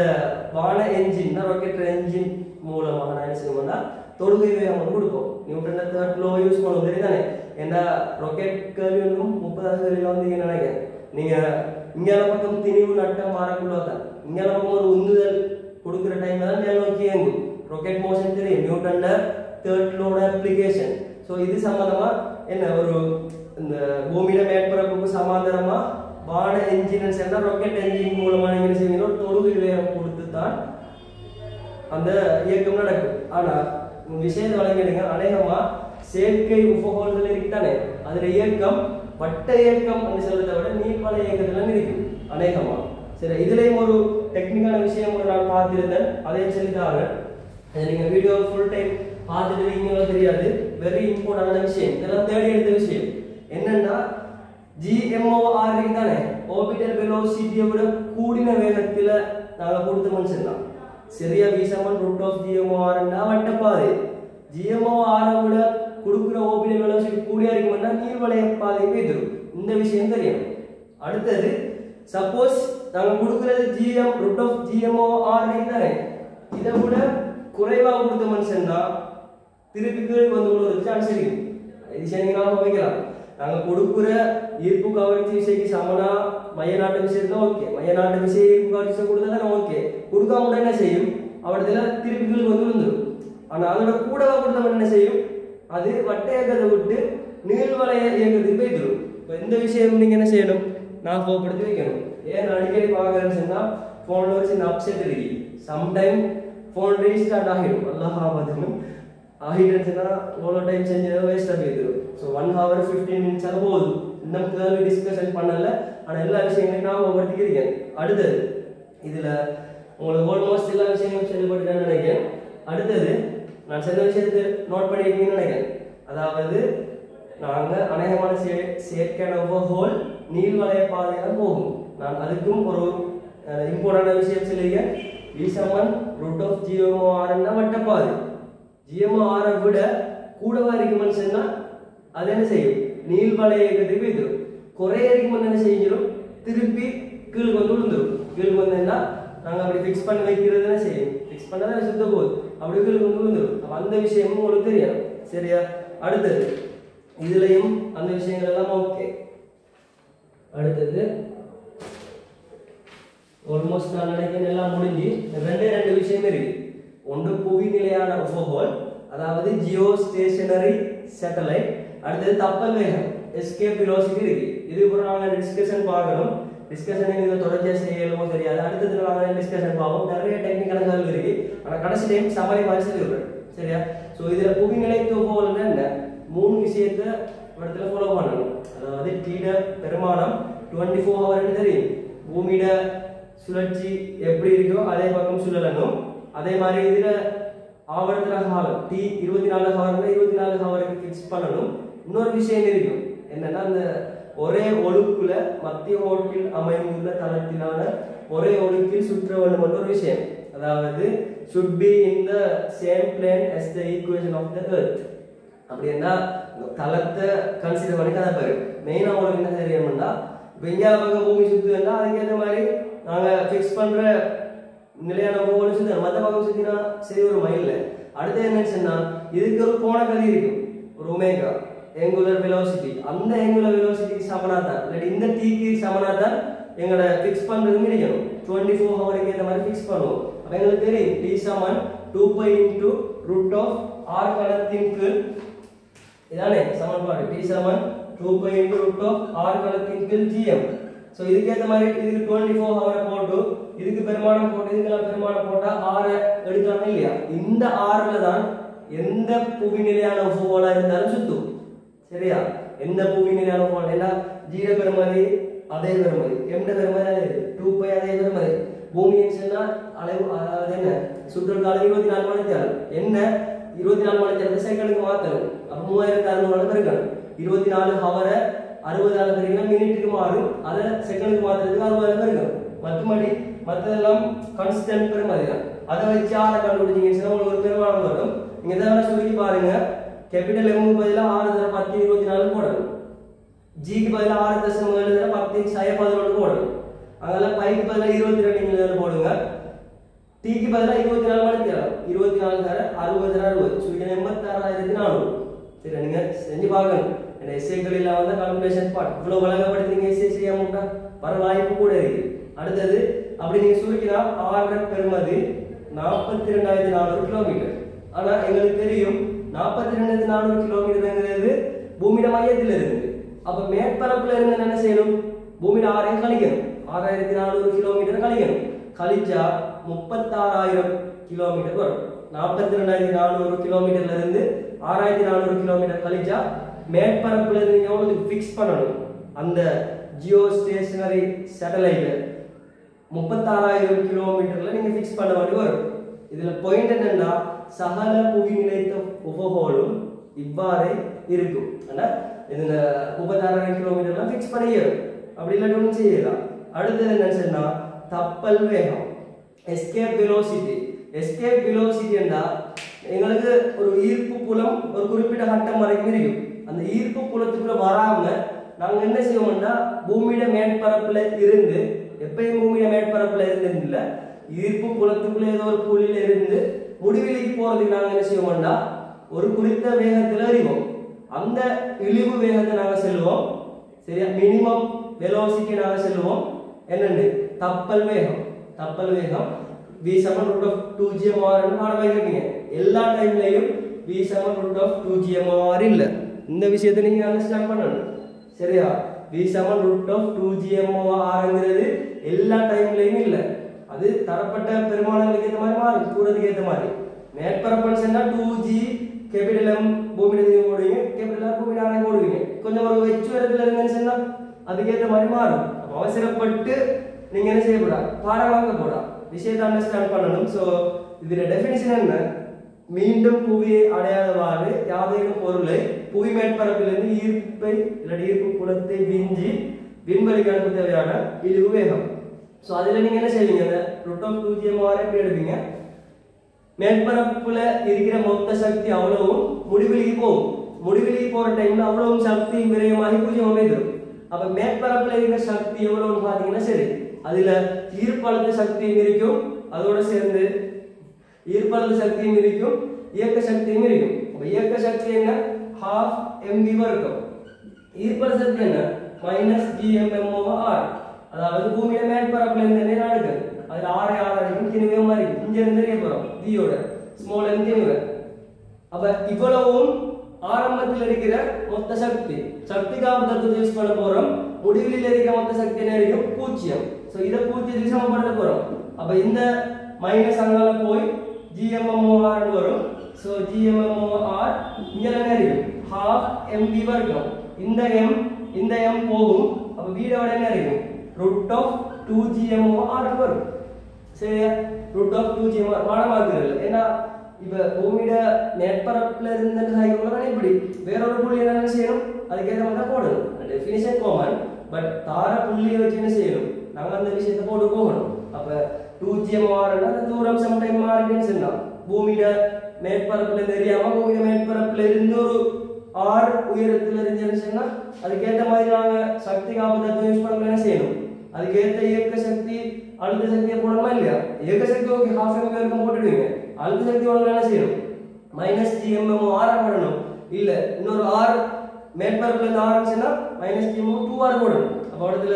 வான என்ஜின் ராக்கெட் என்ஜின் மூலமாக என்ன செய்யணும்னா தொடுகை வேகம் கொடுப்போம். நியூட்டன்ல தேர்ட் லோ யூஸ் பண்ணுவோம் தெரியுதானே. ஏன்னா ராக்கெட் கேள்வி 30வது கேள்வியில வந்து என்ன நினைக்கிறேன் நீங்க இங்கால பக்கம் திணிவு நட்டம் மாறக்குள்ளதான் இங்கால பக்கம் ஒரு உந்துதல் கொடுக்குற டைம்ல தான் மேல் நோக்கி இயங்கும். ராக்கெட் மோஷன் தெரியும் நியூட்டன்ல தேர்ட் லோட அப்ளிகேஷன். ஸோ இது சம்பந்தமா என்ன ஒரு இந்த பூமியில மேற்பரப்புக்கு சமாந்தரமா வான என்ஜின் சேர்ந்தா ராக்கெட் என்ஜின் மூலமா நீங்க செய்வீங்க தொடுகை வேகம் கொடுத்து தான் அந்த இயக்கம் நடக்கும். ஆனா விஷயத்தை வழங்கிடுங்க அநேகமா செயற்கை உபகோள்கள் இருக்குதானே அதுல இயக்கம் வட்ட இயக்கம் சொல்றதை விட நீர்வள இயக்கத்துல இருக்கும் அநேகமா. சரி இதுலயும் ஒரு டெக்னிக்கான விஷயம் நான் பார்த்திருந்தேன் அதையும் சொல்லிட்டாங்க. நீங்க வீடியோ ஃபுல் டைம் பார்த்துட்டு இருக்கீங்களோ தெரியாது. வெரி இம்பார்ட்டன்டான விஷயம் இதெல்லாம் தேடி எடுத்த விஷயம் என்னன்னா GMOR தானே ஆர்பிட்டல் வெலோசிட்டியை விட கூடின வேகத்துல நாங்க கொடுத்த மனுஷன் தான் சரியா. v=√GMOR வட்டப்பாதை GMOR விட கொடுக்குற ஆர்பிட்டல் வெலோசிட்டி கூடியா இருக்கும்னா நீர்வளைய பாதை போயிடும். இந்த விஷயம் தெரியும். அடுத்தது சப்போஸ் நாங்க கொடுக்கிறது gm√GMOR தானே இதை விட குறைவா கொடுத்த மனுஷன் தான் திருப்பி கீழ் வந்து ஒரு சான்ஸ் இருக்கு. இது நீங்க வைக்கலாம். நாங்க கொடுக்குற ஈர்ப்பு கவர்ச்சி விசைக்கு சமனா மையநாட்டு விசை இருந்தா ஓகே. மையநாட்டு விசை ஈர்ப்பு கவர்ச்சி கொடுத்தா தானே ஓகே. கொடுக்காம என்ன செய்யும் அவடத்துல திருப்பி கீழ் வந்து விழுந்துடும். ஆனா அதோட கூடவா கொடுத்தவன் என்ன செய்யும் அது வட்ட இயக்கத்தை விட்டு நீள்வளைய இயக்கத்துக்கு போயிடும். இப்போ இந்த விஷயம் நீங்க என்ன செய்யணும் நான் போப்படுத்தி வைக்கணும். ஏன் அடிக்கடி பார்க்கறேன்னு சொன்னா போன்ல ஒரு சின்ன அப்செட் இருக்கு. சம்டைம் போன் ரீஸ்டார்ட் ஆகிடும் அல்லாஹ் ஆகிடுச்சுன்னா எவ்வளோ டைம் செஞ்சதை வேஸ்ட்டாக போயிடும். ஸோ 1 hour 15 minutes போதும். இன்னும் கேள்வி டிஸ்கஷன் பண்ணல. ஆனால் எல்லா விஷயங்களையும் நான் ஒவ்வொருத்திக்கிறேன். அடுத்தது இதில் உங்களுக்கு ஆல்மோஸ்ட் எல்லா விஷயங்களும் செயல்பட்டுன்னு நினைக்கிறேன். அடுத்தது நான் சில விஷயத்தை நோட் பண்ணியிருக்கீங்கன்னு நினைக்கிறேன். அதாவது நாங்கள் அநேகமான செயற்கையான உபகோள் நீள்வளைய பாதையெல்லாம் போகும். நான் அதுக்கும் ஒரு இம்பார்ட்டன்டான விஷயம் சொல்லியிருக்கேன். v=√GMOR வட்டப்பாதை GMOR விட கூடவா இருக்குமென்னு சொன்னா அது என்ன செய்யும் நீள்வளைய இயக்கத்துக்கு போயிடும். குறைய இருக்குமென்னு என்ன செஞ்சிடும் திருப்பி கீழ் வந்து விழுந்துடும். கீழ் வந்தா நாங்க அப்படி ஃபிக்ஸ் பண்ணி வைக்கிறது என்ன செய்யும் ஃபிக்ஸ் பண்ணா சுத்த போகுது அப்படி கீழ் வந்து விழுந்துடும். அந்த விஷயமும் உங்களுக்கு தெரியும் சரியா. அடுத்தது இதுலயும் அந்த விஷயங்கள் எல்லாம் ஓகே. அடுத்தது ஆல்மோஸ்ட் நான் நினைக்கிறேன் எல்லாம் முடிஞ்சு. ரெண்டு விஷயம் இருக்கு. ஒன்று புவி நிலையான உபகோள் அதாவது ஜியோ ஸ்டேஷனரி சேட்டலைட். அடுத்தது தப்பல் வேகம் எஸ்கேப் வெலோசிட்டி இருக்கு. இது கூட நாங்கள் டிஸ்கஷன் பார்க்கணும். டிஸ்கஷன் இதில் தொடர்ச்சியாக செய்யணுமோ தெரியாது. அடுத்தது நாங்கள் டிஸ்கஷன் பார்ப்போம். நிறைய டெக்னிக்கல் கேள்வி இருக்கு. ஆனால் கடைசி டைம் சமரை மாதிரி சொல்லிடுறேன் சரியா. ஸோ இதில் புவி நிலைத்து உபகோள்னா என்ன 3 விஷயத்த இடத்துல ஃபாலோ பண்ணணும். அதாவது டீட பெருமானம் 24 hour தெரியும். பூமியிட சுழற்சி எப்படி இருக்கோ அதே பக்கம் சுழலணும். அதே மாதிரி இதுல ஆவர்த்தன காலம் T 24 hour 24 hourக்கு ஃபிக்ஸ் பண்ணணும். இன்னொரு விஷயம் இருக்கும் என்னன்னா அந்த ஒரே ஒழுக்குல மத்திய ஓட்டில் அமைந்துள்ள தளத்திலான ஒரே ஒழுக்கில் சுற்ற வேண்டும் என்ற ஒரு விஷயம். அதாவது should be in the same plane as the equation of the earth. அப்படின்னா தளத்தை கன்சிடர் பண்ணி கதை பாரு. மெயினா உங்களுக்கு என்ன தெரியணும்னா விஞ்ஞான பக்கம் பூமி சுத்துதுன்னா அதுக்கேற்ற மாதிரி நாங்க ஃபிக்ஸ் பண்ற நிலையான உபகோள் சுத்தி மற்ற பக்கம் சுத்தினா சரி ஒரு மைல்ல. அடுத்து என்னன்னு சொன்னா இதுக்கு ஒரு கோண கதி இருக்கும் ஒரு ஒமேகா angular velocity அந்த angular velocity க்கு சமனா தான் இல்ல இந்த t க்கு சமனா தான் எங்கட ஃபிக்ஸ் பண்றது இருக்கணும் 24 ஹவருக்கு இந்த மாதிரி ஃபிக்ஸ் பண்ணுவோம் அப்ப உங்களுக்கு தெரியும் t சமம் 2 pi into root of r கணத்தின் கீழ் இதானே சமன்பாடு t சமம் 2 pi into root of r கணத்தின் கீழ் gm சோ இதுக்கு ஏத்த மாதிரி இதுக்கு 24 ஹவர் போட்டு இதுக்கு பெருமானம் போட்டு இதுக்கு பெருமானம் போட்டா r எடுக்கலாம் இல்லையா இந்த r ல தான் எந்த புவி நிலையான உபகோளா இருந்தாலும் சுத்தும் சரியா எந்த புவி நிலையான உபகோளம் எல்லாம் g ட பெருமதி அதே பெருமதி m ட பெருமதி அதே 2 pi அதே பெருமதி பூமியின் சொன்னா அளவு அது என்ன சுற்றல் காலம் 24 மணி நேரம் என்ன 24 மணி நேரத்தை செகண்டுக்கு மாத்தணும் அப்ப 3600 பெருக்கணும் 24 ஹவரை 60 ஆல பெருக்கினா மினிட்டுக்கு மாறும் அத செகண்டுக்கு மாத்துறதுக்கு 60 பெருக்கணும் மத்தபடி மத்ததெல்லாம் கான்ஸ்டன்ட் பெருமதி தான் அத வச்சு ஆர கண்டுபிடிச்சீங்கன்னா உங்களுக்கு ஒரு பெருமானம் வரும் நீங்க இத சொல்லி பாருங்க கேபிட்டல் M க்கு பதிலா 6 தர 10 24 போடணும் G க்கு பதிலா 6.7 தர 10 11 போடணும் அதனால பை க்கு பதிலா 22 நீங்க போடுங்க T க்கு பதிலா 24 மணி நேரம் 24 தர 60 தர 60 சோ இது 86400 சரி நீங்க செஞ்சு பாருங்க இந்த எஸ்ஏக்களில வந்த கால்குலேஷன் பார்ட் இவ்வளவு வழங்கப்படுறீங்க எஸ்ஏ செய்யாமட்டா வர வாய்ப்பு கூட இருக்கு அடுத்து அப்படி நீங்க சுருக்கினா r பெருமதி 42400 கிலோமீட்டர் ஆனா எங்களுக்கு தெரியும் 42400 கிலோமீட்டர்ங்கிறது பூமியோட மையத்துல இருந்து அப்ப மேற்பரப்புல இருந்து என்ன செய்யணும் பூமியோட ஆரையும் கழிக்கணும் 6400 கிலோமீட்டர் கழிக்கணும் கழிச்சா 36000 கிலோமீட்டர் வரும் 42400 கிலோமீட்டர்ல இருந்து 6400 கிலோமீட்டர் கழிச்சா மேற்பரப்புல இருந்து எவ்வளவு ஃபிக்ஸ் பண்ணணும் அந்த ஜியோ ஸ்டேஷனரி சேட்டலைட் 36000 கிலோமீட்டர்ல நீங்க ஃபிக்ஸ் பண்ண வேண்டி வரும் இதுல பாயிண்ட் என்னன்னா சகல புவி நிலைத்த உபகோளம் இவ்வாறே இருக்கும் அண்ணா இதுல 36000 கிலோமீட்டர்ல ஃபிக்ஸ் பண்ணியரும் அப்படி இல்ல ஒண்ணும் செய்யலாம் அடுத்து என்ன சொன்னா தப்பல் வேகம் எஸ்கேப் வெலோசிட்டி என்றா எங்களுக்கு ஒரு ஈர்ப்பு புலம் ஒரு குறிப்பிட்ட கட்டம் வரைக்கும் இருக்கும் அந்த ஈர்ப்பு புலத்துக்குள்ள வராம நாங்க என்ன செய்வோம்னா பூமியோட மேற்பரப்புல இருந்து எப்பயும் பூமியோட மேற்பரப்புல இருந்து இல்ல ஈர்ப்பு புலத்துக்குள்ள ஏதோ ஒரு புள்ளியில இருந்து முடிவிலிக்கு போறதுக்கு நாங்க என்ன செய்வோம்னா ஒரு குறித்த வேகத்துல அறிவோம் அந்த இழிவு வேகத்தை நாங்க செல்வோம் சரியா மினிமம் வெலோசிட்டி நாங்க செல்வோம் என்னன்னு தப்பல் வேகம் v √2gmr ன்னு பாடமாயிருக்கீங்க எல்லா டைம்லயும் v √2gmr இல்ல இந்த விஷயத்தை நீங்க அண்டர்ஸ்டாண்ட் பண்ணணும் சரியா v √2gmrங்கிறது எல்லா டைம்லயும் இல்ல அது தரப்பட்ட பெருமானங்களுக்கு ஏத்த மாதிரி மாறும் தூரத்துக்கு ஏத்த மாதிரி மேற்பரப்புன்னு சொன்னா 2g கேபிட்டல் M பூமியில போடுவீங்க கேபிட்டல் R பூமியில ஆரை போடுவீங்க கொஞ்சம் ஒரு வெச்சு வரதுல இருந்துன்னு சொன்னா அதுக்கு ஏத்த மாதிரி மாறும் அவசரப்பட்டு நீங்க என்ன செய்யக்கூடாது பாடம் வாங்க கூடாது விஷயத்தை அண்டர்ஸ்டாண்ட் பண்ணணும் சோ இதோட டெஃபினிஷன் என்ன மீண்டும் புவியை அடையாதவாறு யாதேனும் பொருளை புவி மேற்பரப்பிலிருந்து ஈர்ப்பை இல்ல ஈர்ப்பு புலத்தை விஞ்சி விண்வெளிக்கு அனுப்ப தேவையான இழிவு வேகம் சோ அதுல நீங்க என்ன செய்வீங்க அந்த √2gmr எப்படி எடுப்பீங்க மேற்பரப்புல இருக்கிற மொத்த சக்தி அவ்வளவும் முடிவிலிக்கு போற டைம்ல அவ்வளவும் சக்தி விரயமாகி பூஜ்யம் அமைந்துரும் அப்ப மேற்பரப்புல இருக்கிற சக்தி எவ்வளவுன்னு பாத்தீங்கன்னா சரி அதுல ஈர்ப்பழுத்த சக்தியும் இருக்கும் அதோட சேர்ந்து ஈர்ப்பழுத்த சக்தியும் இருக்கும் இயக்க சக்தியும் இருக்கும் அப்ப இயக்க சக்தி என்ன half mv இருக்கும் ஈர்ப்பழுத்த சக்தி என்ன -gmm/r அதாவது பூமியோட மேற்பரப்புல இருந்து என்ன நடக்குது அதுல r அடிக்கும் திணிவே மாதிரி இங்க இருந்து தெரிய போறோம் v யோட ஸ்மால் m திணிவே அப்ப இவ்வளவும் ஆரம்பத்தில் இருக்கிற மொத்த சக்தி காப்பு தத்துவத்தை யூஸ் பண்ண போறோம் முடிவில் இருக்கிற மொத்த சக்தி என்ன இருக்கும் 0 சோ இத 0 சமப்படுத்த போறோம் அப்ப இந்த மைனஸ் அங்கால போய் gmmr வரும் சோ gmmr இங்க என்ன இருக்கும் half mv வர்க்கம் இந்த m போகும் அப்ப v ஓட என்ன இருக்கும் √2gmr வரும் சரியா √2gmr பாடமாக்குறது ஏன்னா இப்ப பூமியோட மேற்பரப்புல இருந்து சைக்கிள் தானே இப்படி வேற ஒரு புள்ளி என்ன செய்யணும் அதுக்கு ஏத்த மாதிரி போடணும் டெஃபினிஷன் காமன் பட் தார புள்ளியை வச்சு என்ன செய்யணும் நாங்க அந்த விஷயத்தை போட்டு போகணும் அப்ப 2gmr னா தூரம் சம்டைம் மாறிடுன்னு சொன்னா பூமியோட மேற்பரப்புல தெரியாம பூமியோட மேற்பரப்புல இருந்து ஒரு r உயரத்துல இருந்துன்னு சொன்னா அதுக்கு ஏத்த மாதிரி நாங்க சக்தி காப்பு யூஸ் பண்ண என்ன செய்யணும் அதுக்கு ஏத்த இயக்க சக்தி அழுத்த சக்தியை போடணுமா இல்லையா இயக்க சக்தி ஓகே half mv வரைக்கும் போட்டுடுவீங்க அழுத்த சக்தி என்ன செய்யணும் -gmmr போடணும் இல்ல இன்னொரு r மேற்பரப்புல இருந்து ஆரம்பிச்சுன்னா மைனஸ் ஜிஎம்ஓ 2r போடணும். அப்போ இடத்துல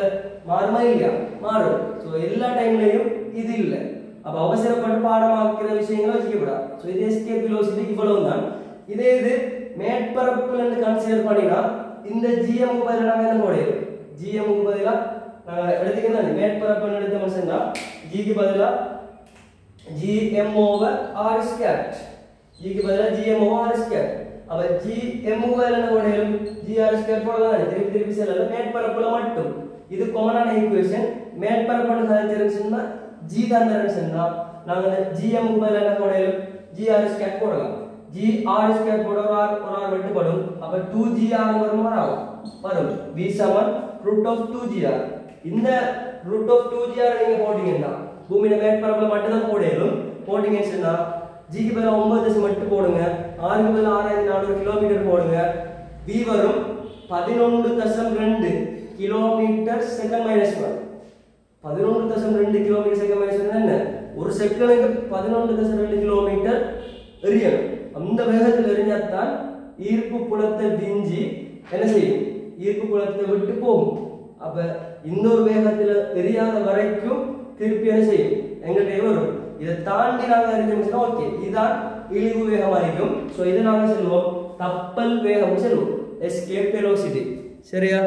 மாறுமா இல்லையா? மாறும். ஸோ எல்லா டைம்லையும் இது இல்லை. அப்போ அவசரப்பட்டு பாடமாக்குற விஷயங்களை வச்சுக்கப்படாது. ஸோ இது எஸ்கேப் வெலோசிட்டி இவ்வளவு தான். இதே இது மேற்பரப்புல இருந்து கன்சிடர் பண்ணினா இந்த ஜிஎம்க்கு பதிலாக நாங்கள் என்ன போடையும்? ஜிஎம்க்கு பதிலாக நாங்கள் எடுத்துக்கலாம். மேற்பரப்புன்னு எடுத்தோம்னு சொன்னால் ஜிக்கு பதிலாக ஜிஎம் ஓவர் ஆர் ஸ்கேட், ஜிக்கு பதிலாக ஜிஎம் ஓவர் ஆர் ஸ்கேட். அப்ப ஜிஎம் பதிலாக என்ன போடையும்? ஜிஆர் ஸ்கேட் போடலாம். திருப்பி திருப்பி செல்லல, மேற்பரப்புல மட்டும். இது காமனான ஈக்குவேஷன். மேற்பரப்புன்னு கழிச்சிருந்துச்சுன்னா ஜி தான் தரச்சுன்னா நாங்கள் ஜிஎம் பதிலாக என்ன போடையும்? ஜிஆர் ஸ்கேட் போடலாம். GR ஸ்கொயர் போட ஒரு ஆர் வெட்டுப்படும். அப்ப 2GR வரும். V சமன் √2GR. இந்த √2GR நீங்க போட்டீங்கன்னா பூமியில மேற்பரப்புல மட்டும் தான் போடணும். போட்டீங்கன்னு சொன்னா G க்கு பதிலா 9 மட்டும் போடுங்க. R க்கு பதிலா 6400 கிலோமீட்டர் போடுங்க. V வரும் 11.2 kilometre second minus 1. 11.2 kilometre second minus 1 என்ன? ஒரு செகண்டுக்கு 11.2 கிலோமீட்டர் எரியணும். அந்த வேகத்தில் எரிஞ்சாத்தான் ஈர்ப்பு புலத்தை விஞ்சி என்ன செய்யும்? ஈர்ப்பு புலத்தை விட்டு போகும். அப்ப இந்த ஒரு வேகத்தில் எரியாத வரைக்கும் திருப்பி என்ன செய்யும்? எங்கள்கிட்ட வரும். இதை தாண்டி நாங்கள் எரிஞ்சோம்னா ஓகே, இதுதான் இழிவு வேகமா இருக்கும். ஸோ இதை நாங்கள் சொல்லுவோம் கப்பல் வேகம் சொல்லுவோம், எஸ்கேப் வெலோசிட்டி. சரியா?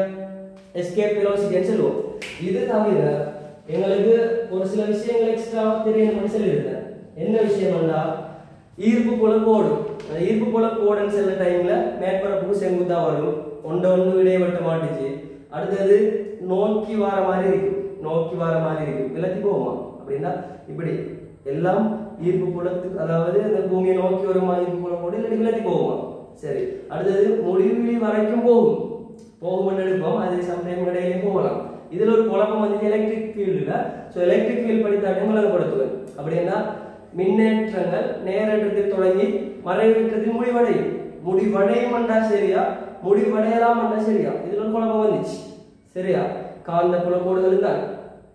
எஸ்கேப் வெலோசிட்டின்னு சொல்லுவோம். இது தவிர எங்களுக்கு ஒரு சில விஷயங்கள் எக்ஸ்ட்ரா தெரியணும்னு சொல்லியிருந்தேன். என்ன விஷயம்னா ஈர்ப்பு புல கோடு. ஈர்ப்பு புல கோடுன்னு சில டைம்ல மேற்பரப்புக்கு செங்குத்தா வரும். ஒன்று இடைவெட்ட மாட்டுச்சு. அடுத்தது நோக்கி வர மாதிரி இருக்கும். நோக்கி வர மாதிரி இருக்கும். விலத்தி போகுமா அப்படின்னா இப்படி எல்லாம் ஈர்ப்பு புலத்துக்கு, அதாவது இந்த பூமியை நோக்கி வருமா ஈர்ப்பு புல கோடு, இல்லை விலத்தி போகுமா. சரி, அடுத்தது முடிவிலி வரைக்கும் போகும். போகும் எடுப்போம். அது சம்டைம் இடையிலே போகலாம். இதுல ஒரு குழப்பம் வந்து எலக்ட்ரிக் ஃபீல்டுல. ஸோ எலக்ட்ரிக் ஃபீல்ட் படித்தாட்டம் விளங்கப்படுத்துவேன். அப்படின்னா மின்னேற்றங்கள் நேரேற்றத்தில் தொடங்கி மறைவேற்றத்தில் முடிவடையும். முடிவடையும் என்றா சரியா, முடிவடையலாம் என்றா சரியா? இதுல ஒரு குழப்பம் வந்துச்சு. சரியா? காந்த புலக்கோடுகள் தான்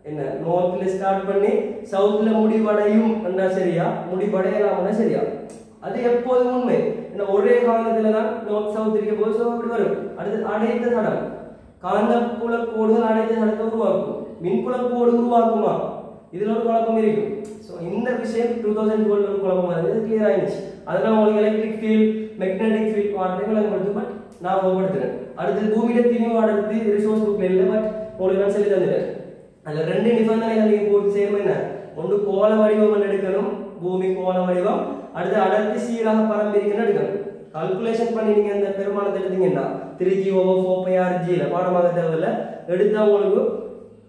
என்ன, நோர்த்ல ஸ்டார்ட் பண்ணி சவுத்ல முடிவடையும் என்றா சரியா, முடிவடையலாம் என்றா சரியா? அது எப்போதும் உண்மை. என்ன, ஒரே காந்தத்துல தான் நோர்த் சவுத் இருக்க போது ஸோ அப்படி வரும். அடுத்து அடைத்த தடம். காந்த புலக்கோடுகள் அடைத்த தடத்தை உருவாக்கும். மின்புலக்கோடு உருவாக்குமா? இதுல ஒரு குழப்பம் இருக்கும். ஸோ இந்த விஷயம் 2012 ஒரு குழப்பம் வந்து கிளியர் ஆயிடுச்சு. அதெல்லாம் உங்களுக்கு எலக்ட்ரிக் ஃபீல்ட், மேக்னெட்டிக் ஃபீல்ட் விளங்கப்படுத்து. பட் நான் ஒவ்வொருத்தேன். அடுத்து பூமியில திணிவு அடுத்து ரிசோர்ஸ் புக்ல இல்லை. பட் உங்களுக்கு நான் சொல்லி தந்துடுறேன். அதுல 2 நிபந்தனைகள் நீங்க போட்டு செய்யணும். என்ன, ஒன்று கோள வடிவம் எடுக்கணும், பூமி கோள வடிவம். அடுத்து அடர்த்தி சீராக பரம்பிரிக்கணும் எடுக்கணும். கால்குலேஷன் பண்ணி நீங்க அந்த பெருமானத்தை எடுத்தீங்கன்னா 3G/4πRG பாடமாக தேவையில்லை. எடுத்தா உங்களுக்கு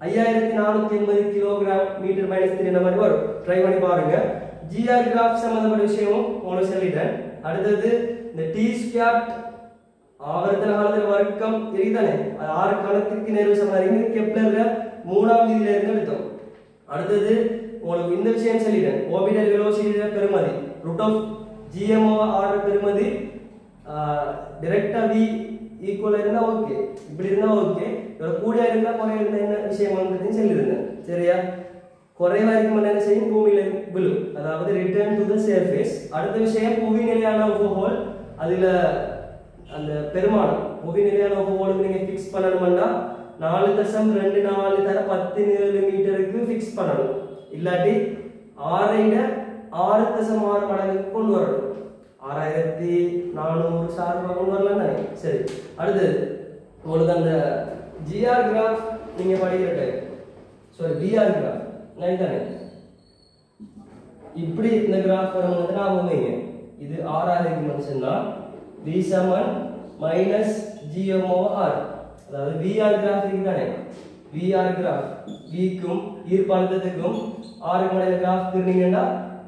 5480 கிலோகிராம் மீட்டர் மைனஸ் 3 மாதிரி வரும். ட்ரை பண்ணி பாருங்க. ஜிஆர் கிராஃப் சம்பந்தப்பட்ட விஷயமும் உங்களுக்கு சொல்லிட்டேன். அடுத்தது இந்த டி ஸ்கொயர் ஆவர்த்தன காலத்தில் வர்க்கம் தெரியுதானே, அது 6 கணத்துக்கு நேர்வு சமம். கெப்லர்ல 3ஆம் விதியில இருந்து எடுத்தோம். அடுத்தது உங்களுக்கு இந்த விஷயம் சொல்லிட்டேன். ஆர்பிட்டல் வெலோசிட்டியோட பெருமதி √GMOR பெருமதி டைரக்டா v ஈக்குவல் இருந்தா ஓகே, இப்படி இருந்தா ஓகே. இதோட கூடிய இருந்தா குறைய இருந்தா என்ன விஷயம் வந்துன்னு சொல்லியிருந்தேன். சரியா? குறைவா இருக்கும் என்ன செய்யும்? பூமியில விழும், அதாவது ரிட்டர்ன் டு தி சர்ஃபேஸ். அடுத்த விஷயம் புவி நிலையான உபகோள். அதுல அந்த பெருமானம் புவி நிலையான உபகோளுக்கு நீங்க ஃபிக்ஸ் பண்ணணும்னா 4.24 தர 17 மீட்டருக்கு ஃபிக்ஸ் பண்ணணும். இல்லாட்டி 6.6 மடங்குக்கு கொண்டு வரணும். 6400 சார்பாக கொண்டு வரலாம் தானே. சரி, அடுத்தது உங்களுக்கு அந்த ஜிஆர் கிராஃப் நீங்க படிக்கிற டைம், சாரி பிஆர் கிராஃப் தானே. இப்படி இந்த கிராஃப் வரும்போது நான் உண்மைங்க இது ஆறாக இருக்குன்னு சொன்னா v சமன் -GMOR. அதாவது விஆர் கிராஃப் இருக்கு தானே. விஆர் கிராஃப் விக்கும் ஈர்ப்பாளத்துக்கும் ஆருக்கு இடையில கிராஃப் திருநீங்கன்னா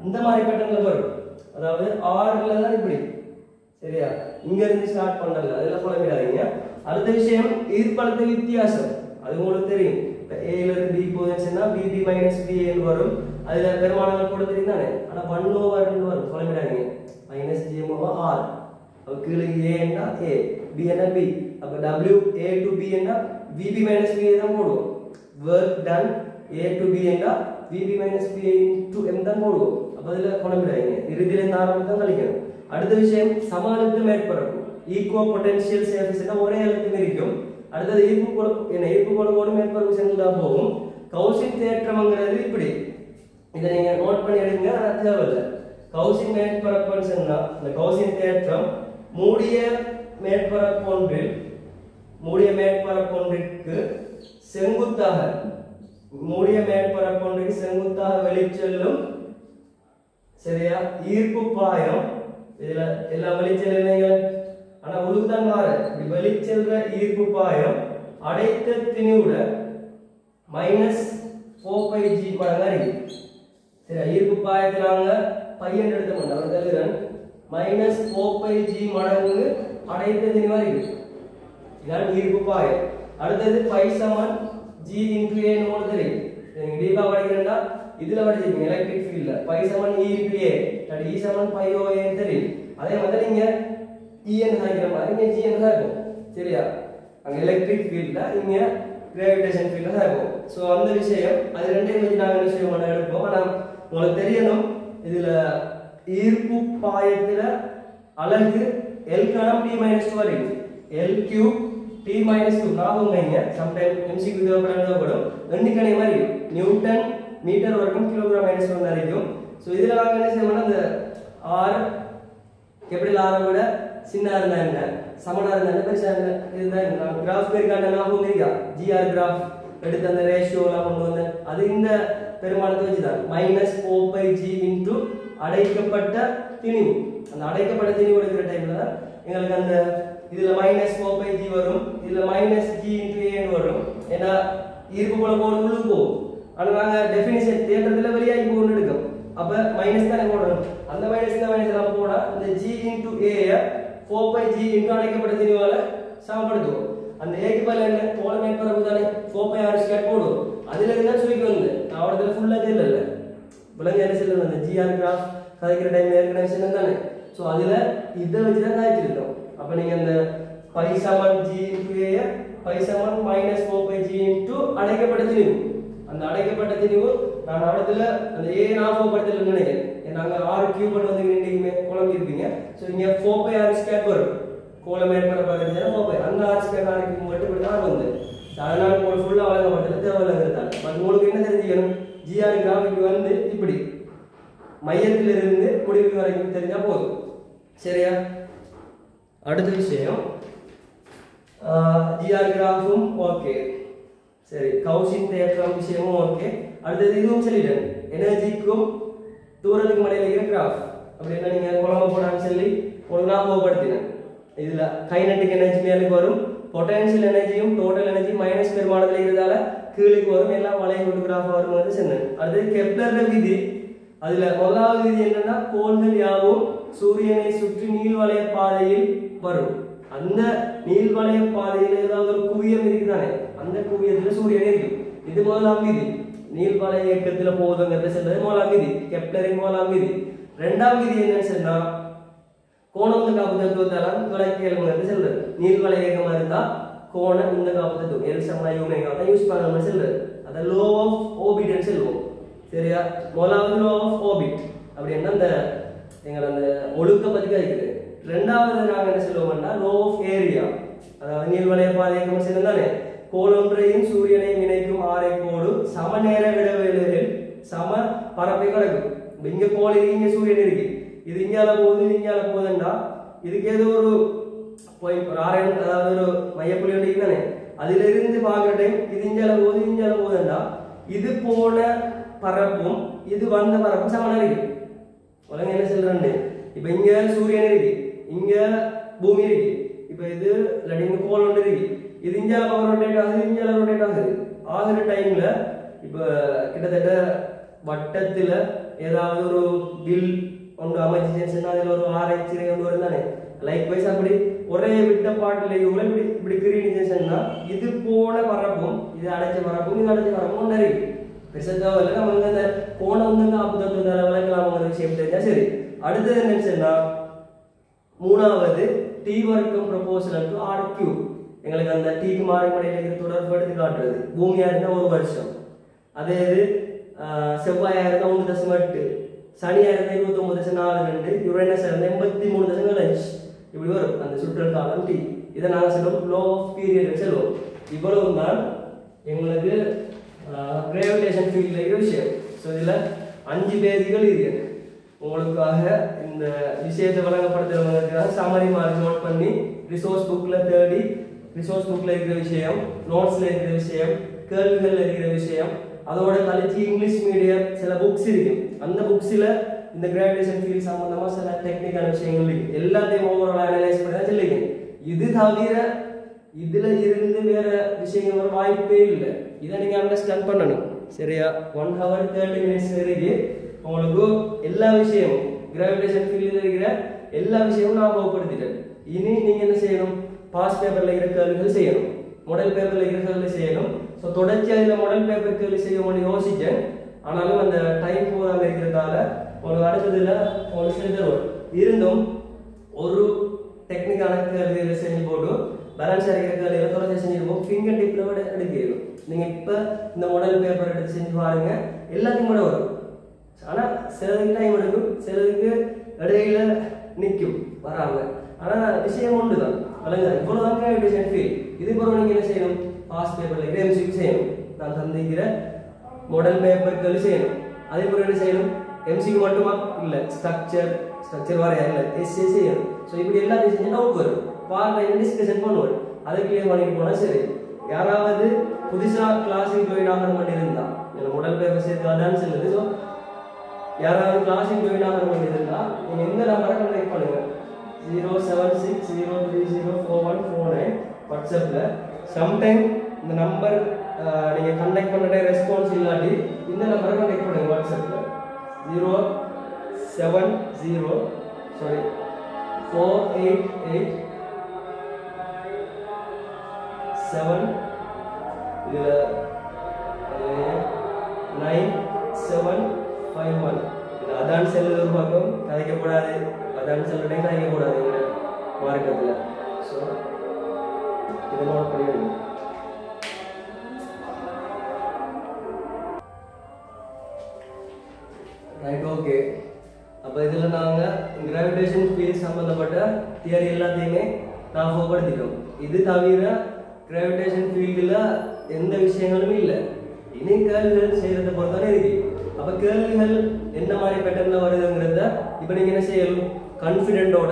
இந்த மாதிரி பேட்டர்ன்ல வரும். அதாவது ஆறுல தான் இப்படி. சரியா? இங்க இருந்து ஸ்டார்ட் பண்ணல, அதெல்லாம் குழம்பிடாதீங்க. அடுத்த விஷயம் ஈர்ப்பாளத்து வித்தியாசம். அது உங்களுக்கு தெரியும். இப்போ ஏல இருந்து பி போச்சுன்னா பிபி மைனஸ் பிஏன்னு வரும். அதுல பெருமானங்கள் கூட தெரியும் தானே. ஆனா 1/2 வரும், குழம்பிடாதீங்க. -GMOR. அப்போ கீழே ஏன்னா ஏ, பி என்ன பி. அப்போ WA to B என்ன VB minus VA தான் போடுவோம். Work done A to B என்ன VB minus VA into M தான் போடுவோம். அப்போ அதில் குழம்பிடாதீங்க. இறுதியில் இந்த ஆரம்பத்தை தான் கழிக்கணும். அடுத்த விஷயம் சம அழுத்த மேற்பரப்பு. ஈக்குவோ பொட்டன்ஷியல் சர்ஃபேஸ்னா ஒரே இடத்துல இருக்கும். அடுத்தது ஈர்ப்பு கோலோட மேற்பரப்பு செங்குத்தா போகும். கவுசின் தேற்றம்ங்கிறது இப்படி. இதை நீங்க நோட் பண்ணி எடுங்க. அது தேவையில்லை. கவுசின் மேற்பரப்புன்னு சொன்னா இந்த கவுசின் தேற்றம் மூடிய மேற்பரப்பொன்றிற்கு செங்குத்தாக வெளிச்செல்லும் சரியா ஈர்ப்பு பாயம். இதுல எல்லா வெளிச்செல்லுவீங்க. ஆனா உழுதான் மாற இப்படி வெளிச்செல்ற ஈர்ப்பு பாயம் அடைத்த திணிவுட -4πg மடங்கா இருக்கு. சரி, ஈர்ப்பு பாயத்தை நாங்க பையன் எடுத்த மாட்டோம். அவர் எழுதுறேன் -4πg மடங்கு அடைத்த திணிவா இருக்கு. இதான் ஈர்ப்பு பாயம். அடுத்தது π = g × a ன்னு தெரியும். நீங்க டீபா படிக்கிறேன்னா இதுல படிச்சிருக்கீங்க எலக்ட்ரிக் ஃபீல்ட்ல π = e × a that e = π/a ன்னு தெரியும். அதே மாதிரி நீங்க e ன்னு ஹைக்கிற மாதிரி இங்க g ன்னு ஹைக்கும். சரியா? அங்க எலக்ட்ரிக் ஃபீல்ட்ல இங்க கிராவிடேஷன் ஃபீல்ட்ல ஹைக்கும். சோ அந்த விஷயம் அது ரெண்டையும் வச்சு நாங்க விஷயம் பண்ண எடுப்போம். ஆனா உங்களுக்கு தெரியணும் இதுல ஈர்ப்பு பாயத்துல அலகு L கணம் T - 2 வரைக்கும் L3 T - 2 ஞாபகம் வைங்க. சம்டைம் MCQ தேவைப்படும். எண்ணிக்கணி மாதிரி நியூட்டன் மீட்டர் வரைக்கும் கிலோகிராம் -1 வரைக்கும். சோ இதுல நாங்க என்ன செய்வோம்னா அந்த r கேபிடல் r விட சின்ன இருந்தா என்ன சமனா இருந்தா என்ன பெருசா இருந்தா இதுதான் நான் கிராஃப் பேர்காட்ட ஞாபகம் இருக்கா? GR கிராஃப் எடுத்து அந்த ரேஷியோலாம் கொண்டு வந்தேன். அது இந்த பெருமானத்தை வச்சுதான் -4πg × அடைக்கப்பட்ட திணிவு. அந்த அடைக்கப்பட்ட திணிவு எடுக்கிற டைம்ல தான் எங்களுக்கு அந்த இதுல -4πg வரும். இதுல -g × a வரும். ஏன்னா ஈர்ப்பு கோல கோடு உள்ளுக்கு போகும். ஆனா நாங்க டெஃபினிஷன் தேற்றத்துல வெளியாகி போகணும் எடுக்கும். அப்ப மைனஸ் தானே போடணும். அந்த மைனஸ் எல்லாம் போனா இந்த g × a 4πg × அடைக்கப்பட்ட திணிவால சமப்படுத்துவோம். அந்த a க்கு பதிலா என்ன கோல மேற்பரப்பு தானே 4πr² போடுவோம். அதுல இருந்தா சுருக்கி வந்து நான் அவடத்துல ஃபுல்லா தெரியல. விலங்கு என்ன சொல்லுங்க அந்த GR கிராஃப் கதைக்கிற டைம்ல ஏற்கனவே சொன்னது தானே. சோ அதுல இதை வச்சு தான் காய்ச்சிருக்கோம். அப்ப நீங்க அந்த π = g × a π = -4πg × அடைக்கப்பட்ட திணிவு. அந்த அடைக்கப்பட்ட திணிவு நான் அவடத்துல அந்த a ஞாபகப்படுத்தல நினைக்கிறேன். நாங்க r³ பண்ணி வந்து நீங்க குழம்பி இருப்பீங்க. சோ இங்க 4πr² வரும். கோல மேற்பரப்பு இருந்தா 4π அந்த r² நாளைக்கு மட்டும் இப்படி தான் வந்து அதனால கோல ஃபுல்லா வழங்கப்பட்டது தேவையில்லைங்கிறதால. பட் உங்களுக்கு என்ன தெரிஞ்சுக்கணும் GR கிராஃபிக் வந்து இப்படி மையத்திலிருந்து முடிவு வரைக்கும் தெரிஞ்சா போதும். சரியா? அடுத்த விஷயம் GR கிராஃபும் ஓகே. சரி, கவுசின் தேற்றம் விஷயமும் ஓகே. அடுத்தது இதுவும் சொல்லிட்டேன் எனர்ஜிக்கும் தூரத்துக்கு இடையில இருக்கிற கிராஃப். அப்படி என்ன நீங்க குழம்பு போடான்னு சொல்லி உங்களுக்கு ஞாபகப்படுத்தினேன். இதுல கைனடிக் எனர்ஜி மேலுக்கு வரும். பொட்டன்ஷியல் எனர்ஜியும் டோட்டல் எனர்ஜி மைனஸ் பெருமானத்துல இருக்கிறதால கீழுக்கு வரும். எல்லாம் வளைய கொண்டு கிராஃப் வரும் சொன்னேன். அடுத்தது கெப்லர் விதி. அதுல முதலாவது விதி என்னன்னா கோள்கள் யாவும் சூரியனை சுற்றி நீள்வளைய பாதையில் வரும். அந்த நீள்வளைய பாதையில் ஏதாவது ஒரு குவியம் இருக்குதானே அந்த குவியத்துல சூரியன் இருக்கும். இது முதலாம் விதி. நீள்வளைய இயக்கத்துல போகுதுங்கிறத சொல்றது முதலாம் விதி, கெப்லரின் முதலாம் விதி. இரண்டாம் விதி என்னன்னு சொன்னா கோண உந்த காப்பு தத்துவத்தால விளக்கியல்ங்கிறது சொல்றது. நீள்வளைய இயக்கமா இருந்தா கோண உந்த காப்பு தத்துவம் L = ω யூஸ் பண்ணணும்னு சொல்றது. அத லோ ஆஃப் ஆர்பிட் சொல்லுவோம். சரியா? முதலாவது லோ ஆஃப் ஆர்பிட் அப்படின்னா அந்த எங்களை அந்த ஒழுக்க பத்தி இருக்குது. ரெண்டாவது நாங்க என்ன சொல்லுவோம்னா லோ ஆஃப் ஏரியா. அதாவது நீள்வளைய பாதைக்கு சொன்னதானே கோளொன்றையும் சூரியனையும் இணைக்கும் ஆரை கோடு சமநேர இடைவெளிகளில் சம பரப்பை கிடக்கும். இங்க கோள் இருக்கு, இங்க சூரியன் இருக்கு. இது இங்கால போகுதுன்னா இதுக்கு ஏதோ ஒரு அதாவது ஒரு மையப்புள்ளி ஒன்று தானே அதுல இருந்து பாக்குற டைம் இது இங்கால போகுதுன்னா இது போன பரப்பும் இது வந்த பரப்பும் சமனா இருக்கு. உலகம் என்ன சொல்றேன்னு இப்ப இங்க சூரியன் இருக்கு, இங்க பூமி இருக்கு. இப்ப இது இங்க கோள் ஒன்று இருக்கு. இது இந்தியால பக்கம் ரொட்டேட் ஆகுது, இந்தியால ரொட்டேட் ஆகுது. ஆகிற டைம்ல இப்ப கிட்டத்தட்ட வட்டத்துல ஏதாவது ஒரு வில் ஒன்று அமைச்சுன்னா அதுல ஒரு ஆராய்ச்சி ஒன்று வரும் தானே. லைக் வைஸ் அப்படி ஒரே விட்ட பாட்டுல இப்படி இப்படி கிரீனிச்சேஷன்னா இது போன பரப்பும் இது அடைச்ச பரப்பும் இது அடைச்ச பரப்பும் நிறைய பெருசா இல்லை. நம்ம அந்த கோணம் வந்து 40 விளக்கலாம் விஷயம் தெரிஞ்சா சரி. அடுத்தது என்னன்னு சொன்னா மூணாவது T வர்க்கம் ப்ரொபோஷனல் டு R3. எங்களுக்கு அந்த Tக்கு மாறிமடையில இருக்கிற தொடர்பு எடுத்து காட்டுறது. பூமியா இருந்தா 1 வருஷம், அதே இது செவ்வாயா இருந்தா 1.8, சனியா இருந்தா 29.42, யுரேனஸ் இருந்தா 83.5. இப்படி வரும் அந்த சுற்றல் காலம் T. இதை நாங்கள் சொல்லுவோம் லோ ஆஃப் பீரியட் சொல்லுவோம். இவ்வளவு தான் எங்களுக்கு கிராவிடேஷன் ஃபீல்டில் இருக்கிற விஷயம். ஸோ இதில் 5 பேஜுகள் இருக்கு. உங்களுக்காக இந்த விஷயத்தை வழங்கப்படுத்துறவங்களுக்காக சமரி மாதிரி நோட் பண்ணி ரிசோர்ஸ் புக்கில் தேடி ரிசோர்ஸ் புக்கில் இருக்கிற விஷயம், நோட்ஸில் இருக்கிற விஷயம், கேள்விகளில் இருக்கிற விஷயம், அதோட கழிச்சு இங்கிலீஷ் மீடியம் சில புக்ஸ் இருக்கு. அந்த புக்ஸில் இந்த கிராவிடேஷன் ஃபீல்ட் சம்பந்தமாக சில டெக்னிக்கான விஷயங்கள் இருக்கு. எல்லாத்தையும் ஓவரால் அனலைஸ் பண்ணி தான் சொல்லிங்க. இது தவிர இதுல இருந்து வேற விஷயங்கள் வர வாய்ப்பே இல்லை. இதை நீங்க அண்டர்ஸ்டாண்ட் பண்ணணும். சரியா? 1 hour 30 minutes வரைக்கும் உங்களுக்கு எல்லா விஷயமும் கிராவிடேஷன் ஃபீல்டில் இருக்கிற எல்லா விஷயமும் நான் வகுப்படுத்திட்டேன். இனி நீங்க என்ன செய்யணும்? பாஸ் பேப்பர்ல இருக்கிற கேள்விகள் செய்யணும், மாடல் பேப்பர்ல இருக்கிற கேள்வி செய்யணும். ஸோ தொடர்ச்சி அதில் மாடல் பேப்பர் கேள்வி செய்யணும்னு யோசிச்சேன். ஆனாலும் அந்த டைம் போகாம இருக்கிறதால உங்களுக்கு அடுத்ததுல உங்களுக்கு செஞ்சு தருவோம். இருந்தும் ஒரு டெக்னிக்கான கேள்விகளை செஞ்சு போட்டு பேலன்ஸ் அடிக்கிற கேள்விகளை தொடர்ச்சி செஞ்சிருப்போம். ஃபிங்கர் டிப்ல விட எடுக்கிறோம். நீங்க இப்ப இந்த மாடல் பேப்பர் எடுத்து செஞ்சு பாருங்க, எல்லாத்தையும் கூட வரும். ஆனா சிலதுக்கு டைம் எடுக்கும், சிலதுக்கு இடையில நிற்கும் வராங்க. ஆனா விஷயம் ஒன்று தான். இவ்வளவுதான் கிராவிடேஷன் ஃபீல்ட். இது பிறகு நீங்க என்ன செய்யணும்? பாஸ் பேப்பர்ல எம்சிக்கு செய்யணும். நான் தந்திக்கிற மாடல் பேப்பர்கள் செய்யணும். அதே போல என்ன செய்யணும்? எம்சிக்கு மட்டுமா இல்ல, ஸ்ட்ரக்சர் வரையா இல்ல, எஸ்ஏ செய்யணும். ஸோ இப்படி எல்லாத்தையும் செஞ்சு டவுட் வரும். பார்வையில் டிஸ்கஷன் பண்ணுவோம். அதை கிளியர் பண்ணிட்டு போனா சரி. யாராவது புதுசா கிளாஸுக்கு ஜாயின் ஆகணும் பண்ணியிருந்தா, மாடல் பேப்பர் சேர்த்து அதான் சொல்லுது. ஸோ யாராவது கிளாஸுக்கு ஜாயின் ஆகணும் பண்ணியிருந்தா நீங்க எந்த நம்பரை கனெக்ட் பண்ணுங்க. 07603041449 வாட்ஸ்அப்ல. சம்டைம் இந்த நம்பர் நீங்க கனெக்ட் பண்ண ரெஸ்பான்ஸ் இல்லாட்டி இந்த நம்பரை கனெக்ட் பண்ணுங்க வாட்ஸ்அப்ல. 488 இதுல 9751. இது அதான் செல் ஒரு பக்கம் கதைக்கப்படாது, அதான் செல்லுடைய கதைக்கப்படாது மார்க்கத்துல. ஸோ இதை நோட் பண்ணிடுங்க. Right, okay. அப்போ இதில் நாங்கள் கிராவிடேஷன் ஃபீல்ட் சம்மந்தப்பட்ட தியரி எல்லாத்தையுமே நான் போகப்படுத்திட்டோம். இது தவிர கிராவிடேஷன் ஃபீல்டில் எந்த விஷயங்களும் இல்லை. இனி கேள்விகள் செய்கிறத பொறுத்தானே இருக்கு. அப்போ கேள்விகள் என்ன மாதிரி பேட்டர்னில் வருதுங்கிறத இப்போ நீங்கள் என்ன செய்யணும்? கான்ஃபிடென்ட்டோட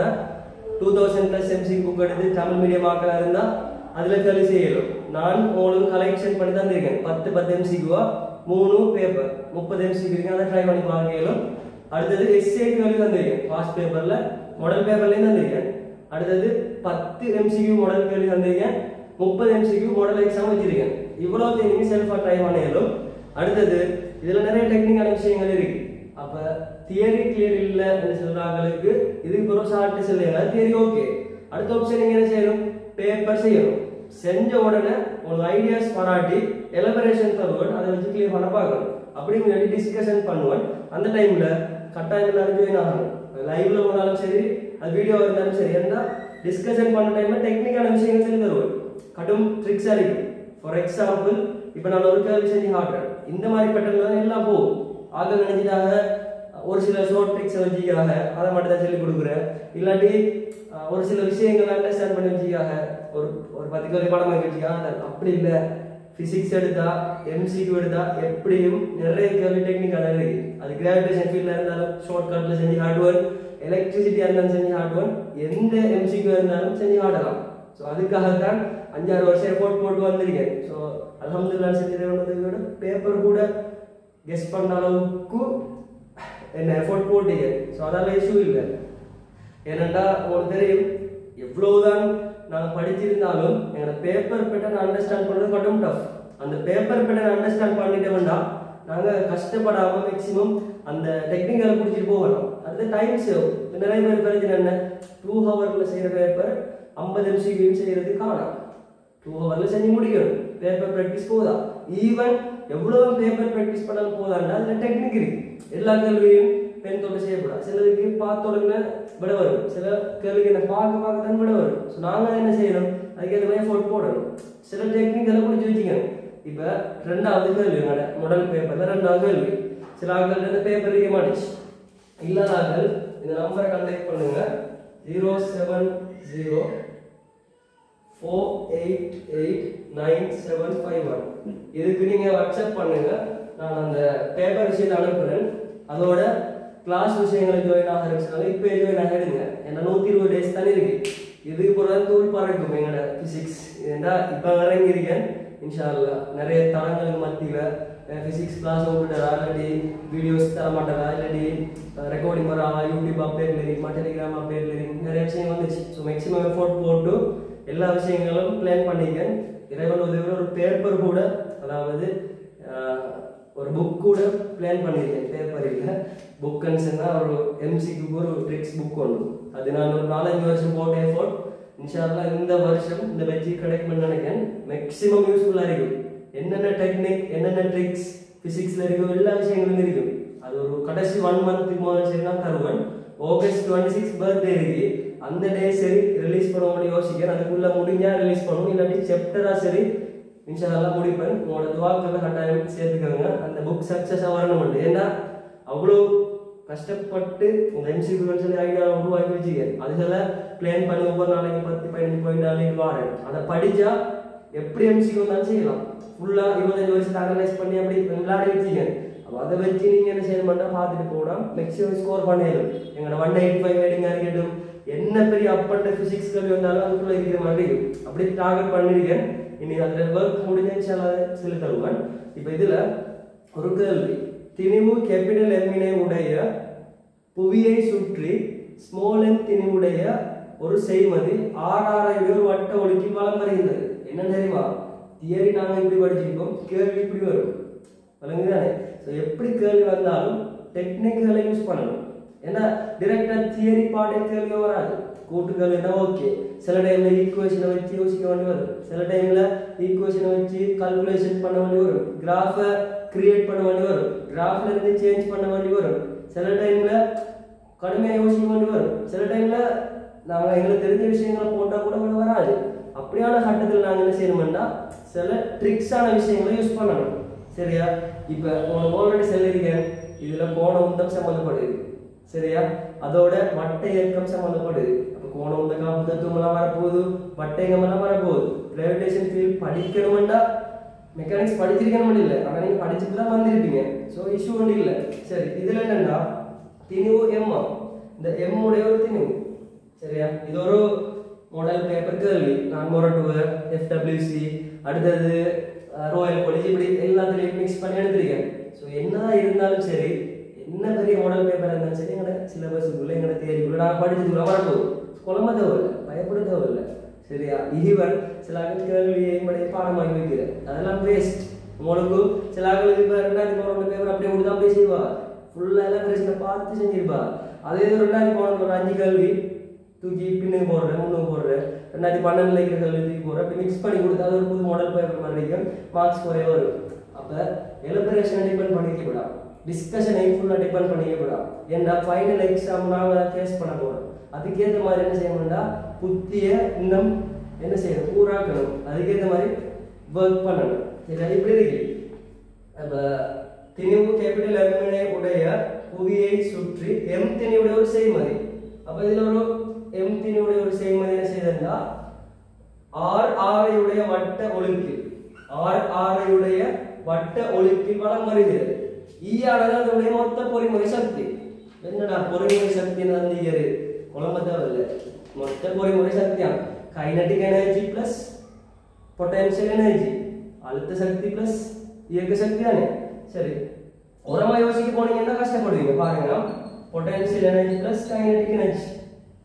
2000+ எம்சி புக் எடுத்து தமிழ் மீடியம் ஆக்கலாக இருந்தால் அதில் கேள்வி செய்யணும். நான் உங்களுக்கு கலெக்ஷன் பண்ணி தான் இருக்கேன். 10 எம்சிக்குவா 3 பேப்பர் 30 எம்சிக்கு இருக்கு. அதை ட்ரை பண்ணி பார்க்கலும். அடுத்தது எஸ்ஏ கேள்வி தந்திருக்கேன். பாஸ் பேப்பர்ல மாடல் பேப்பர்லேயும் தந்திருக்கேன். அடுத்தது 10 எம்சிக்கு மாடல் கேள்வி தந்திருக்கேன். 30 எம்சிக்கு மாடல் எக்ஸாம் வச்சிருக்கேன். இவ்வளவு நீங்க செல்ஃபா ட்ரை பண்ணலும். அடுத்தது இதுல நிறைய டெக்னிக்கான விஷயங்கள் இருக்கு. அப்ப தியரி கிளியர் இல்ல என்று சொல்றாங்களுக்கு இதுக்கு ஒரு ஷார்ட் சொல்லுங்க. Theory okay. அடுத்த ஆப்ஷன் நீங்க என்ன செய்யணும்? பேப்பர் செய்யணும். செஞ்ச உடனே ஒரு ஐடியாஸ் பாராட்டி எலபரேஷன் தருவன், அதை வச்சு கிளியர் பண்ண பார்க்கணும். அப்படி முன்னாடி டிஸ்கஷன் பண்ணுவேன். அந்த டைம்ல கட்டாயம் எல்லாரும் ஜாயின் ஆகணும். லைவ்ல போனாலும் சரி, அது வீடியோ இருந்தாலும் சரி. ஏன்னா டிஸ்கஷன் பண்ண டைம்ல டெக்னிக்கான விஷயங்கள் சொல்லி தருவேன். கடும் ட்ரிக்ஸா இருக்கு. ஃபார் எக்ஸாம்பிள் இப்போ நான் ஒரு கேள்வி செஞ்சு காட்டுறேன். இந்த மாதிரி பேட்டர்ன்ல தான் எல்லாம் போகும். ஆக நினைச்சிட்டாங்க ஒரு சில ஷார்ட் ட்ரிக்ஸை வச்சுக்காக அதை மட்டும் தான் சொல்லி கொடுக்குறேன். இல்லாட்டி ஒரு சில விஷயங்களை அண்டர்ஸ்டாண்ட் பண்ணி வச்சுக்காக ஒரு 10 கேள்வி படம் வாங்கி வச்சுக்காங்க. அப்படி இல்லை. பிசிக்ஸ் எடுத்தா எம்சிக்கு எடுத்தா எப்படியும் நிறைய கேள்வி டெக்னிக்கான இருக்கு. அது கிராவிடேஷன் ஃபீல்ட்ல இருந்தாலும் ஷார்ட் கட்ல செஞ்சு காட்டுவேன். எலக்ட்ரிசிட்டியா இருந்தாலும் செஞ்சு காட்டுவேன். எந்த எம்சிக்கு இருந்தாலும் செஞ்சு காட்டலாம். ஸோ அதுக்காகத்தான் 5-6 வருஷம் எஃபோர்ட் போட்டு வந்திருக்கேன். ஸோ அல்ஹம்துலில்லாஹ் செஞ்சதை விட பேப்பர் கூட கெஸ் பண்ண அளவுக்கு என்ன எஃபோர்ட் போட்டீங்க. ஸோ அதெல்லாம் இஷ்யூ இல்லை. ஏனெண்டா உங்களுக்கு தெரியும், எவ்வளவுதான் நாங்கள் படிச்சிருந்தாலும் எங்களோட பேப்பர் பேட்டர்ன் அண்டர்ஸ்டாண்ட் பண்ணுறது மட்டும் டஃப். அந்த பேப்பர் பேட்டர்ன் அண்டர்ஸ்டாண்ட் பண்ணிட்டோம்னா நாங்கள் கஷ்டப்படாமல் மேக்ஸிமம் அந்த டெக்னிக்கலை பிடிச்சிட்டு போகலாம். அது டைம் சேவ். நிறைய பேர் பிரச்சனை என்ன, 2 ஹவர்ல செய்கிற பேப்பர் 50 எம்சிக்கு செய்யறது காணாம். 2 ஹவர்ல செஞ்சு முடிக்கணும். பேப்பர் ப்ராக்டிஸ் போதா? ஈவன் எவ்வளவு பேப்பர் ப்ராக்டிஸ் பண்ணாலும் போதாண்டா அதுல டெக்னிக் இருக்கு. எல்லா கேள்வியும் பென் தொட்டு செய்யக்கூடாது. சிலருக்கு பார்த்தோடனே விட வரும், சில கேள்விக்கு என்ன பார்க்க தான் விட வரும். ஸோ நாங்கள் என்ன செய்யணும்? அதுக்கு ஏற்ற மாதிரி எஃபோர்ட் போடணும். சில டெக்னிக் எல்லாம் பிடிச்சி வச்சுக்கணும். இப்போ 2வது கேள்வி மாடல் பேப்பர்ல 2வது கேள்வி. சில ஆட்கள் இந்த பேப்பர் இருக்க மாட்டுச்சு. இல்லாத ஆட்கள் இந்த நம்பரை கான்டாக்ட் பண்ணுங்க. 073 0488971 இதுக்கு நீங்க வாட்ஸ்அப் பண்ணுங்க. நான் அந்த பேப்பர் விஷயத்தை அனுப்புறேன். அதோட கிளாஸ் விஷயங்களை ஜாயின் ஆகிறதுனால இப்போ ஜாயின் ஆகிடுங்க. ஏன்னா 120 டேஸ் தானே இருக்கு. இதுக்கு பிறகு தூள் பறக்கும் எங்களோட பிசிக்ஸ். ஏன்னா இப்போ இறங்கியிருக்கேன். இன்ஷா அல்லாஹ் நிறைய தரங்களுக்கு மத்தியில் ஃபிசிக்ஸ் கிளாஸ் விட்டுறா, இல்லாட்டி வீடியோஸ் தர மாட்டேறா, இல்லாட்டி ரெக்கார்டிங் வரா, யூடியூப் அப்டேட்ல இருக்கு, டெலிகிராம் அப்டேட்ல இருக்கு, நிறைய விஷயம் வந்துச்சு. ஸோ மேக்ஸிமம் எஃபோர்ட் போட்டு எல்லா விஷயங்களும் பிளான் பண்ணிக்கேன். இறைவன் உதவியோட ஒரு பேப்பர் கூட, அதாவது ஒரு புக் கூட பிளான் பண்ணியிருக்கேன். பேப்பர் இல்லை, புக்குன்னு ஒரு எம்சிக்கு ஒரு ட்ரிக்ஸ் புக் ஒன்று. அது நான் ஒரு 4-5 வருஷம் போட்ட எஃபோர்ட். இன்ஷா அல்லாஹ் இந்த வருஷம் இந்த வெஜ்ஜி கிடைக்கும்னு நினைக்கிறேன். மேக்ஸிமம் யூஸ்ஃபுல்லாக இருக்கும். என்னென்ன டெக்னிக், என்னென்ன ட்ரிக்ஸ் ஃபிசிக்ஸில் இருக்கும், எல்லா விஷயங்களும் இருக்கும். அது ஒரு கடைசி 1 மந்த்துக்கு முதல் சரி நான் தருவேன். ஆகஸ்ட் 26 பர்த்டே இருக்கு. அந்த டே சரி ரிலீஸ் பண்ணுவோம்னு யோசிக்கிறேன். அதுக்குள்ளே முடிஞ்சா ரிலீஸ் பண்ணுவோம், இல்லாட்டி சாப்டராக சரி இன்ஷா அல்லாஹ் முடிப்பேன். உங்களோட துவாக்களை கட்டாயம் சேர்த்துக்கோங்க. அந்த புக் சக்ஸஸாக வரணும். ஏன்னா அவ்வளோ கஷ்டப்பட்டு இந்த எம்சிக்யூன்னு சொல்லி ஐடியா உருவாக்கி வச்சுக்க, அதுகளை பிளான் பண்ணி ஒவ்வொரு நாளைக்கு 10-15 பாயிண்ட் நாளைக்கு வாரேன். அதை படித்தா எப்படி எம்சிக்யூ இருந்தாலும் செய்யலாம். ஃபுல்லாக 25 வருஷத்தை அனலைஸ் பண்ணி அப்படி விளையாடி வச்சுக்க. அப்போ அதை வச்சு நீங்கள் என்ன செய்யணும்னா பார்த்துட்டு போனால் மேக்ஸிமம் ஸ்கோர் பண்ணிடலாம். எங்களோட 185 ஹெடிங்காக இருக்கட்டும், என்ன பெரிய அப்பண்ட ஃபிசிக்ஸ் கல்வி வந்தாலும் அதுக்குள்ளே இருக்கிற மாதிரி அப்படி டார்கெட் பண்ணியிருக்கேன். இனி அதில் ஒர்க் முடிஞ்சு சொல்லி தருவேன். இப்போ இதில் ஒரு கேள்வி, திணிவு கேபிட்டல் எம்மினை உடைய புவியை சுற்றி ஸ்மால் எம் திணிவுடைய ஒரு செய்மதி ஆறாரையுடைய ஒரு வட்ட ஒழுக்கில் வலம் வருகின்றது. என்ன தெரியுமா? தியரி நாங்கள் இப்படி படிச்சிருக்கோம், கேள்வி இப்படி வரும். விளங்குதானே? ஸோ எப்படி கேள்வி வந்தாலும் டெக்னிக்குகளை யூஸ் பண்ணணும். ஏன்னா டிரெக்டாக தியரி பாடே கேள்வி வராது. கூட்டுக்கல்வினா ஓகே, சில டைம்ல ஈக்குவேஷனை வச்சு யோசிக்க வேண்டி வரும், சில டைம்ல ஈக்குவேஷனை வச்சு கால்குலேஷன் பண்ண வேண்டி வரும், கிராஃபை கிரியேட் பண்ண வேண்டி வரும், கிராஃப்ல இருந்து சேஞ்ச் பண்ண வேண்டி வரும், சில டைம்ல கடுமையாக யோசிக்க வேண்டி வரும், சில டைம்ல நாங்கள் எங்களுக்கு தெரிஞ்ச விஷயங்களை போட்டால் கூட வராது. அப்படியான கட்டத்தில் நாங்கள் என்ன செய்யணும்னா சில ட்ரிக்ஸான விஷயங்களை யூஸ் பண்ணணும். சரியா? இப்போ உங்களுக்கு ஆல்ரெடி சொல்லியிருக்கேன், இதில் கோண உந்தம் சம்மந்தப்படுது. சரியா? அதோட வட்ட இயக்கம் சம்மந்தப்படுது. அப்போ கோண உந்த காப்பு தத்துவமெல்லாம் வரப்போகுது, வட்ட இயக்கமெல்லாம் வரப்போகுது. கிராவிடேஷன் ஃபீல்ட் படிக்கணும்னா மெக்கானிக்ஸ் படிச்சிருக்கணும் இல்லை, ஆனால் நீங்கள் படிச்சுட்டு தான் வந்திருப்பீங்க. ஸோ இஷ்யூ ஒன்றும் இல்லை. சரி, இதில் என்னென்னா திணிவு எம்மா, இந்த எம்முடைய ஒரு திணிவு. சரியா? இது ஒரு மாடல் பேப்பர் கேள்வி. நான் மொரட்டுவ FWC அடுத்தது ராயல் காலேஜ் இப்படி எல்லாத்துலேயும் மிக்ஸ் பண்ணி எடுத்திருக்கேன். ஸோ என்ன இருந்தாலும் சரி, என்ன பெரிய மாடல் பேப்பர் இருந்தாலும் சரி, எங்களோட சிலபஸுக்குள்ளே எங்களோட தேரிக்குள்ளே நான் படிச்சதுக்குள்ள வரப்போகுது. குழம்ப தேவையில்லை, பயப்பட தேவையில்லை. சரியா? ஈவன் சில கேள்வியை பாடமாக்கி வைக்கிறேன், அதெல்லாம் வேஸ்ட். உங்களுக்கு சில ஆக்களுக்கு இப்போ 2000 பேப்பர் அப்படியே கொடுத்தா அப்படியே செய்வா, ஃபுல்லாக எல்லாம் பிரச்சனை பார்த்து செஞ்சிருப்பா. அதே 2000 ஒரு 5 கேள்வி தூக்கி பின்னுக்கு போடுறேன், முன்னுக்கு போடுறேன், 2012 இருக்கிற கேள்வி தூக்கி போடுறேன், அப்படி மிக்ஸ் பண்ணி கொடுத்தா அது ஒரு புது மாடல் பேப்பர் மாதிரி மார்க்ஸ் குறைய வரும். அப்போ எலிபரேஷனை டிபெண்ட் பண்ணிக்கப்படா, டிஸ்கஷனை ஃபுல்லாக டிபெண்ட் பண்ணிக்கப்படா. ஏன்னா ஃபைனல் எக்ஸாம் நாங்கள் ஃபேஸ் பண்ண போகிறோம். அதுக்கேற்ற மாதிரி என்ன செய்யணும்னா புத்தியை இன்னும் என்ன செய்யணும், ஊராக்கணும். அதுக்கேற்ற மாதிரி ஒர்க் பண்ணணும். சரி, இப்படி இருக்கு. அப்போ திணிவு கேபிட்டல் எம்மினை உடைய புவியை சுற்றி எம் திணிவுடைய ஒரு செய்மதி. அப்போ இதில் ஒரு எம் திணிவுடைய ஒரு செய்மதி என்ன செய்யுதுன்னா ஆரையுடைய வட்ட ஒழுக்கில், ஆரையுடைய வட்ட ஒழுக்கில் வலம் வருகிறது. ஈயானது அதனுடைய மொத்த பொறிமுறை சக்தி. என்னடா பொறிமுறை சக்தி நந்தியரு குழம்பத்தவில்லை, மொத்த பொறிமுறை சக்தியா kinetic energy plus potential energy, அழுத்த சக்தி பிளஸ் இயக்க சக்தி தானே. சரி, உரமா யோசிக்க போனீங்கன்னா கஷ்டப்படுவீங்க. பாருங்க, potential energy plus kinetic energy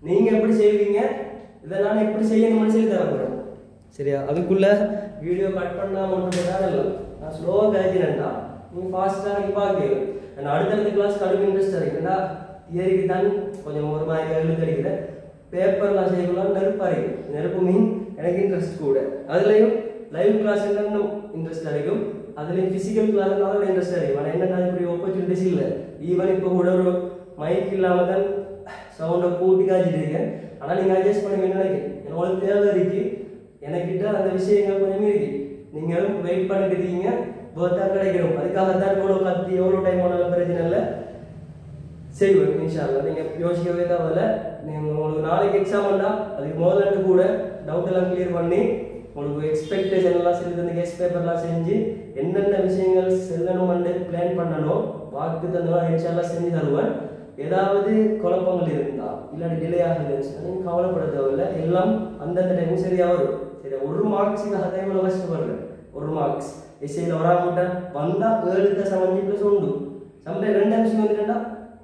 நீங்க எப்படி செய்வீங்க, இதை நான் எப்படி செய்யணும்னு சொல்லி தரப்படுறேன். சரியா? அதுக்குள்ள வீடியோ கட் பண்ணாம ஒன்று இல்லை, நான் ஸ்லோவாக கழிக்கிறேன்டா, நீங்கள் ஃபாஸ்ட்டாக நீங்கள் பார்க்கல. நான் அடுத்தடுத்த கிளாஸ் கடுமை இன்ட்ரெஸ்ட் இருக்குண்டா, தியரிக்கு தான் கொஞ்சம் ஒரு மாதிரி எழுத்து அடிக்கிறேன். பேப்பர்லாம் செய்யலாம் நெருப்பாக இருக்கும். நெருப்பு மீன் எனக்கு இன்ட்ரெஸ்ட் கூட. அதுலேயும் லைவ் கிளாஸ் இன்னும் இன்ட்ரெஸ்ட் அடிக்கும், அதுலேயும் ஃபிசிக்கல் கிளாஸ் அதோட இன்ட்ரெஸ்ட் அடிக்கும். ஆனால் என்னென்ன இப்படி ஆப்பர்ச்சுனிட்டிஸ் இல்லை. ஈவன் இப்போ கூட ஒரு மைக் இல்லாமல் தான் சவுண்டை கூட்டி காய்ச்சிட்டு இருக்கேன். ஆனால் நீங்கள் அட்ஜஸ்ட் பண்ணி நினைக்கிறேன், எனக்கு தேவை இருக்கு, எனக்கிட்ட அந்த விஷயங்கள் கொஞ்சமே இருக்கு. நீங்களும் வெயிட் பண்ணிட்டு இருக்கீங்க, பர்த்தாக கிடைக்கணும். அதுக்காகத்தான் எவ்வளோ கத்தி எவ்வளோ டைம் ஆனாலும் பிரச்சனை இல்லை. செய்வேன் இன்ஷால்லா. நீங்கள் யோசிக்கவே தேவையில்ல. நீங்கள் உங்களுக்கு நாளைக்கு எக்ஸாம் வந்தால் அதுக்கு முதல்ல கூட டவுட் எல்லாம் கிளியர் பண்ணி உங்களுக்கு எக்ஸ்பெக்டேஷன் எல்லாம் செஞ்சு தந்து கெஸ்ட் பேப்பர்லாம் செஞ்சு என்னென்ன விஷயங்கள் செல்லணும்னு பிளான் பண்ணணும் வாக்கு தந்தெல்லாம் இன்ஷால்லா செஞ்சு தருவேன். ஏதாவது குழப்பங்கள் இருந்தா இல்லாட்டி டிலே ஆகுதுன்னு நீங்கள் கவலைப்பட தேவையில்லை. எல்லாம் அந்தந்த டைமும் சரியாக வரும். சரி, ஒரு மார்க்ஸுக்காக தான் இவ்வளோ கஷ்டப்படுறேன். ஒரு மார்க்ஸ் எஸ்ஐயில் வராமட்ட வந்தால் 7.5+1 சம்டைம் 2 நிமிஷம் வந்துட்டா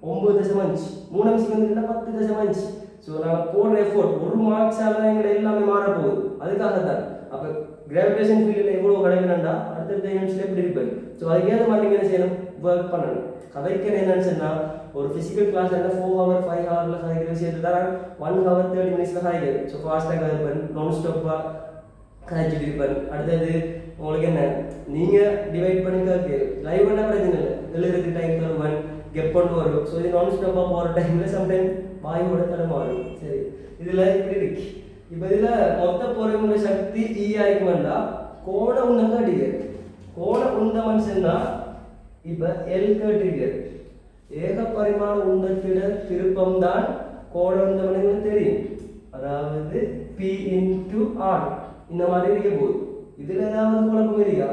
9.5 3 நிமிஷம் வந்துட்டா 10.5. ஸோ நாங்கள் போடுற எஃபோர்ட் ஒரு மார்க்ஸால எங்களை எல்லாமே மாறப்போகுது. அதுக்காக தான் அப்போ கிராவிடேஷன் ஃபீல்டில் எவ்வளோ கிடைக்கணும்டா அடுத்தடுத்த யூனிட்ஸில் எப்படி இருப்பேன். ஸோ அதுக்கேற்ற மாதிரி நீங்கள் என்ன செய்யணும், ஒர்க் பண்ணணும். கதைக்கிற என்னன்னு சொன்னால் ஒரு ஃபிசிக்கல் கிளாஸ் 4 hour 5 hourல கதைக்கிற விஷயத்தை தான் 1 hour 30 minutesல கதைக்கிறது. ஸோ ஃபாஸ்ட்டாக கதைப்பேன், நான் ஸ்டாப்பாக கதைச்சிட்டு இருப்பேன். அடுத்தது உங்களுக்கு என்ன நீங்கள் டிவைட் பண்ணி கேட்கு லைவ் பண்ண பிரச்சனை இல்லை, எழுதுறதுக்கு டைம் தருவேன், கெப் கொண்டு வரும். ஸோ இது நான் ஸ்டாப்பாக போகிற டைமில் சம்டைம் வாயோட தடமாறும். சரி, இதில் இப்படி இருக்கு. இப்போ இதில் மொத்த பொறிமுறை சக்தி ஈ ஆகிக்குமெண்டா கோண உந்தம் காட்டிக்கிறது. கோண உந்தம் சொன்னால் இப்போ எல் கேட்டிருக்கிறது. ஏக பரிமாண உந்தத்திட திருப்பம் தான் கோண உந்தம் தெரியும். அதாவது பி இன்டு ஆர் இந்த மாதிரி இருக்க போகுது. இதில் ஏதாவது குழப்பம் இருக்கா?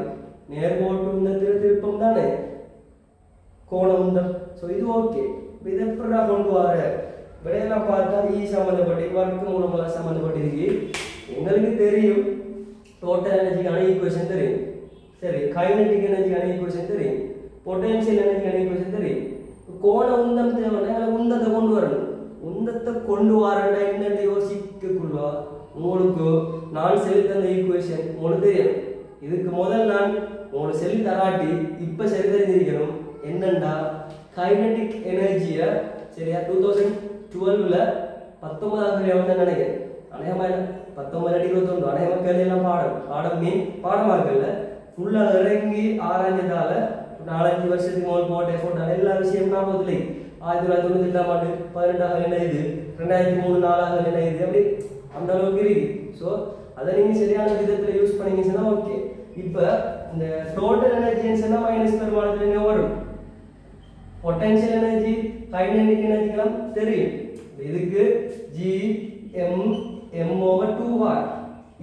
நேர்கோட்டு உந்தத்திட திருப்பம் தானே கோண உந்தம். ஸோ இது ஓகே. இதை எப்படி கொண்டு வர விடையெல்லாம் பார்த்தா ஈ சம்மந்தப்பட்டு வர்க்க மூலமாக சம்மந்தப்பட்டிருக்கு. எங்களுக்கு தெரியும் டோட்டல் எனர்ஜிக்கான ஈக்குவேஷன் தெரியும். சரி, கைனடிக் எனர்ஜிக்கான ஈக்குவேஷன் தெரியும், பொட்டன்ஷியல் எனர்ஜிக்கான ஈக்குவேஷன் தெரியும். கோண உந்தம் தேவைன்னா எங்களுக்கு உந்தத்தை கொண்டு வரணும். உந்தத்தை கொண்டு வரண்டா என்னென்ன யோசிக்கக்குள்ள உங்களுக்கு நான் சொல்லி தந்த ஈக்குவேஷன் உங்களுக்கு தெரியும். இதுக்கு முதல் நான் உங்களுக்கு சொல்லி தராட்டி இப்போ சரி தெரிஞ்சிருக்கணும் என்னண்டா கைனடிக் எனர்ஜியை சரியா 2012ல் 19ஆவது வந்து நினைக்கிறேன். அநேகமாக 19-21 அநேகமாக கேள்வியெல்லாம் பாடம் மீன் பாடமாக இருக்குல்ல ஃபுல்லாக இறங்கி ஆராய்ஞ்சதால 4-5 வருஷத்துக்கு முதல் போட்ட எஃபோர்ட்டான எல்லா விஷயம் நான் போதில்லை. 1998ஆம் ஆண்டு 18ஆக என்ன இது, 2003 4ஆக என்ன இது, அப்படி அந்த அளவுக்கு இருக்கு. ஸோ அதை நீங்கள் சரியான விதத்தில் யூஸ் பண்ணீங்கன்னா ஓகே. இப்போ இந்த டோட்டல் எனர்ஜின்னு சொன்னால் மைனஸ் பெருமானத்தில் என்ன வரும்? பொட்டன்ஷியல் எனர்ஜி கைனடிக் எனர்ஜிக்கெல்லாம் தெரியும். இதுக்கு G M M over 2r,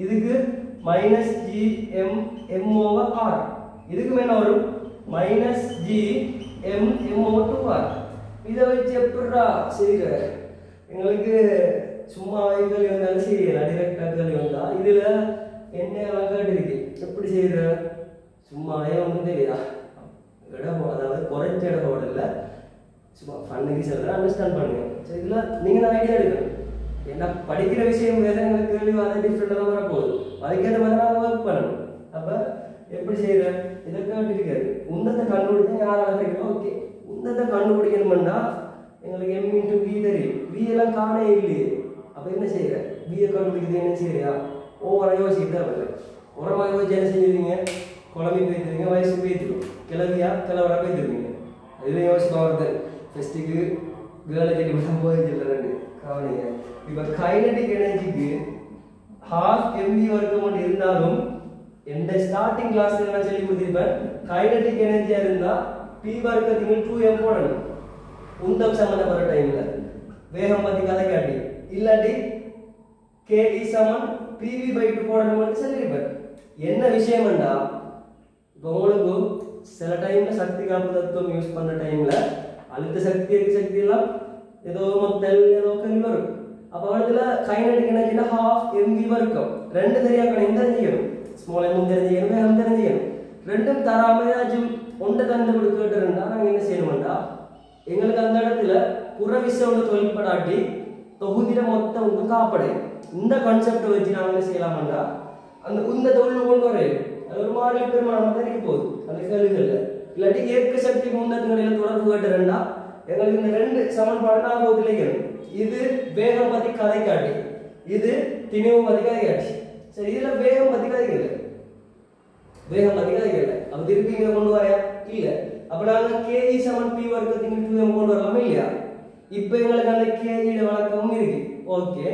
இதுக்கு minus G M M over R, இதுக்கு மேலே வரும் minus G M M over 2r. இதை வச்சு எப்படா செய்கிற எங்களுக்கு சும்மா கேள்வி வந்தாலும் செய்யல, டிரெக்டாக கேள்வி வந்தா இதில் என்னெல்லாம் கேட்டுருக்கு எப்படி செய்கிற சும்மாவே ஒன்றும் தெரியுதா? இடம் அதாவது குறைஞ்ச இடம் இல்லை, சும்மா ஃபன்னுக்கு சொல்கிறேன், அண்டர்ஸ்டாண்ட் பண்ணுங்க. ஸோ இதில் நீங்கள் தான் ஐடியா எடுக்கணும். ஏன்னா படிக்கிற விஷயம் வேறு எங்களுக்கு கேள்வி அதை டிஃப்ரெண்டாக தான் வரப்போகுது. அதுக்கேற்ற மாதிரி நான் ஒர்க் பண்ணணும். அப்போ எப்படி செய்கிற இதை கேட்டுருக்காரு. உந்தத்தை கண்டுபிடிச்சா யாரால கிடைக்கும்? ஓகே, உந்தத்தை கண்டுபிடிக்கணும்னா எங்களுக்கு எம் இன்ட்டு வி தெரியும். வி எல்லாம் காணே இல்லையே. அப்போ என்ன செய்கிற? வியை கண்டுபிடிக்கிறது என்ன செய்யறியா? ஓவராக யோசிக்கிட்டு வரல. உரமாக யோசிச்சு என்ன செஞ்சுருவீங்க? குழம்பு போய்த்துருவீங்க, வயசு போய்த்துருவோம், கிளவியா கிளவராக போய்த்துருவீங்க. அதில் யோசிச்சு வருது ஃபெஸ்ட்டுக்கு வேலை செடி மட்டும் போயிடுச்சு ரெண்டு கவனிங்க. இப்போ கைனடிக் எனர்ஜிக்கு 1/2 mv வரைக்கும் மட்டும் இருந்தாலும் எந்த ஸ்டார்டிங் கிளாஸில் நான் சொல்லி கொடுத்துருப்பேன். கைனடிக் எனர்ஜியாக இருந்தால் பி வர்க்கத்துக்கு 2m போடணும் உந்தம் சம்மந்தப்பட்ட டைமில் வேகம் பற்றி கதை காட்டி, இல்லாட்டி கே இ சமன் pv/2 போடணும்னு சொல்லியிருப்பேன். என்ன விஷயம்டா இப்போ உங்களுக்கு சில டைம்ல சக்தி காப்பு தத்துவம் யூஸ் பண்ண டைம்ல அழுத்த சக்தி சக்தி எல்லாம் ஏதோ மொத்தல் ஏதோ கல்வி வரும். அப்போ அதுல கைனடிக் எனர்ஜினா 1/2 mv வரைக்கும் ரெண்டு தெரியாக்கணும். தெரிஞ்சுக்கணும், ஸ்மால் எம் தெரிஞ்சுக்கணும், வேகம் தெரிஞ்சுக்கணும். ரெண்டும் தராம ஏதாச்சும் ஒன்றை கண்டுபிடிக்கிட்டுருந்தா நாங்கள் என்ன செய்யணும்டா எங்களுக்கு அந்த இடத்துல புறவிசை ஒன்று தொழில்படாட்டி தொகுதியில மொத்தம் ஒன்று காப்படையும். இந்த கான்செப்டை வச்சு நாங்கள் என்ன செய்யலாம்டா அந்த இந்த தொழில் கொண்டு வரையும் அது ஒரு மாதிரி பெருமானம் தான் இருக்க போகுது அந்த கேள்விகள்ல. இல்லாட்டி ஏற்க சக்தி முந்தத்தினுடைய தொடர்பு கேட்டுறா எங்களுக்கு இந்த ரெண்டு சமன்பாடு நான் போதிலைக்கணும். இது வேகம் பத்தி கதை காட்டி, இது திணிவு பத்தி கதை காட்டி. சரி, இதுல வேகம் பத்தி கதை இல்லை, வேகம் பத்தி கதை இல்லை. அப்ப திருப்பி இங்க கொண்டு வரையா இல்ல. அப்ப நாங்க கே இ சமன் பி வர்க்கத்தின் 2m கொண்டு வரலாமா இல்லையா? இப்ப எங்களுக்கு அந்த கே இட வழக்கமும் இருக்கு. ஓகே,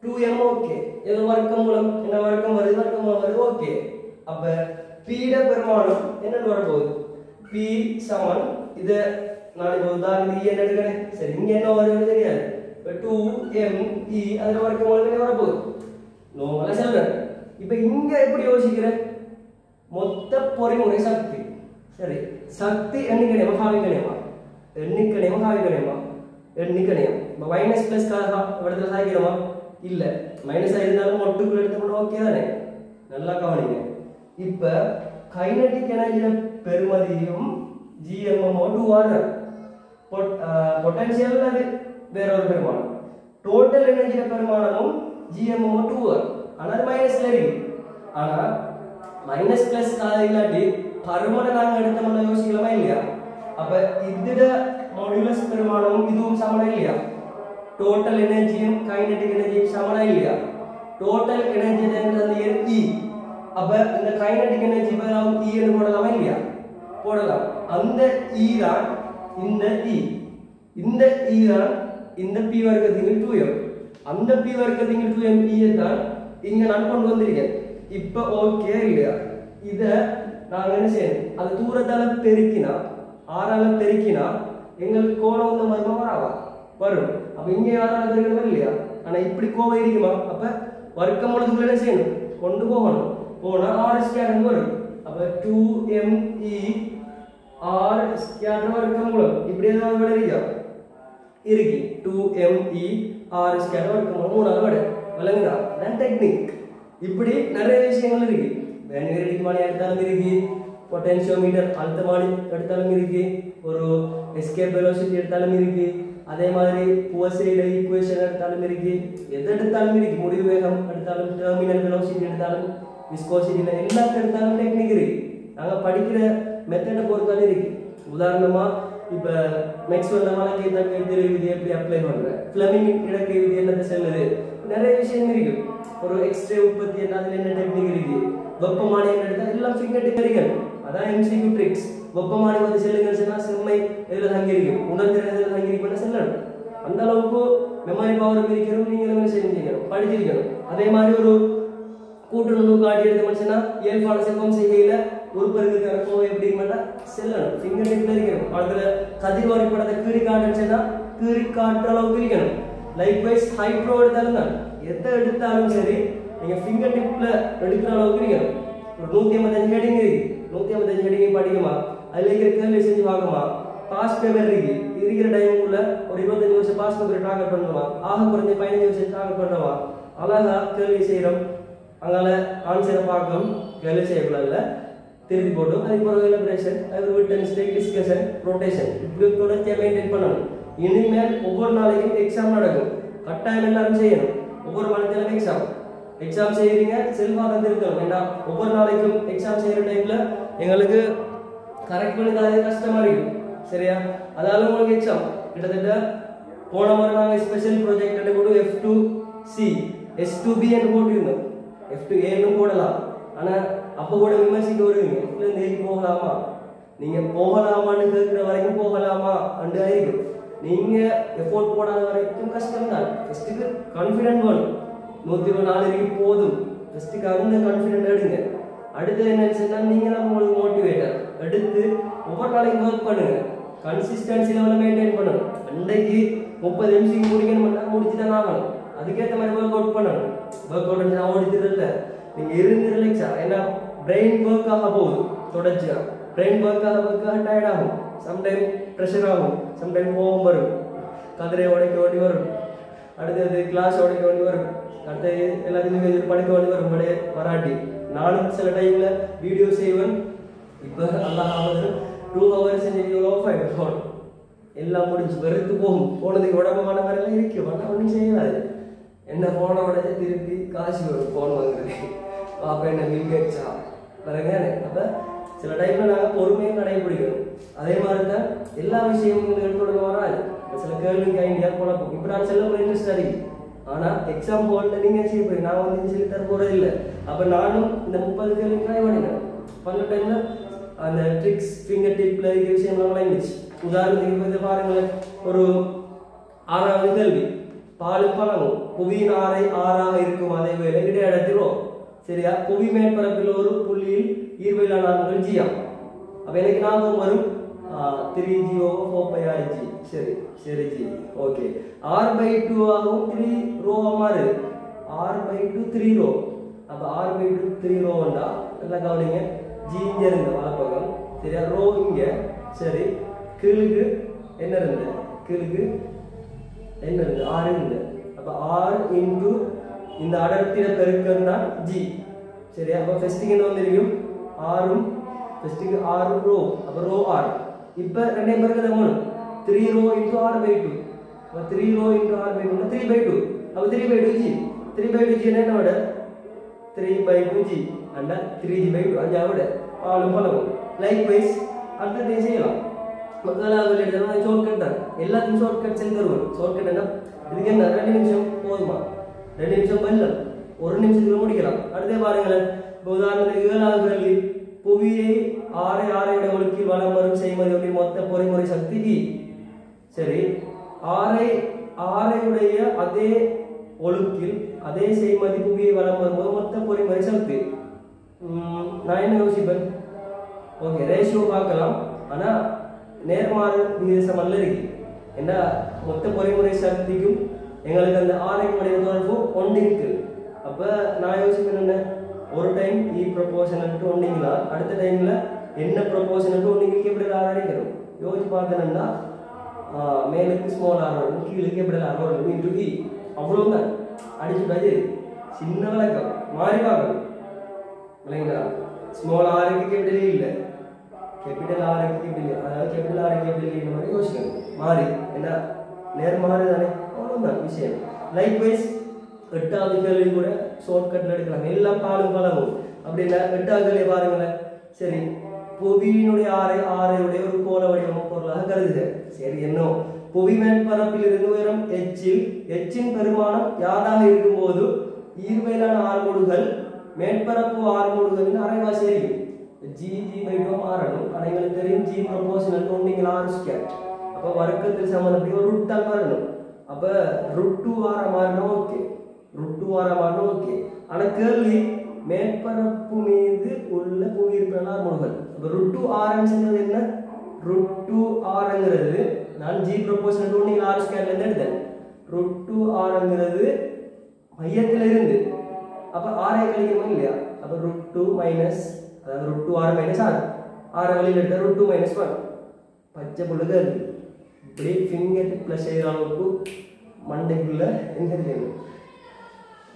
2m ஓகே, ஏதோ வர்க்கம் மூலம் என்ன வர்க்கம் வருது, வர்க்கம் மூலம் வருது, ஓகே. அப்ப பீட பெருமானம் என்னன்னு வரப்போகுது? பி சமன் இதை நான் இப்போ உதாரணத்துக்கு என்ன எடுக்கிறேன், சரி இங்கே என்ன வருதுன்னு தெரியாது, இப்போ 2ME அதில் வர்க்கமூலம் வரப்போகுது நோமலாக சொல்கிறேன். இப்போ இங்கே எப்படி யோசிக்கிறேன், மொத்த பொறிமுறை சக்தி, சரி சக்தி எண்ணிக்கணையமா பாவிக்கணையமா, எண்ணிக்கணையமா பாவிக்கணையமா, எண்ணிக்கணையம். இப்போ மைனஸ் ப்ளஸ் இடத்துல சாய்க்கிறோமா, இல்லை மைனஸ் ஆயிருந்தாலும் ஒட்டுக்குள்ள எடுத்துக்கணும், ஓகே தானே, நல்லா கவனிங்க. இப்போ கைனடிக் எனர்ஜியோட பெருமதியும் GMMO2 பொட்டன்ஷியல் அது வேற ஒரு பெருமானம், டோட்டல் எனர்ஜியோட பெருமானமும் GMMO2 ஆனால் மைனஸ்ல இருக்கு. ஆனால் மைனஸ் பிளஸ் இல்லாட்டி பருமனை நாங்கள் எடுத்தோம்னா யோசிக்கலாமா இல்லையா? அப்ப இதோட மாடுலஸ் பெருமானமும் இதுவும் சமனா இல்லையா? டோட்டல் எனர்ஜியும் கைனடிக் எனர்ஜியும் சமனா இல்லையா? டோட்டல் எனர்ஜி என்னது E. அப்ப இந்த கைனடிக் எனர்ஜி பதிலாக E என்று போடலாமா இல்லையா? போடலாம். அந்த E தான் இந்த E, இந்த E தான் இந்த P வர்க்கத்தின் 2m, அந்த P வர்க்கத்தின் 2m E தான் இங்க நான் கொண்டு வந்திருக்கேன். இப்ப ஓகே இல்லையா? இத நாங்க என்ன செய்யணும், அது தூரத்தால பெருக்கினா ஆறால பெருக்கினா எங்களுக்கு கோணம் இந்த மாதிரி வராவா வரும். அப்ப இங்க ஆறால பெருக்கணும் இல்லையா? ஆனா இப்படி கோவம் இருக்குமா? அப்ப வர்க்கமூலத்துக்குள்ள என்ன செய்யணும், கொண்டு போகணும். போனா r ஸ்கொயர் வரும். அப்ப 2me r ஸ்கொயர் வர்க்கமூலம் இப்படி ஏதாவது விட இருக்கா? இருக்கு. 2me r ஸ்கொயர் வர்க்கமூலம் மூணாவது விட விளங்குதா? அதான் டெக்னிக். இப்படி நிறைய விஷயங்கள் இருக்கு. மேக்னெட்டிக் மானி எடுத்தாலும் இருக்கு, பொட்டென்ஷியோமீட்டர் அழுத்தமானி எடுத்தாலும் இருக்கு, ஒரு எஸ்கேப் வெலோசிட்டி எடுத்தாலும் இருக்கு, அதே மாதிரி புவர்சைடு ஈக்குவேஷன் எடுத்தாலும் இருக்கு, எது எடுத்தாலும் இருக்கு, முடிவு வேகம் எடுத்தாலும், டெர்மினல் வெலோசிட்டி எடுத்தாலும், விஸ்கோசிட்டில எல்லாத்தையும் எடுத்தாலும் டெக்னிக் இருக்கு. நாங்க படிக்கிற மெத்தடை பொறுத்தாலும் இருக்கு. உதாரணமா இப்ப மேக்ஸ்வெல் வழக்கை தன்மை விதி எப்படி அப்ளை பண்ற, ஃப்ளெமிங் இலக்கை விதி என்னத்தை செல்லுது, நிறைய விஷயம் இருக்கு. ஒரு எக்ஸ்ரே உற்பத்தி என்ன டெக்னிக் இருக்கு, வெப்பமானி எடுத்தா எல்லாம் ஃபிங்கர் டிப் இருக்கு. அதான் MCQ ட்ரிக்ஸ். வெப்பமானி வந்து செல்லுங்கன்னு சொன்னா செம்மை எதுல தங்கி இருக்கு, உணர்திறன் எதுல தங்கி இருக்குன்னு சொல்லணும். அந்த அளவுக்கு மெமரி பவர் இருக்கணும், நீங்க என்ன செஞ்சிருக்கணும், படிச்சிருக்கணும். அதே மாதிரி ஒரு கூட்டுணர்வு காட்டி எடுத்த மனுஷனா இயல்பான செல்வம் செய்கையில உறுப்பருக்கான கோவை எப்படி செல்லணும், ஃபிங்கர் டிப்ல இருக்கணும். அதுல கதிர்வாரி படத்தை கீறி காட்டுச்சுன்னா கீறி காட்டுற அளவுக்கு இருக்கணும். லைக்வைஸ் ஹைட்ரோ எடுத்தாலும் தான், எதை எடுத்தாலும் சரி நீங்க ஃபிங்கர் டிப்ல எடுக்கிற அளவுக்கு இருக்கணும். ஒரு 155 ஹெடிங் இருக்கு, 155 ஹெடிங் படிக்குமா, அதுல இருக்கிற கேள்வி செஞ்சு பார்க்குமா, பாஸ் பேப்பர் இருக்கு, இருக்கிற டைமுக்குள்ள ஒரு 25 வருஷம் பாஸ் பேப்பர் டார்கெட் பண்ணுமா, ஆக குறைஞ்ச 15 வருஷம் டார்கெட் பண்ணுமா, அழகா கேள்வி செய்யறோம், அங்கால ஆன்சரை பார்க்கணும், கேள்வி செய்யக்கூடாதுல திருப்பி போட்டோம். அதுக்கு பிறகு எலிமினேஷன், அது ரிட்டன் ஸ்டேக் டிஸ்கஷன், ரொட்டேஷன், இப்படி தொடர்ச்சியாக மெயின்டைன் பண்ணணும். இனிமேல் ஒவ்வொரு நாளைக்கும் எக்ஸாம் நடக்கும், கட்டாயம் எல்லாரும் செய்யணும். ஒவ்வொரு மணித்திலும் எக்ஸாம் செய்யறீங்க, செல்வாக இருக்கணும். ஏன்னா ஒவ்வொரு நாளைக்கும் எக்ஸாம் செய்யற டைம்ல எங்களுக்கு கரெக்ட் பண்ணி கஷ்டமா இருக்கும், சரியா? அதால உங்களுக்கு எக்ஸாம் கிட்டத்தட்ட போன முறை நாங்கள் ஸ்பெஷல் ப்ராஜெக்ட் கூட F2C S2B என்று போட்டிருந்தோம், F2A போடலாம். ஆனா அப்ப கூட விமர்சிக்க வருவீங்க, ஏறி போகலாமா, நீங்க போகலாமான்னு கேட்கிற வரைக்கும் போகலாமா அண்டு ஆயிருக்கும். நீங்க எஃபோர்ட் போடாத வரைக்கும் கஷ்டம் தான். ஃபர்ஸ்ட்டுக்கு கான்ஃபிடென்ட் வேணும். 124 போதும், ஃபர்ஸ்ட்டுக்கு அந்த கான்ஃபிடென்ட் எடுங்க. அடுத்து என்னன்னு சொன்னா நீங்க தான் உங்களுக்கு மோட்டிவேட்டர் எடுத்து ஒவ்வொரு நாளைக்கு ஒர்க் பண்ணுங்க, கன்சிஸ்டன்சி லெவலில் மெயின்டைன் பண்ணணும். அன்றைக்கு 30 நிமிஷம் முடிக்கணும்னா முடிச்சுதான் ஆகணும். அதுக்கேற்ற மாதிரி ஒர்க் அவுட் பண்ணணும். ஒர்க் அவுட் நான் ஓடித்துறதில்ல, நீங்க இருந்து ரிலாக்ஸா, ஏன்னா பிரெயின் ஒர்க் ஆக போகுது தொடர்ச்சியா. பிரெயின் ஒர்க் ஆக டயர்ட் ஆகும், சம்டைம் ப்ரெஷர் ஆகும், சம்டைம் கோபம் வரும், கதிரை உடைக்க வேண்டி வரும், அடுத்தது கிளாஸ் உடைக்க வேண்டி வரும், அடுத்து எல்லாத்தையும் படிக்க வேண்டி வரும். படே வராட்டி நானும் சில டைம்ல வீடியோ செய்வேன். இப்போ அல்லாஹ் 2 hours வீடியோ ஆஃப் ஆகிடும், எல்லாம் முடிஞ்சு வெறுத்து போகும். போனதுக்கு உடம்பமான மாதிரிலாம் இருக்கு, ஆனால் ஒன்றும் செய்யலாது. என்ன போன உடனே திருப்பி காசு வரும் ஃபோன் வாங்குறது, அப்போ என்ன மில்கேட்ஸா பாருங்க. அப்போ சில டைம்ல நாங்கள் பொறுமையை கடைபிடிக்கணும். அதே மாதிரி தான் எல்லா விஷயமும் எடுத்துட வராது. சில கேள்விக்கு ஐடியா குழப்பம். இப்போ நான் செல்ல ஒரு இன்ட்ரெஸ்ட் அறிவு, ஆனால் எக்ஸாம் ஹாலில் நீங்கள் செய்ய போய் நான் வந்து சொல்லி தர போகிறது இல்லை. அப்போ நானும் இந்த 30 கேள்வி ட்ரை பண்ணினேன். பண்ண டைமில் அந்த ட்ரிக்ஸ் ஃபிங்கர் டிப்பில் இருக்கிற விஷயம்லாம் விளங்கிச்சு. உதாரணத்துக்கு வந்து பாருங்களேன், ஒரு 6வது கேள்வி, பாலும் பழமும் புவியின் ஆறாக இருக்கும் அதே வேலை இடையடத்திரும், சரியா? புவி மேற்பரப்பில் ஒரு புள்ளியில் ஈர்வையிலான ஆண்கள் ஜியா. அப்போ எனக்கு ஞாபகம் வரும், 3g over 4 pi rg சரி சரி g ஓகே r by 2 ஆகும் 3 ரோ மாறுது r by 2 3 ரோ அப்ப r by 2 3 ரோ வந்தா நல்லா கவனிங்க g இங்க இருந்து வலப்பக்கம் சரியா ரோ இங்க சரி கீழுக்கு என்ன இருந்து கீழுக்கு என்ன இருந்து r இருந்து அப்ப r into இந்த அடர்த்தியில பெருக்கம் தான் g சரியா அப்ப ஃபர்ஸ்ட்க்கு என்ன வந்திருக்கும் r உம் ஃபர்ஸ்ட்க்கு r ரோ அப்ப ரோ r இப்ப ரெண்டே பெருக்கத 3 ரோ into r by 2 அப்ப 3 row into r by 2 3 by 2 அப்ப 3 by 2 g 3 by 2 g என்ன வட 3 by 2 g and 3g by 2 அஞ்சாவட ஆளும் பலவும் லைக்வைஸ் அடுத்து செய்யலாம் முதலாவது எழுதணும் ஷார்ட்கட் தான் எல்லாத்தையும் ஷார்ட்கட் செஞ்சு தருவோம் ஷார்ட்கட் என்ன இதுக்கு என்ன 2 நிமிஷம் போதுமா 2 நிமிஷம் பண்ணலாம் 1 நிமிஷத்துல முடிக்கலாம் அடுத்து பாருங்களேன் உதாரணத்துக்கு 7வது கேள்வி புவியை 6 விட ஒழுக்கில் வலம் வரும் செய்மதியோட மொத்த பொறிமுறை சக்தி E சரி 6 உடைய அதே ஒழுக்கில் அதே செய்மதி புவியை வலம் வரும்போது மொத்த பொறிமுறை சக்தி நான் என்ன யோசிப்பேன் ஓகே ரேஷியோ பார்க்கலாம் ஆனா நேர்மாறு விகிதம் அல்ல இருக்கு என்ன மொத்த பொறிமுறை சக்திக்கும் எங்களுக்கு அந்த 6 உடைய தொடர்பு 1 இருக்கு அப்ப நான் யோசிப்பேன் என்ன ஒரு டைம் E proportional to 1 அடுத்த டைம்ல என்ன proportional to 1 எப்படி ஆரம்பிக்கிறோம் யோசிச்சு பார்த்தேன்னா மேலுக்கு ஸ்மால் r வரும் கீழுக்கு எப்படி r வரும் into E அவ்வளவுதான் அடிச்சுட்டாச்சு சின்ன விளக்கம் மாறி பார்க்கணும் இல்லைங்களா ஸ்மால் r க்கு கேபிட்டல் இல்ல கேபிட்டல் r க்கு கேபிட்டல் அதாவது கேபிட்டல் r க்கு கேபிட்டல் இந்த மாதிரி யோசிக்கணும் மாறி என்ன நேர் மாறி தானே அவ்வளவுதான் விஷயம் லைக்வைஸ் 8வது கேள்வி கூட ஷார்ட்கட்ல எடுக்கலாம் எல்லாம் பாலும் பலவும் அப்படின்னா 8வது கேள்வி பாருங்களேன் சரி புவியினுடைய ஆரையுடைய ஒரு கோள வடிவம் பொருளாக கருதுக சரி என்ன புவி மேற்பரப்பில் இருந்து உயரம் எச்சின் பெருமானம் யாதாக இருக்கும்போது ஈர்மையிலான ஆர்மூடுகள் மேற்பரப்பு ஆர்மூடுகளின் அரைவாசி இருக்கும் g by 2 மாறணும் அனைவருக்கு தெரியும் g proportional to 1 r square அப்ப வர்க்கத்தில் சமன்படி ஒரு ரூட்டால் மாறணும் அப்ப √2 r மாறணும் ஓகே √2 r மாறணும் ஓகே ஆனா கேள்வி மேற்பரப்பு மீது உள்ள புவியீர்ப்பான ஆர்மூடுகள் அப்ப √2 r ங்கிறது என்ன √2 r ங்கிறது நான் g proportional to 1 r square ல இருந்து எடுத்தேன் √2 r ங்கிறது மையத்துல இருந்து அப்ப r ஐ கழிக்கணும் இல்லையா அப்ப √2 மைனஸ் அதாவது √2 r மைனஸ் r r வெளியில எடுத்தா √2 மைனஸ் 1 பச்சை புள்ளுங்க இருக்கு இப்படி ஃபிங்கர் பிளஸ் செய்யற அளவுக்கு மண்டைக்குள்ள என்ன இருக்கணும்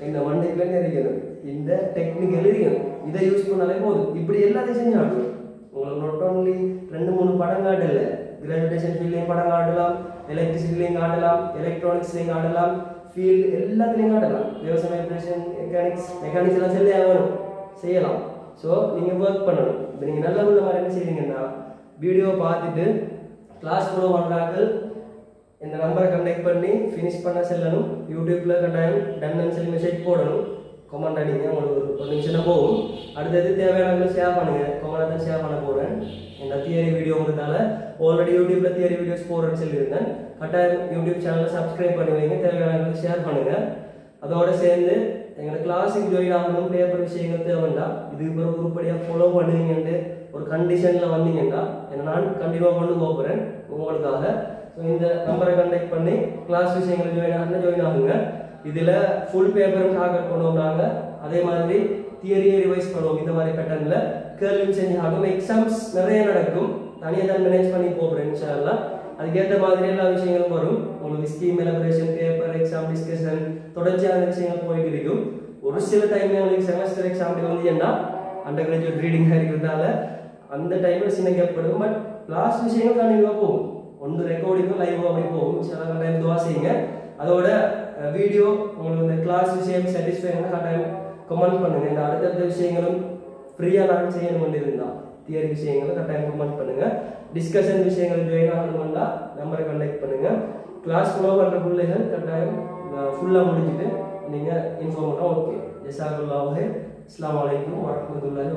இந்த மண்டைக்குள்ள என்ன இருக்கணும் இந்த டெக்னிக்கல் இருக்கணும் இதை யூஸ் பண்ணாலே போதும் இப்படி எல்லாத்தையும் செஞ்சாலும் உங்களுக்கு நாட் only 2-3 படம் காட்டல கிராவிடேஷன் ஃபீல்ட்லயும் படம் காட்டலாம் எலக்ட்ரிசிட்டிலயும் காட்டலாம் எலக்ட்ரானிக்ஸ்லயும் காட்டலாம் ஃபீல்ட் எல்லாத்துலயும் காட்டலாம் விவசாய மெக்கானிக்ஸ் எல்லாம் செய்யலாம் ஸோ நீங்கள் ஒர்க் பண்ணணும் இப்போ நீங்கள் நல்ல உள்ள மாதிரி என்ன செய்வீங்கன்னா வீடியோ பார்த்துட்டு கிளாஸ் ஃபாலோ பண்ணுறாங்க இந்த நம்பரை கண்டெக்ட் பண்ணி ஃபினிஷ் பண்ண செல்லணும் யூடியூப்பில் கட்டாயம் டன் சொல்லி மெசேஜ் போடணும் கமெண்ட் அடிங்க உங்களுக்கு ஒரு நிமிஷம் போகும் அடுத்தது தேவையான ஷேர் பண்ணுங்கள் கமெண்ட் தான் ஷேர் பண்ண போகிறேன் இந்த தியரி வீடியோங்கிறதால ஆல்ரெடி யூடியூப்பில் தியரி வீடியோஸ் போடுறேன்னு சொல்லியிருந்தேன் கட்டாயம் யூடியூப் சேனலை சப்ஸ்கிரைப் பண்ணி வைங்க தேவையான ஷேர் பண்ணுங்கள் அதோட சேர்ந்து எங்களோட கிளாஸுக்கு ஜாயின் ஆகணும் பேப்பர் விஷயங்கள் தேவைண்டா இதுக்கு பிறகு உருப்படியாக ஃபாலோ பண்ணுவீங்கன்ட்டு ஒரு கண்டிஷனில் வந்தீங்கன்னா என்ன நான் கண்டிப்பாக கொண்டு போகிறேன் உங்களுக்காக ஸோ இந்த நம்பரை கண்டெக்ட் பண்ணி கிளாஸ் விஷயங்களை ஜாயின் ஆகுங்க இதில் ஃபுல் பேப்பரும் டார்கெட் பண்ணுவோம் நாங்கள் அதே மாதிரி தியரியை ரிவைஸ் பண்ணுவோம் இந்த மாதிரி பேட்டர்னில் கேள்வி செஞ்சு ஆகும் எக்ஸாம்ஸ் நிறைய நடக்கும் தனியாக தான் மேனேஜ் பண்ணி போகிறேன் இன்ஷால்லா அதுக்கேற்ற மாதிரி எல்லா விஷயங்களும் வரும் உங்களுக்கு ஸ்கீம் எலபரேஷன் பேப்பர் எக்ஸாம் டிஸ்கஷன் தொடர்ச்சியான விஷயங்கள் போயிட்டு இருக்கும் ஒரு சில டைம்ல உங்களுக்கு செமஸ்டர் எக்ஸாம் வந்து அண்டர் கிராஜுவேட் ரீடிங் இருக்கிறதால அந்த டைம்ல சின்ன கேப் படும் பட் கிளாஸ் விஷயங்கள் கண்டிப்பாக போகும் ஒன்று ரெக்கார்டிங்கும் லைவ் அப்படி போகும் சில டைம் துவா செய்யுங்க அதோட வீடியோ உங்களுக்கு இந்த கிளாஸ் விஷயம் சாட்டிஸ்ஃபைனா கட்டாயம் கமெண்ட் பண்ணுங்க இந்த அடுத்தடுத்த விஷயங்களும் ஃப்ரீயாக நான் செய்யணும் இருந்தா தியரி விஷயங்களை கட்டாயம் கமெண்ட் பண்ணுங்க டிஸ்கஷன் விஷயங்கள் ஜாயின் ஆகணும்னா நம்பரை கான்டாக்ட் பண்ணுங்க கிளாஸ் ஃபாலோ பண்ற பிள்ளைகள் கட்டாயம் ஃபுல்லா முடிஞ்சிட்டு நீங்க இன்ஃபார்ம் பண்ணா ஓகே ஜஸாக்கல்லாஹு அஸ்ஸலாமு அலைக்கும் வரஹ்மத்துல்லாஹி